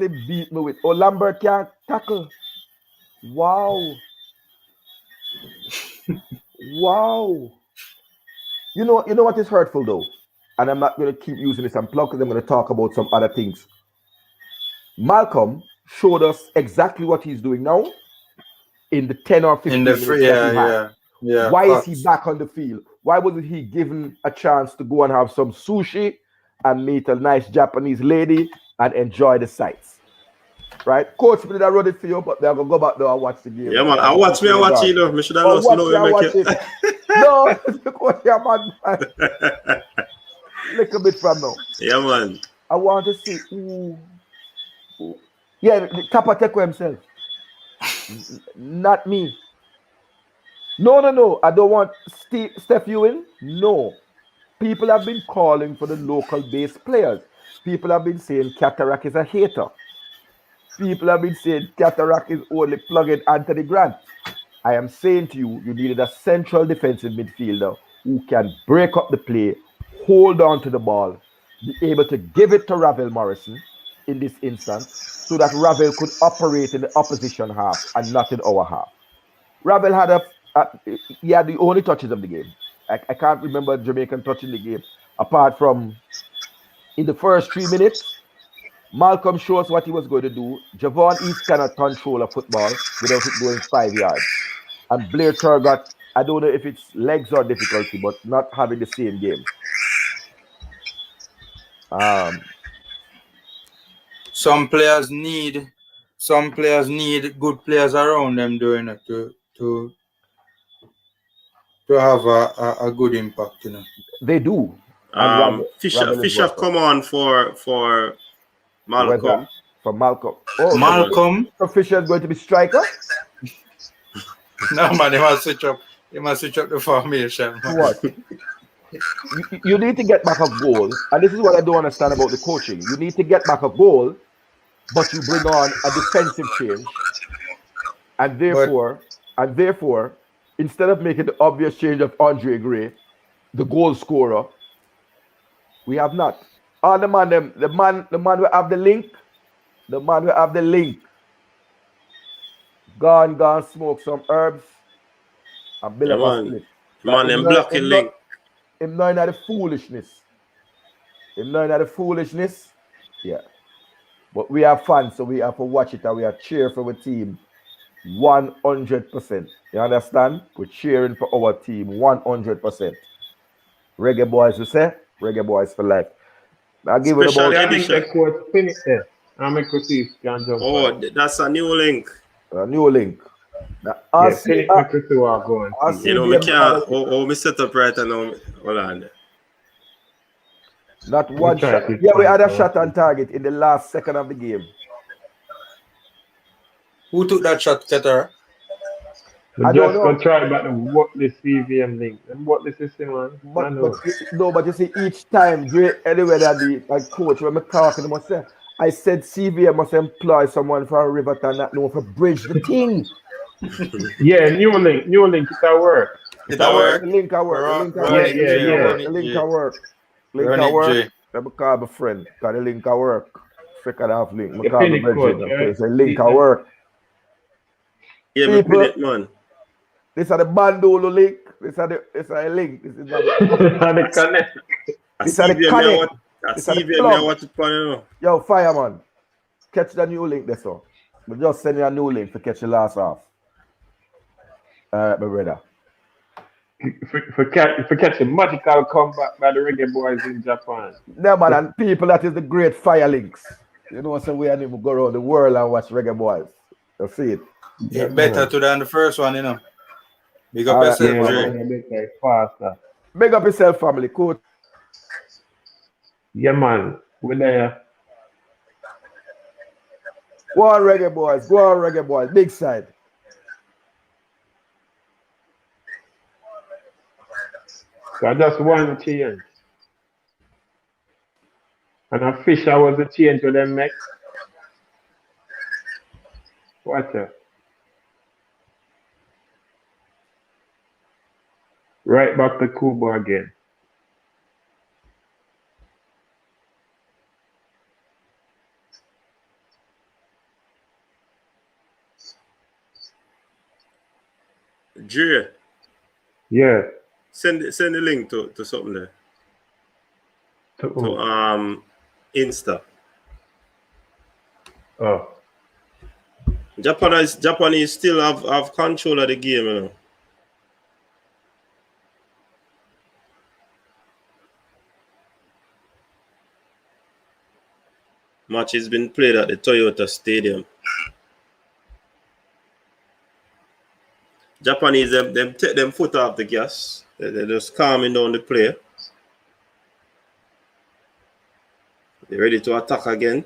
beat me with. Oh, Lambert can't tackle. Wow. Wow. You know what is hurtful though? And I'm not going to keep using this unplugged because I'm going to talk about some other things. Malcolm showed us exactly what he's doing now in the 10 or 15 minutes.
Yeah.
Why is he back on the field? Why wasn't he given a chance to go and have some sushi and meet a nice Japanese lady and enjoy the sights? Right? Coach, we did I run it for you, but they're going to go back there and watch the game.
Yeah, man. I watch it, though. I should have lost
it. No, coach, yeah, man. Little bit from now.
Yeah, man.
I want to see who. Yeah, Kappa Teko himself. Not me. No. I don't want Steph Ewing. No. People have been calling for the local-based players. People have been saying Cataract is a hater. People have been saying Cataract is only plugging Anthony Grant. I am saying to you, you needed a central defensive midfielder who can break up the play, hold on to the ball, be able to give it to Ravel Morrison in this instance, so that Ravel could operate in the opposition half and not in our half. Ravel had he had the only touches of the game. I can't remember Jamaican touching the game apart from in the first 3 minutes. Malcolm shows what he was going to do. Javon East cannot control a football without it going 5 yards. And Blair Turgot, I don't know if it's legs or difficulty, but not having the same game.
Some players need good players around them doing it to have a good impact, you know.
They do.
Fisher come on for Malcolm.
For Malcolm. Oh,
Malcolm.
So Fisher is going to be striker?
No, man, they must switch up the formation. Man.
What? You need to get back a goal, and this is what I don't understand about the coaching. You need to get back a goal, but you bring on a defensive change, and therefore, instead of making the obvious change of Andre Gray, the goal scorer, we have not. Oh, the man will have the link. The man will have the link. Gone, smoke some herbs, and build up a split.
Man, them blocking link.
Him knowing that the foolishness. Yeah. But we are fans, so we have to watch it and we are cheer for our team 100%. You understand? We're cheering for our team 100%. Reggae boys, we say? Reggae boys for life. I'll give it about...
I think the coach finish there. I'll make a see if you can jump on.
That's a new link.
A new link.
You know,
we can't... we set up right now. Hold on.
Not one shot. Yeah, we had a shot on target in the last second of the game.
Who took that shot, Keter?
I don't know. Just try about what the CVM link and what the system man.
But you see, each time, anyway, that the coach, when I'm talking, I said CVM must employ someone for a Riverton that know for bridge the thing.
Yeah, new link, it'll work.
The link will work. Link will work. Let me call my friend, because the link will work. Second half link. I call my friend. The link will work.
Yeah, people, man.
This is the Bandolo link. This is a link. This is not
the connect.
This is the connect. Yo, fireman. Catch the new link there, so. We just send you a new link to catch the last half. My brother.
For catch a magical comeback by the reggae boys in Japan.
Yeah, man, and people, that is the great fire links. You know, so we didn't even go around the world and watch reggae boys. You see it.
Yeah, better to than the first one, you know. Big up yourself,
faster.
Big up yourself, family. Cool.
Yeah, man. We're there.
Go on, reggae boys. Big side.
So I just one change. And a Fisher was the change to them make. Watch it. Right back to Kubo again.
Dre.
Yeah.
Send the link to something there. To Insta.
Oh.
Japanese still have control of the game, you know. Match has been played at the Toyota Stadium. Japanese, them take them foot off the gas. They're just calming down the play. They're ready to attack again.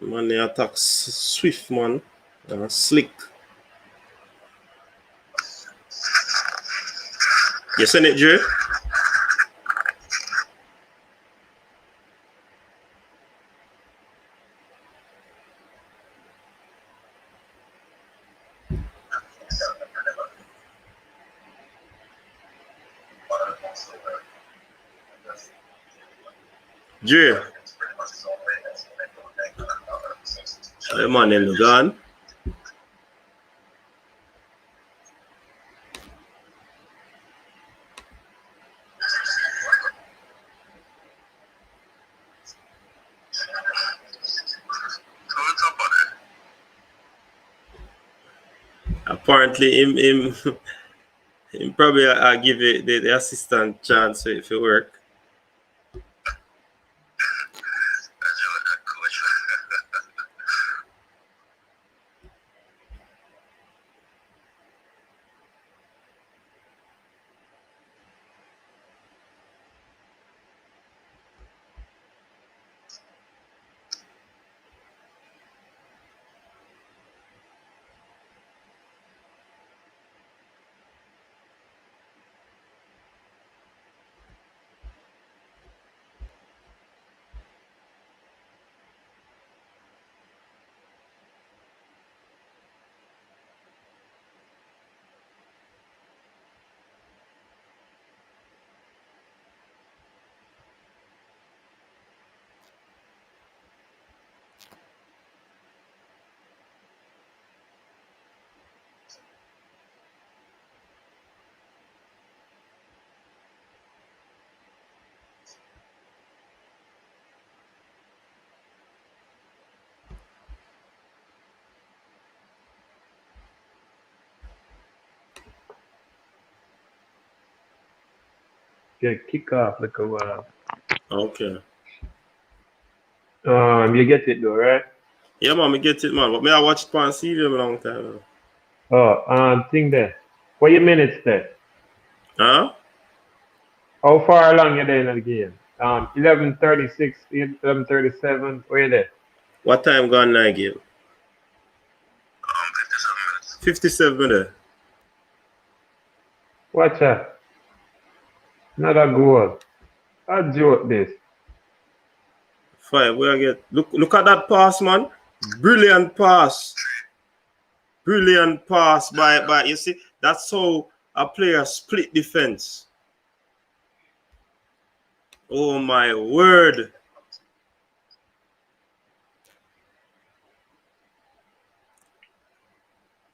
Man, they attack swift, man. Slick. You send it, Dre? Dre. The man in the gun. Apparently, him probably I give it the assistant chance if it work.
Get kick off like a while.
Okay.
You get it though, right?
Yeah, man, me get it, man. But me I watched Pan Stadium a long time now.
Thing there. What your minutes there?
Huh?
How far along you there in the game? 11:36, 11:37. Where you there?
What time gone now game? 57 minutes.
Watch out. Another goal. A joke this.
5. Where I get look at that pass, man. Brilliant pass. Brilliant pass by you see, that's how a player split defense. Oh my word.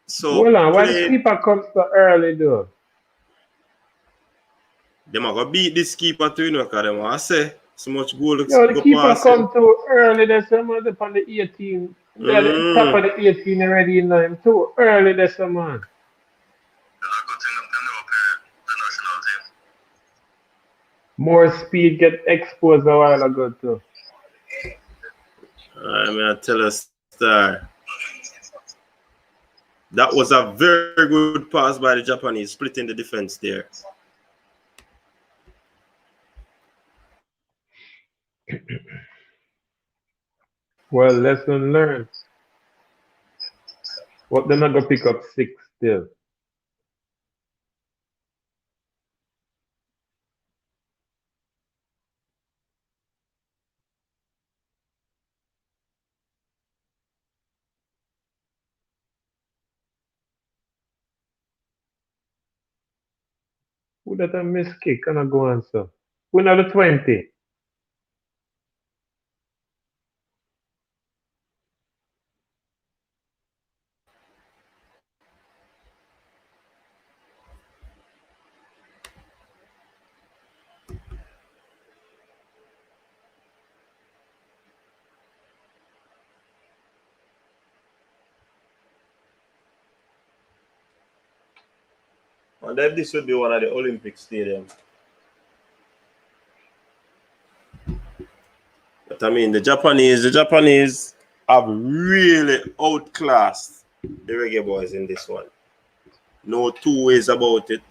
So
Hold on, why the keeper comes so early though?
Them are gonna beat this keeper too, you know, because them want to say so much goal looks
Yo, the
go
keeper
past him.
come too early. There's someone up on the 18. They're at the top of the 18 already in line. Too early, there's someone. More speed get exposed a while ago too.
I'm gonna tell a star. That was a very good pass by the Japanese, splitting the defense there.
Well, lesson learned. What they're not gonna pick up 6 still. Who that a miss kick? Can I go on, sir? Win out the 20.
And then this would be one of the Olympic stadiums. But I mean, the Japanese have really outclassed the Reggae Boys in this one. No two ways about it.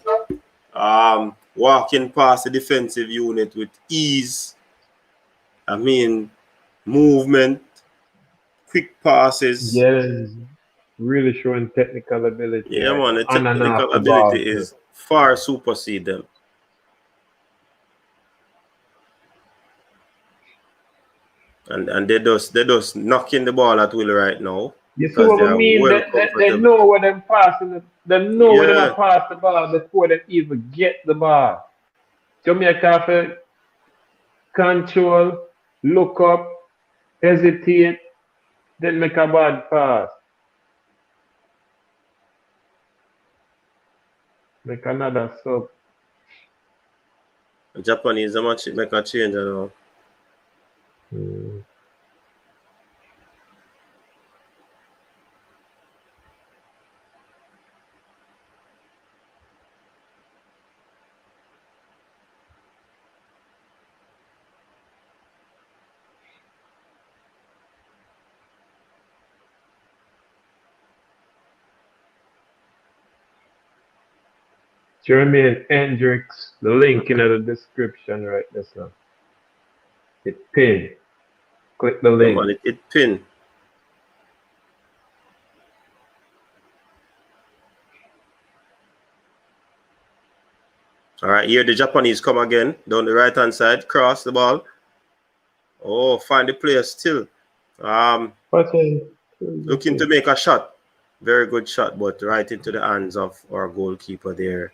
Walking past the defensive unit with ease. I mean, movement, quick passes.
Yeah, really showing technical ability.
Yeah, man, the
on and off
technical
the ball
ability
too.
is far supersede them. And they just knocking the ball at will right now.
You see what I mean? They know where they're passing. They know where they're pass the ball before they even get the ball. Jamaica have to control, look up, hesitate, then make a bad pass. Make another sub.
The Japanese make a change now.
Jermaine Hendricks, the link in the description right there, sir. It pin. Click the link.
Come on, it pin. All right, here the Japanese come again down the right hand side, cross the ball. Oh, find the player still. Looking to make a shot. Very good shot, but right into the hands of our goalkeeper there.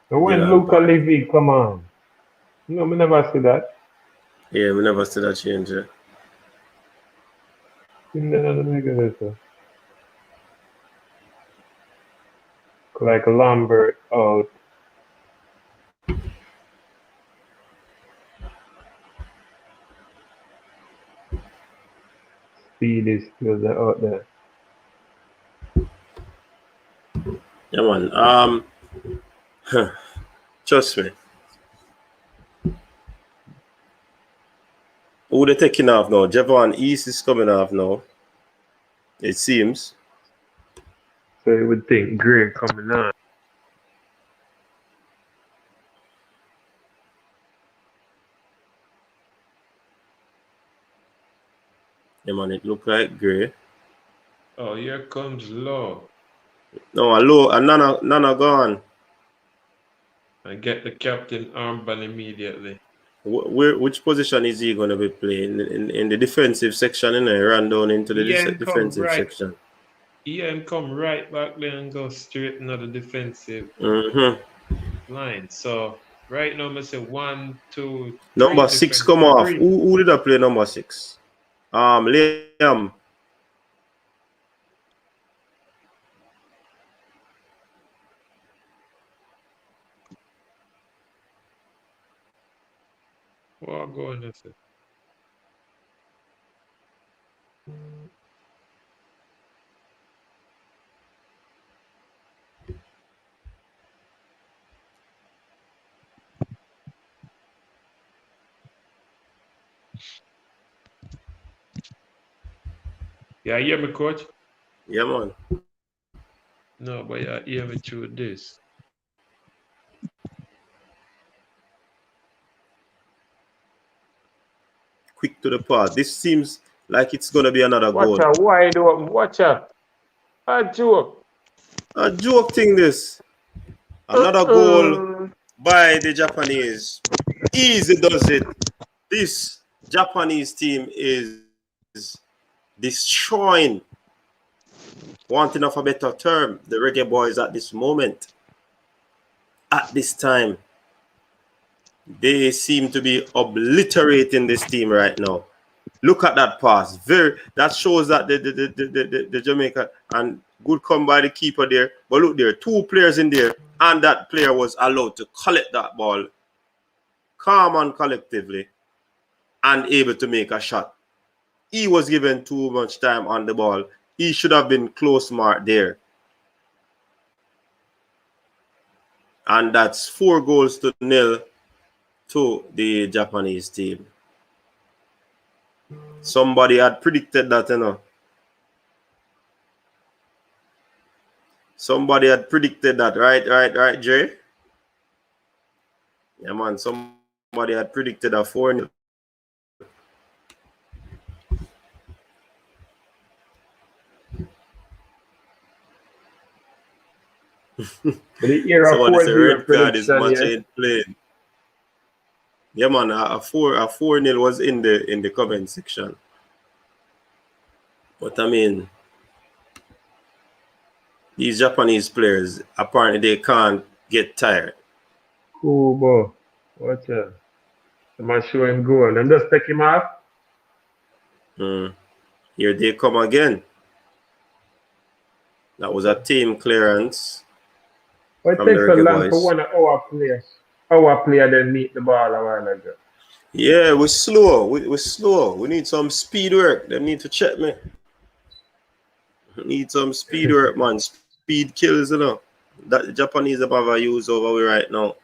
When Luca Levy, come on. No, we never see that.
Yeah, we never see that change.
Like Lambert out. Speed is still out there.
Yeah, man. Trust me. Who they taking off now? Javon East is coming off now. It seems.
So you would think Gray coming on.
Yeah, man, it look like Gray.
Oh, here comes Law.
No, Low and Nana gone.
I get the captain armband immediately.
Which position is he going to be playing? In the defensive section, and run down into the defensive section.
Ian come right back there and go straight into the defensive line. So right now, I say 1, 2, 3.
Number 6 come off. Who did I play number 6? Liam.
What going on? Yeah, you hear me, coach?
Yeah, man.
No, but you hear me through this.
Quick to the pass. This seems like it's going to be another goal.
Watch out, wide open. Watch out. A joke.
A joke thing, this. Another goal by the Japanese. Easy does it. This Japanese team is destroying, wanting of a better term, the Reggae Boys at this moment. At this time. They seem to be obliterating this team right now. Look at that pass. That shows that the Jamaica, and good come by the keeper there. But look there, 2 players in there, and that player was allowed to collect that ball calm and collectively and able to make a shot. He was given too much time on the ball. He should have been close mark there. And that's 4-0 to the Japanese team. Somebody had predicted that, you know. Somebody had predicted that, right, Jay? Yeah, man, somebody had predicted a 4-0. Somebody said red card is much ain't playing. Yeah, man, a 4-0 was in the comment section. But I mean, these Japanese players, apparently they can't get tired.
Cool, boy. Watch out. I'm not sure him go. Them just take him off.
Here they come again. That was a team clearance.
It takes so long for one of our player then meet the ball a while ago.
Yeah, we're slow. We're slow. We need some speed work. They need to check me. Need some speed work, man. Speed kills, you know. That the Japanese have a use over we right now.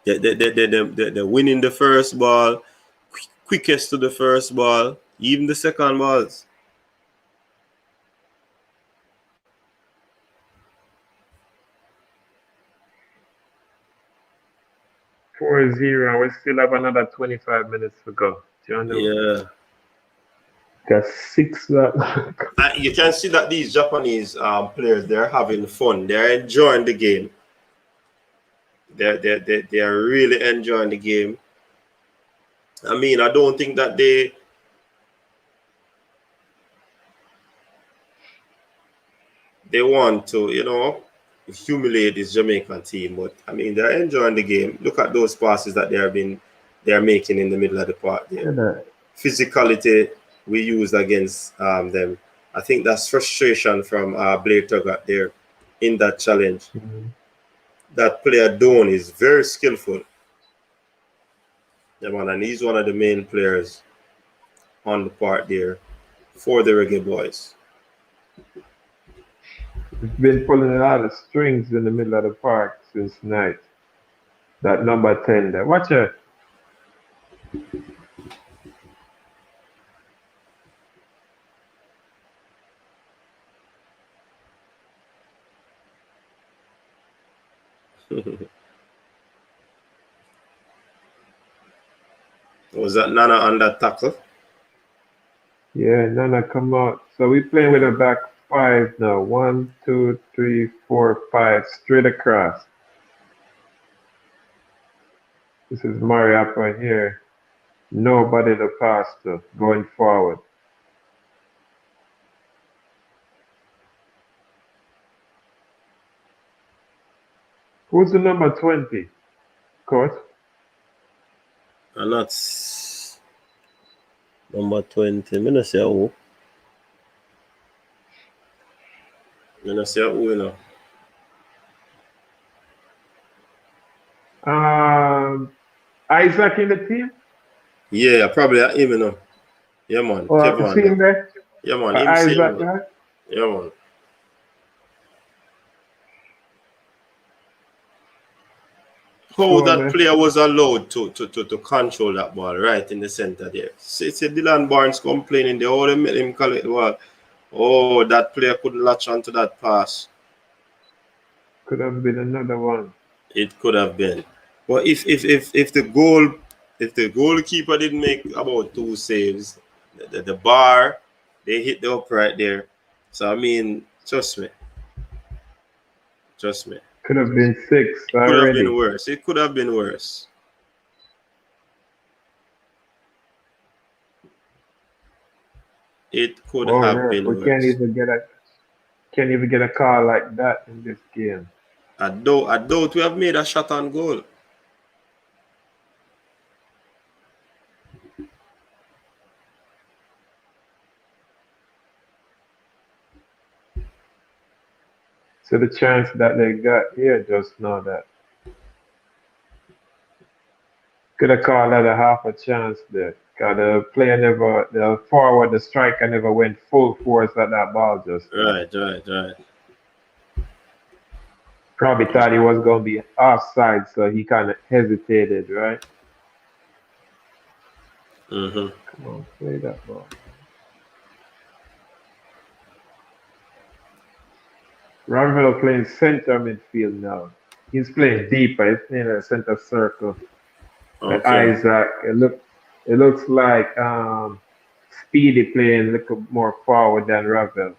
They're winning the first ball, quickest to the first ball, even the second balls.
4-0. We still have another 25 minutes to go. Do you know?
Yeah.
Got 6.
You can see that these Japanese players, they're having fun. They're enjoying the game. They are really enjoying the game. I mean, I don't think that they want to, humiliate this Jamaican team, but I mean, they're enjoying the game. Look at those passes that they are making in the middle of the park there.
Yeah.
Physicality we used against them. I think that's frustration from Blair Tuggat there in that challenge.
Mm-hmm.
That player Don is very skillful. Yeah, man, and he's one of the main players on the part there for the Reggae Boys.
It's been pulling a lot of strings in the middle of the park since night. That number 10 there. Watch it.
Was that Nana on that tackle?
Yeah, Nana come out. So we playing with a back 5 now. 1, 2, 3, 4, 5. Straight across. This is Mariappa here. Nobody to pass to going forward. Who's the number 20, coach?
And that's number 20. I'm not say who. I'm not say who, you
know. Isaac in the team?
Yeah, probably him, you know. Yeah, man.
Kevin. Team there?
Yeah, man.
Isaac there?
Yeah, man. How that player was allowed to control that ball right in the center there. See Dylan Barnes complaining there. Oh, they made him collect the ball. Oh, that player couldn't latch onto that pass.
Could have been another one.
It could have been. But if the goalkeeper didn't make about 2 saves, the bar, they hit the upright there. So I mean, trust me.
Could have been 6 already.
Could have been worse. It could have been worse. It could have been worse.
We can't even get a call like that in this game.
I doubt we have made a shot on goal.
So the chance that they got here just now that could have called that a half a chance there. Cause the forward, the striker never went full force at that ball just now.
Right.
Probably thought he was going to be offside, so he kind of hesitated, right?
Mm-hmm.
Come on, play that ball. Ravel playing center midfield now. He's playing deeper. He's playing in a center circle. Okay. Isaac, it looks like Speedy playing a little more forward than Ravel.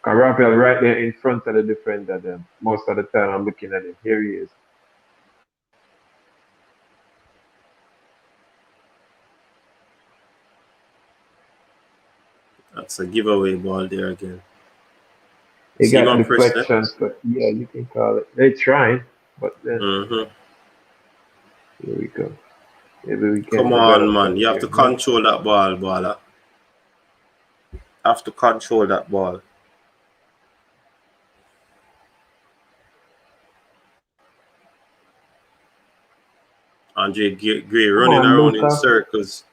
Ravel right there in front of the defender then. Most of the time I'm looking at him. Here he is.
That's a giveaway ball there again.
They got deflections, but yeah, you can call it. They're trying, but then here we go. Maybe we can.
Come on, man. You have to control that ball, baller. Have to control that ball. Andre Gray running around in circles.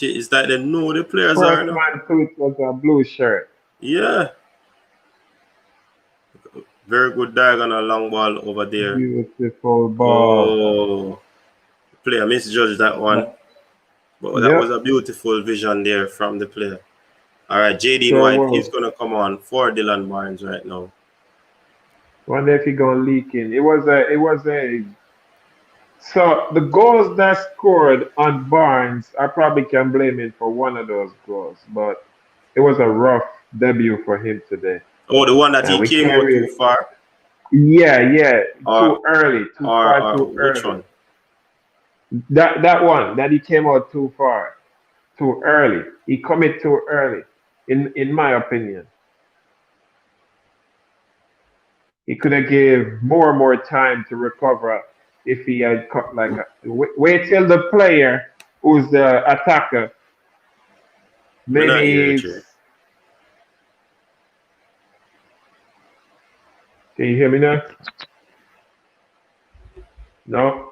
It's like they know the players are.
First man to it was a blue shirt.
Yeah. Very good diagonal long ball over there.
Beautiful ball.
Oh, player misjudged that one. But that was a beautiful vision there from the player. All right, JD
Sure
White is
will.
going to come on for Dylan Barnes right now.
Wonder if he gonna leak in. It was a so the goals that scored on Barnes, I probably can blame him for one of those goals, but it was a rough debut for him today.
Oh, the one that
And
he
we
came
can't
out too
really.
far?
Yeah, too
Or,
early, too far, too
which
early.
one?
That one that he came out too far, too early. He committed too early, in my opinion. He could have gave more time to recover if he had cut wait till the player who's the attacker.
Me not hear
Maybe
it,
it's, can you hear me now? No?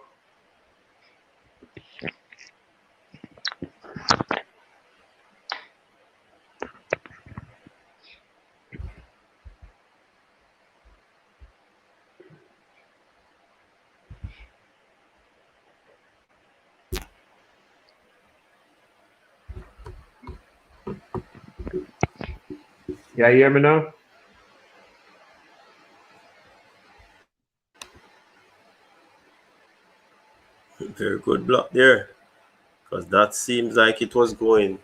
Yeah, you hear me now?
Very good block there. Because that seems like it was going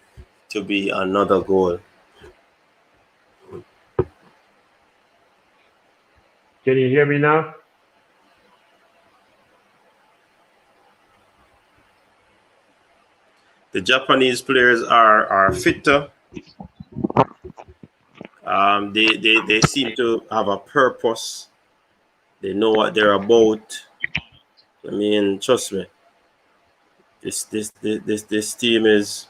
to be another goal.
Can you hear me now?
The Japanese players are fitter. They seem to have a purpose. They know what they're about. I mean, trust me. This team is.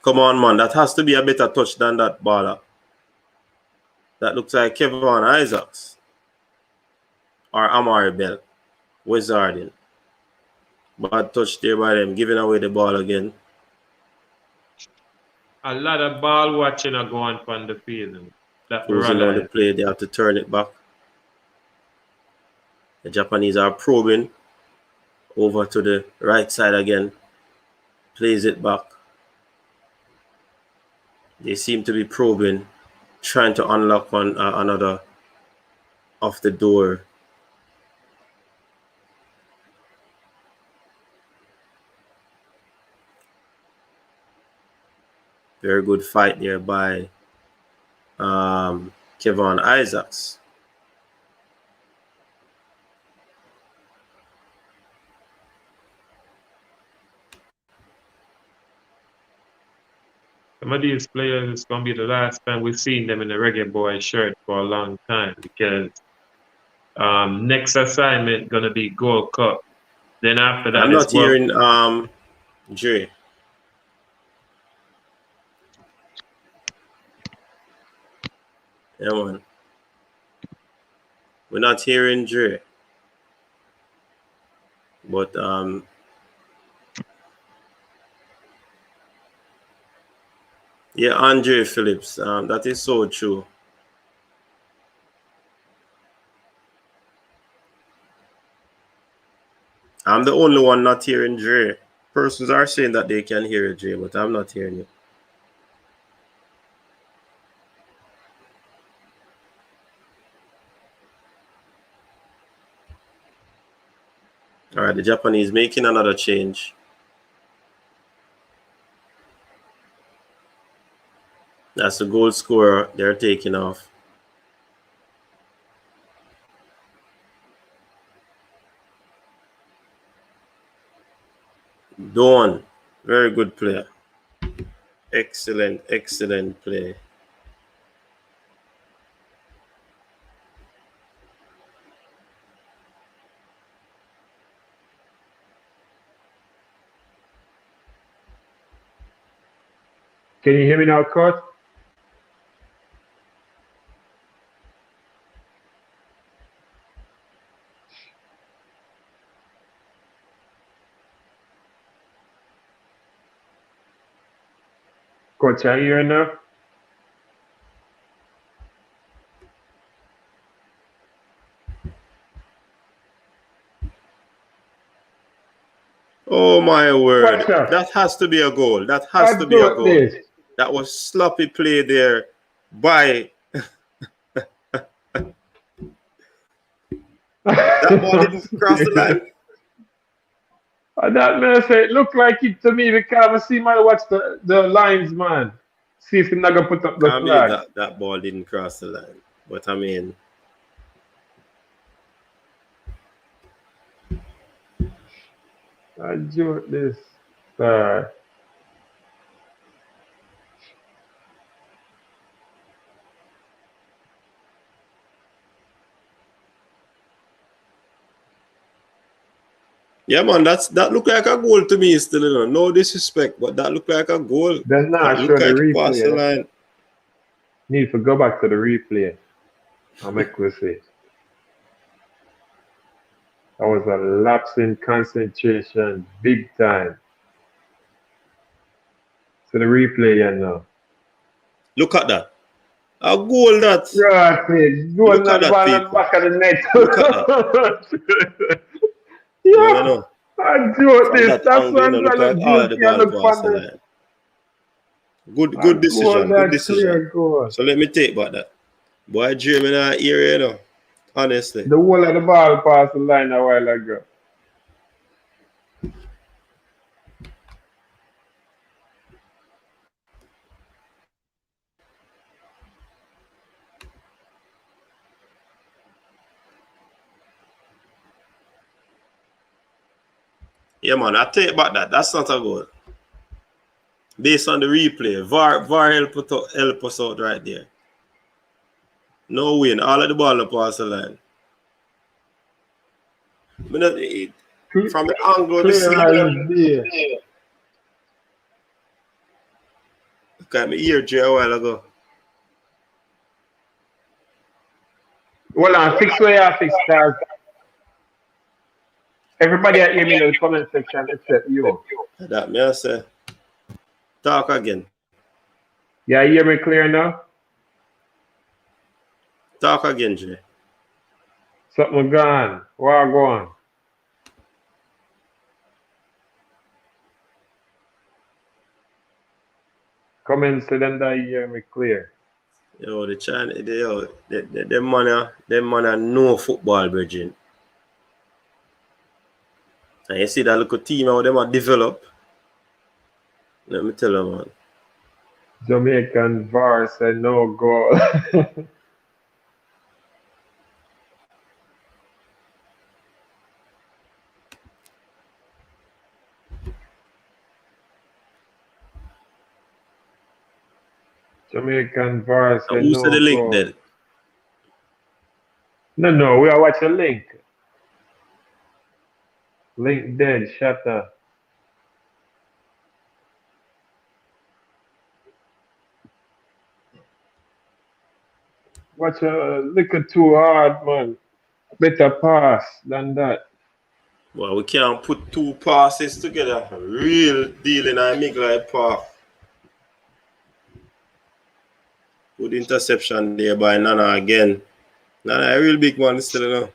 Come on, man. That has to be a better touch than that baller. That looks like Kevin Isaacs or Amari Bell. Wizarding. Bad touch there by them, giving away the ball again.
A lot of ball watching are going on the field. That
Cruising on the play, they have to turn it back. The Japanese are probing over to the right side again. Plays it back. They seem to be probing, trying to unlock another off the door. Very good fight there by Kevin Isaacs.
Some of these players, it's going to be the last time we've seen them in a Reggae Boy shirt for a long time because next assignment going to be Gold Cup. Then after that
I'm
is
not
World.
hearing Dre. Yeah, man. We're not hearing Dre. But yeah, Andre Phillips. That is so true. I'm the only one not hearing Dre. Persons are saying that they can hear Dre, but I'm not hearing it. All right, the Japanese making another change. That's the goal scorer they're taking off. Dawn, very good player. Excellent play.
Can you hear me now, Kurt? Coach, are you here now?
Oh my word.
Watch that.
That has to be a goal. That has to be a goal.
This.
That was sloppy play there by that ball didn't cross the line.
That man say it looked like it to me because I see man watch the lines, man. See if he's not gonna put up the
Can't believe
flag.
that ball didn't cross the line. But I mean,
I joke this.
yeah, man, that looked like a goal to me still, you know. No disrespect, but that looked like a goal.
That's not
That
show
looked
the
like it passed the
replay.
line.
Need to go back to the replay. I'll make we see. That was a lapse in concentration, big time. So the replay, you know.
Look at that. A goal that.
Right, goal
Look at
not
that,
ball
people.
back of the net.
Look at that.
Yeah,
No, you know.
I do
From
this.
that
That's
angle,
why
you
I'm
know, look
gonna
like all of the
guilty and
ball
look
passed the
for
line. Good
the
decision.
goal.
Good
That
decision.
clear goal.
So let me take back that. Boy, dream in our ear, you know. Honestly.
The whole of the ball passed the line a while ago.
Yeah, man, I take back that. That's not a goal. Based on the replay, VAR help us out right there. No win. All of the ball pass the line. From the angle, we see it. Look at me ear Jay a while ago.
Well, I fix where I fix cars. Everybody hear me in the comment section except you.
That me I say. Talk again.
Yeah, hear me clear now?
Talk again, Jay.
Something gone. Where I going? Comment say them that hear me clear.
Yo, them man are no football, Virgin. And you see that little team how them are develop. Let me tell you, man.
Jamaican VAR said no goal. Jamaican VAR said
Who
no
said the link
goal.
then?
No, we are watching link. Link dead, shut up. Watch a little too hard, man. Better pass than that.
Well, we can't put two passes together. Real deal in a Miglai Park. Good interception there by Nana again. Nana, a real big man still, you know.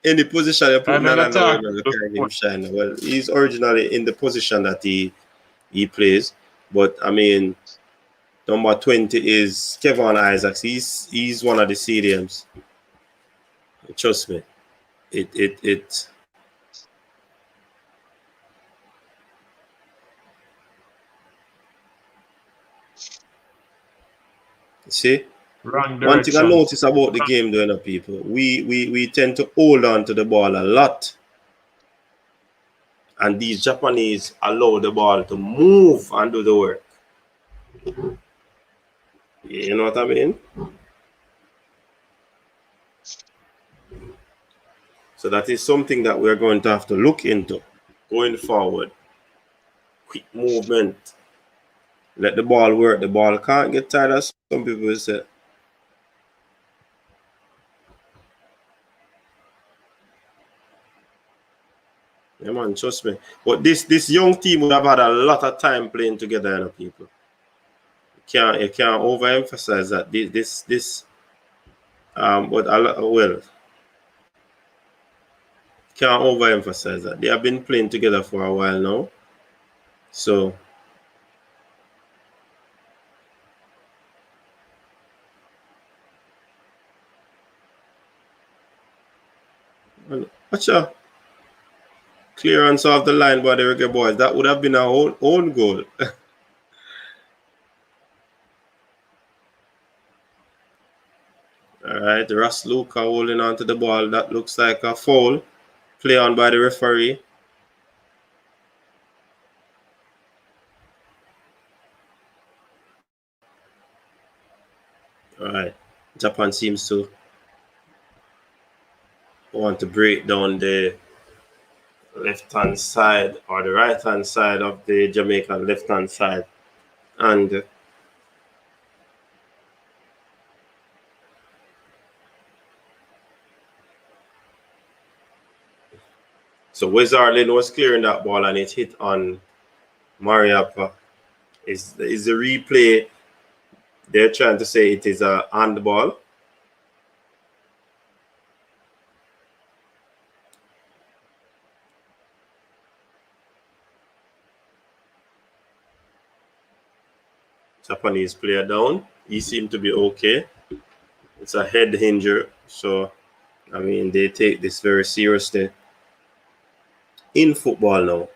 Any position you put Nana, you can't give him shine. Well, he's originally in the position that he plays. But, I mean, number 20 is Kevin Isaacs. He's one of the CDMs. Trust me. It see? One thing I notice about the game, though, people, we tend to hold on to the ball a lot. And these Japanese allow the ball to move and do the work. You know what I mean? So that is something that we're going to have to look into going forward. Quick movement. Let the ball work. The ball can't get tired, as some people say. Yeah, man, trust me. But this young team would have had a lot of time playing together, you know, people. You can't overemphasize that. But well, can't overemphasize that. They have been playing together for a while now. So watch out. Clearance off the line by the Reggae Boys. That would have been our own goal. All right, Ross Luca holding on to the ball. That looks like a foul. Play on by the referee. All right, Japan seems to want to break down the left-hand side or the right-hand side of the Jamaican left-hand side. And so Wizardlin was clearing that ball and it hit on Mariappa. Is the replay, they're trying to say it is a handball. Japanese player down. He seemed to be okay. It's a head injury. So, I mean, they take this very seriously in football now.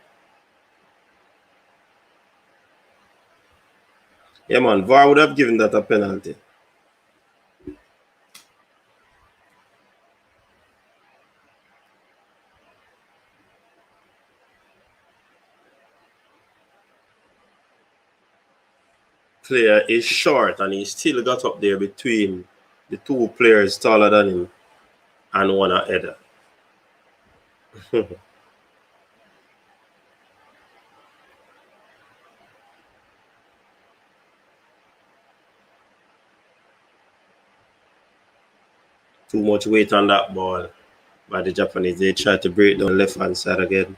Yeah, man, VAR would have given that a penalty. Player is short and he still got up there between the two players taller than him and one a header. Too much weight on that ball by the Japanese. They try to break down left hand side again.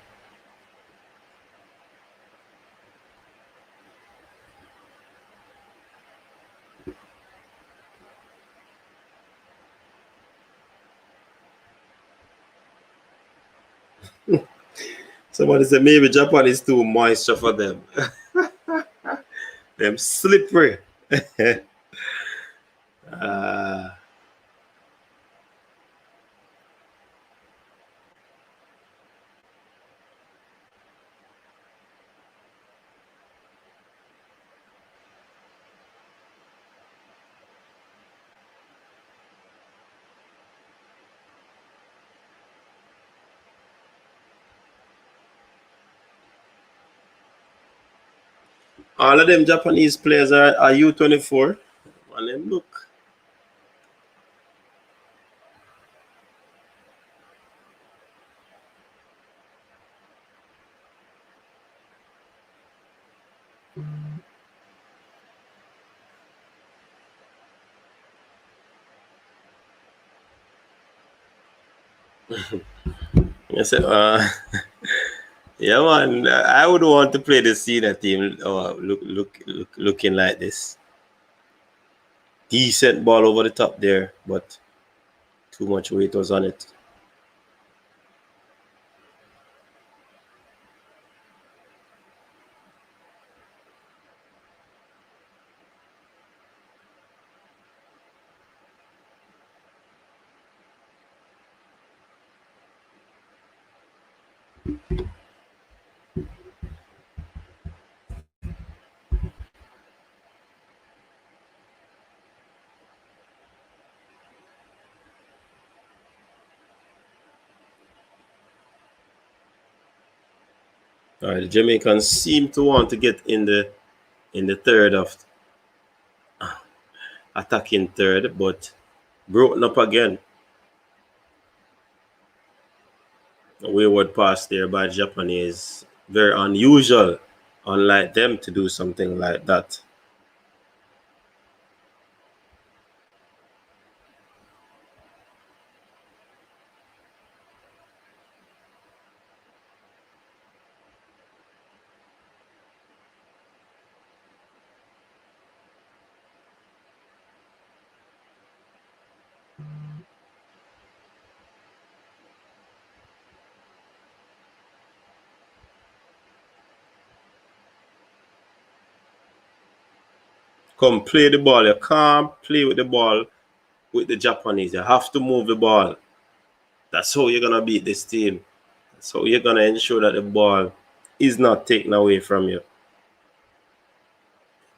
Somebody said maybe Japan is too moisture for them. Them slippery. All of them Japanese players are U23. And them look. Yes, yeah, man. I would want to play the senior team. Looking like this. Decent ball over the top there, but too much weight was on it. All right, the Jamaicans seem to want to get in the third of attacking third, but broken up again. A wayward pass there by Japanese. Very unusual, unlike them to do something like that. Come play the ball. You can't play with the ball with the Japanese. You have to move the ball. That's how you're going to beat this team. That's how you're going to ensure that the ball is not taken away from you.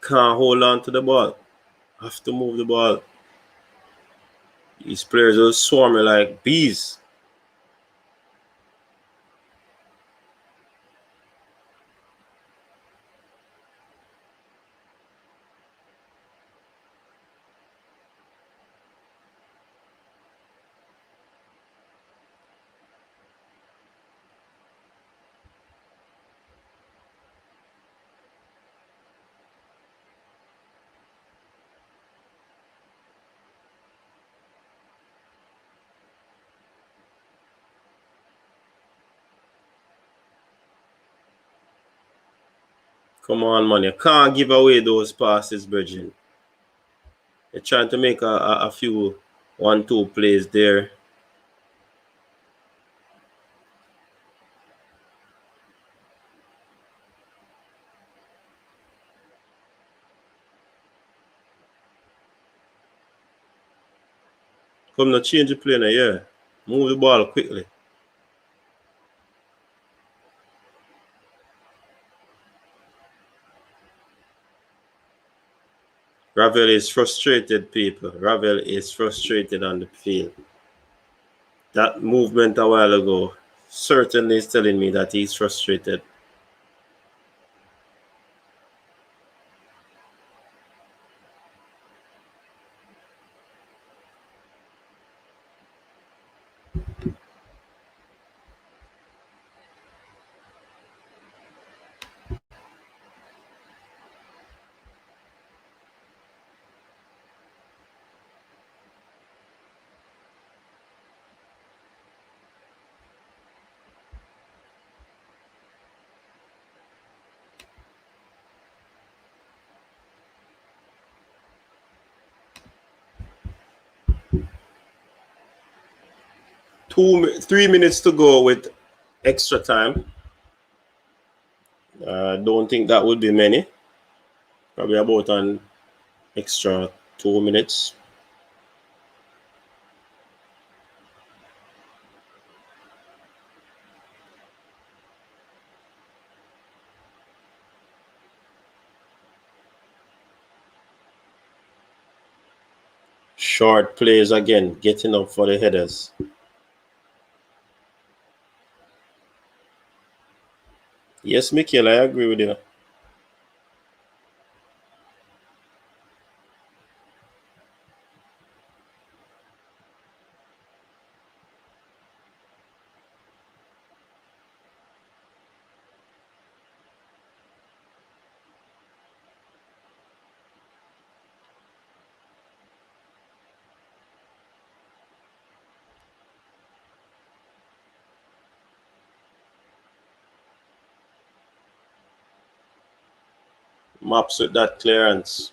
Can't hold on to the ball. Have to move the ball. These players will swarm you like bees. Come on, man. You can't give away those passes, Bridget. You're trying to make a few 1-2 plays there. Come now, change the play now, yeah. Move the ball quickly. Ravel is frustrated, people. Ravel is frustrated on the field. That movement a while ago certainly is telling me that he's frustrated. Three minutes to go with extra time. Don't think that would be many. Probably about an extra 2 minutes. Short plays again, getting up for the headers. Yes, Michael, I agree with you. Maps with that clearance.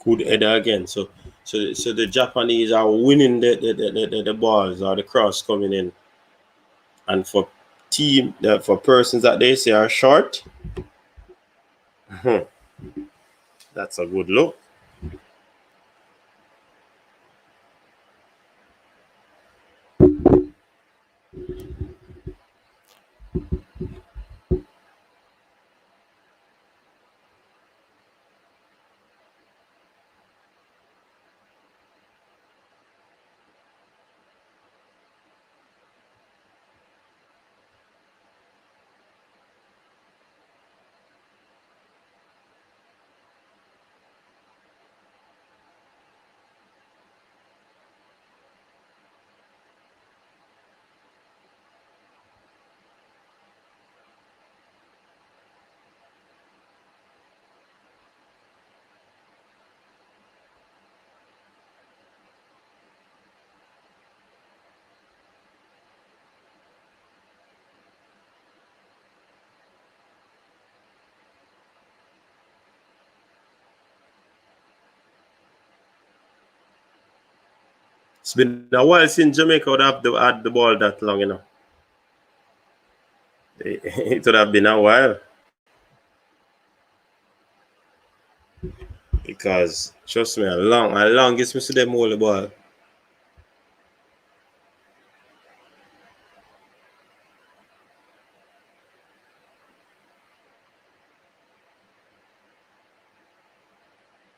Good header again. So the Japanese are winning the balls or the cross coming in. And for persons that they say are short, that's a good look. It's been a while since Jamaica would have had the ball that long, you know. It would have been a while. Because, trust me, a long gets me to them hold the ball.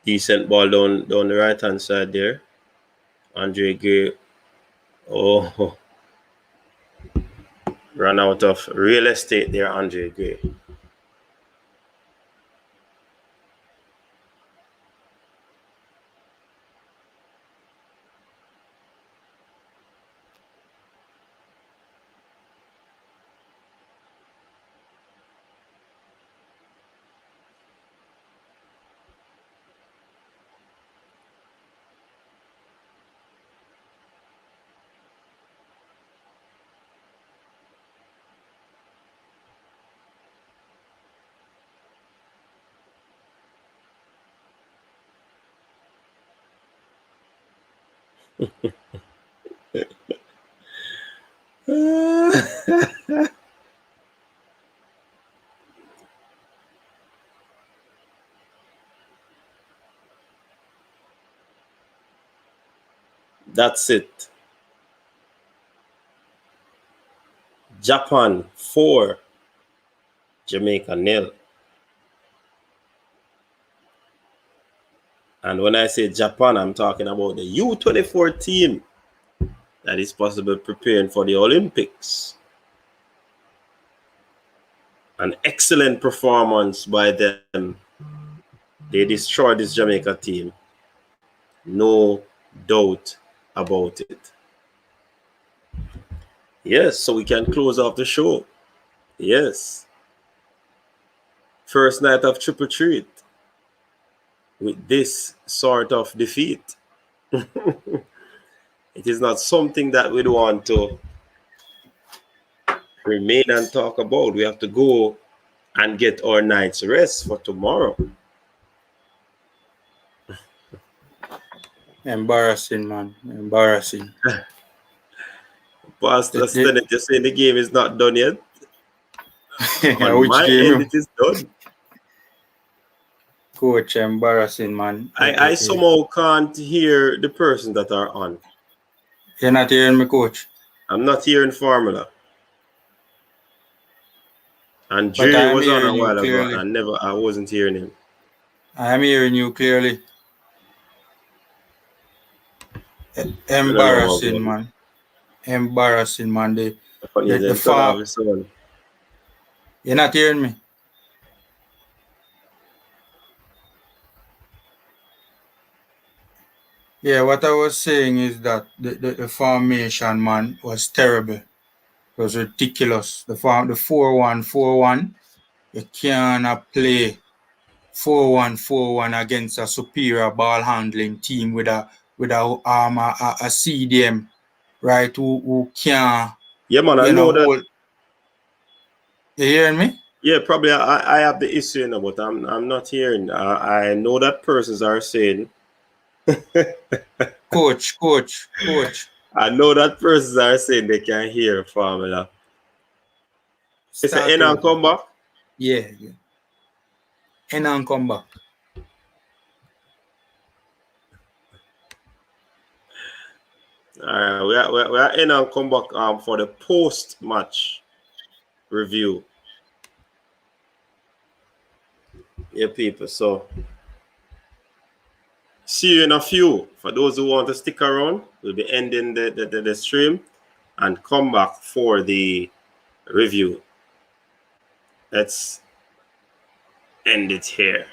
Decent ball down the right-hand side there. Andre Gray. Oh, ran out of real estate there, Andre Gray. That's it. Japan 4, Jamaica 0. And when I say Japan, I'm talking about the U24 team that is possibly preparing for the Olympics. An excellent performance by them. They destroyed this Jamaica team. No doubt about it. Yes, so we can close off the show. Yes. First night of triple treat with this sort of defeat. It is not something that we'd want to remain and talk about. We have to go and get our night's rest for tomorrow.
Embarrassing, man. Embarrassing.
Pastor Stennett, you're saying the game is not done yet?
On my end,
it is done.
Coach, embarrassing, man.
I somehow can't hear the person that are on.
You're not hearing me, Coach?
I'm not hearing Formula. And Dre was on a while ago, and I wasn't hearing him.
I'm hearing you clearly. Embarrassing, man. Embarrassing, man. The farm. You're not hearing me? Yeah, what I was saying is that the formation, man, was terrible. It was ridiculous. The 4-1-4-1, you cannot play 4-1-4-1 against a superior ball handling team with a CDM, right? Who can.
Yeah, man, I know that.
You hearing me?
Yeah, probably I have the issue, you know, but I'm not hearing. I know that persons are saying.
Coach.
I know that persons are saying they can hear Formula. It's an end and come back?
Yeah. End and come back.
All right, we are in and come back for the post-match review. Yeah, people. So, see you in a few. For those who want to stick around, we'll be ending the stream and come back for the review. Let's end it here.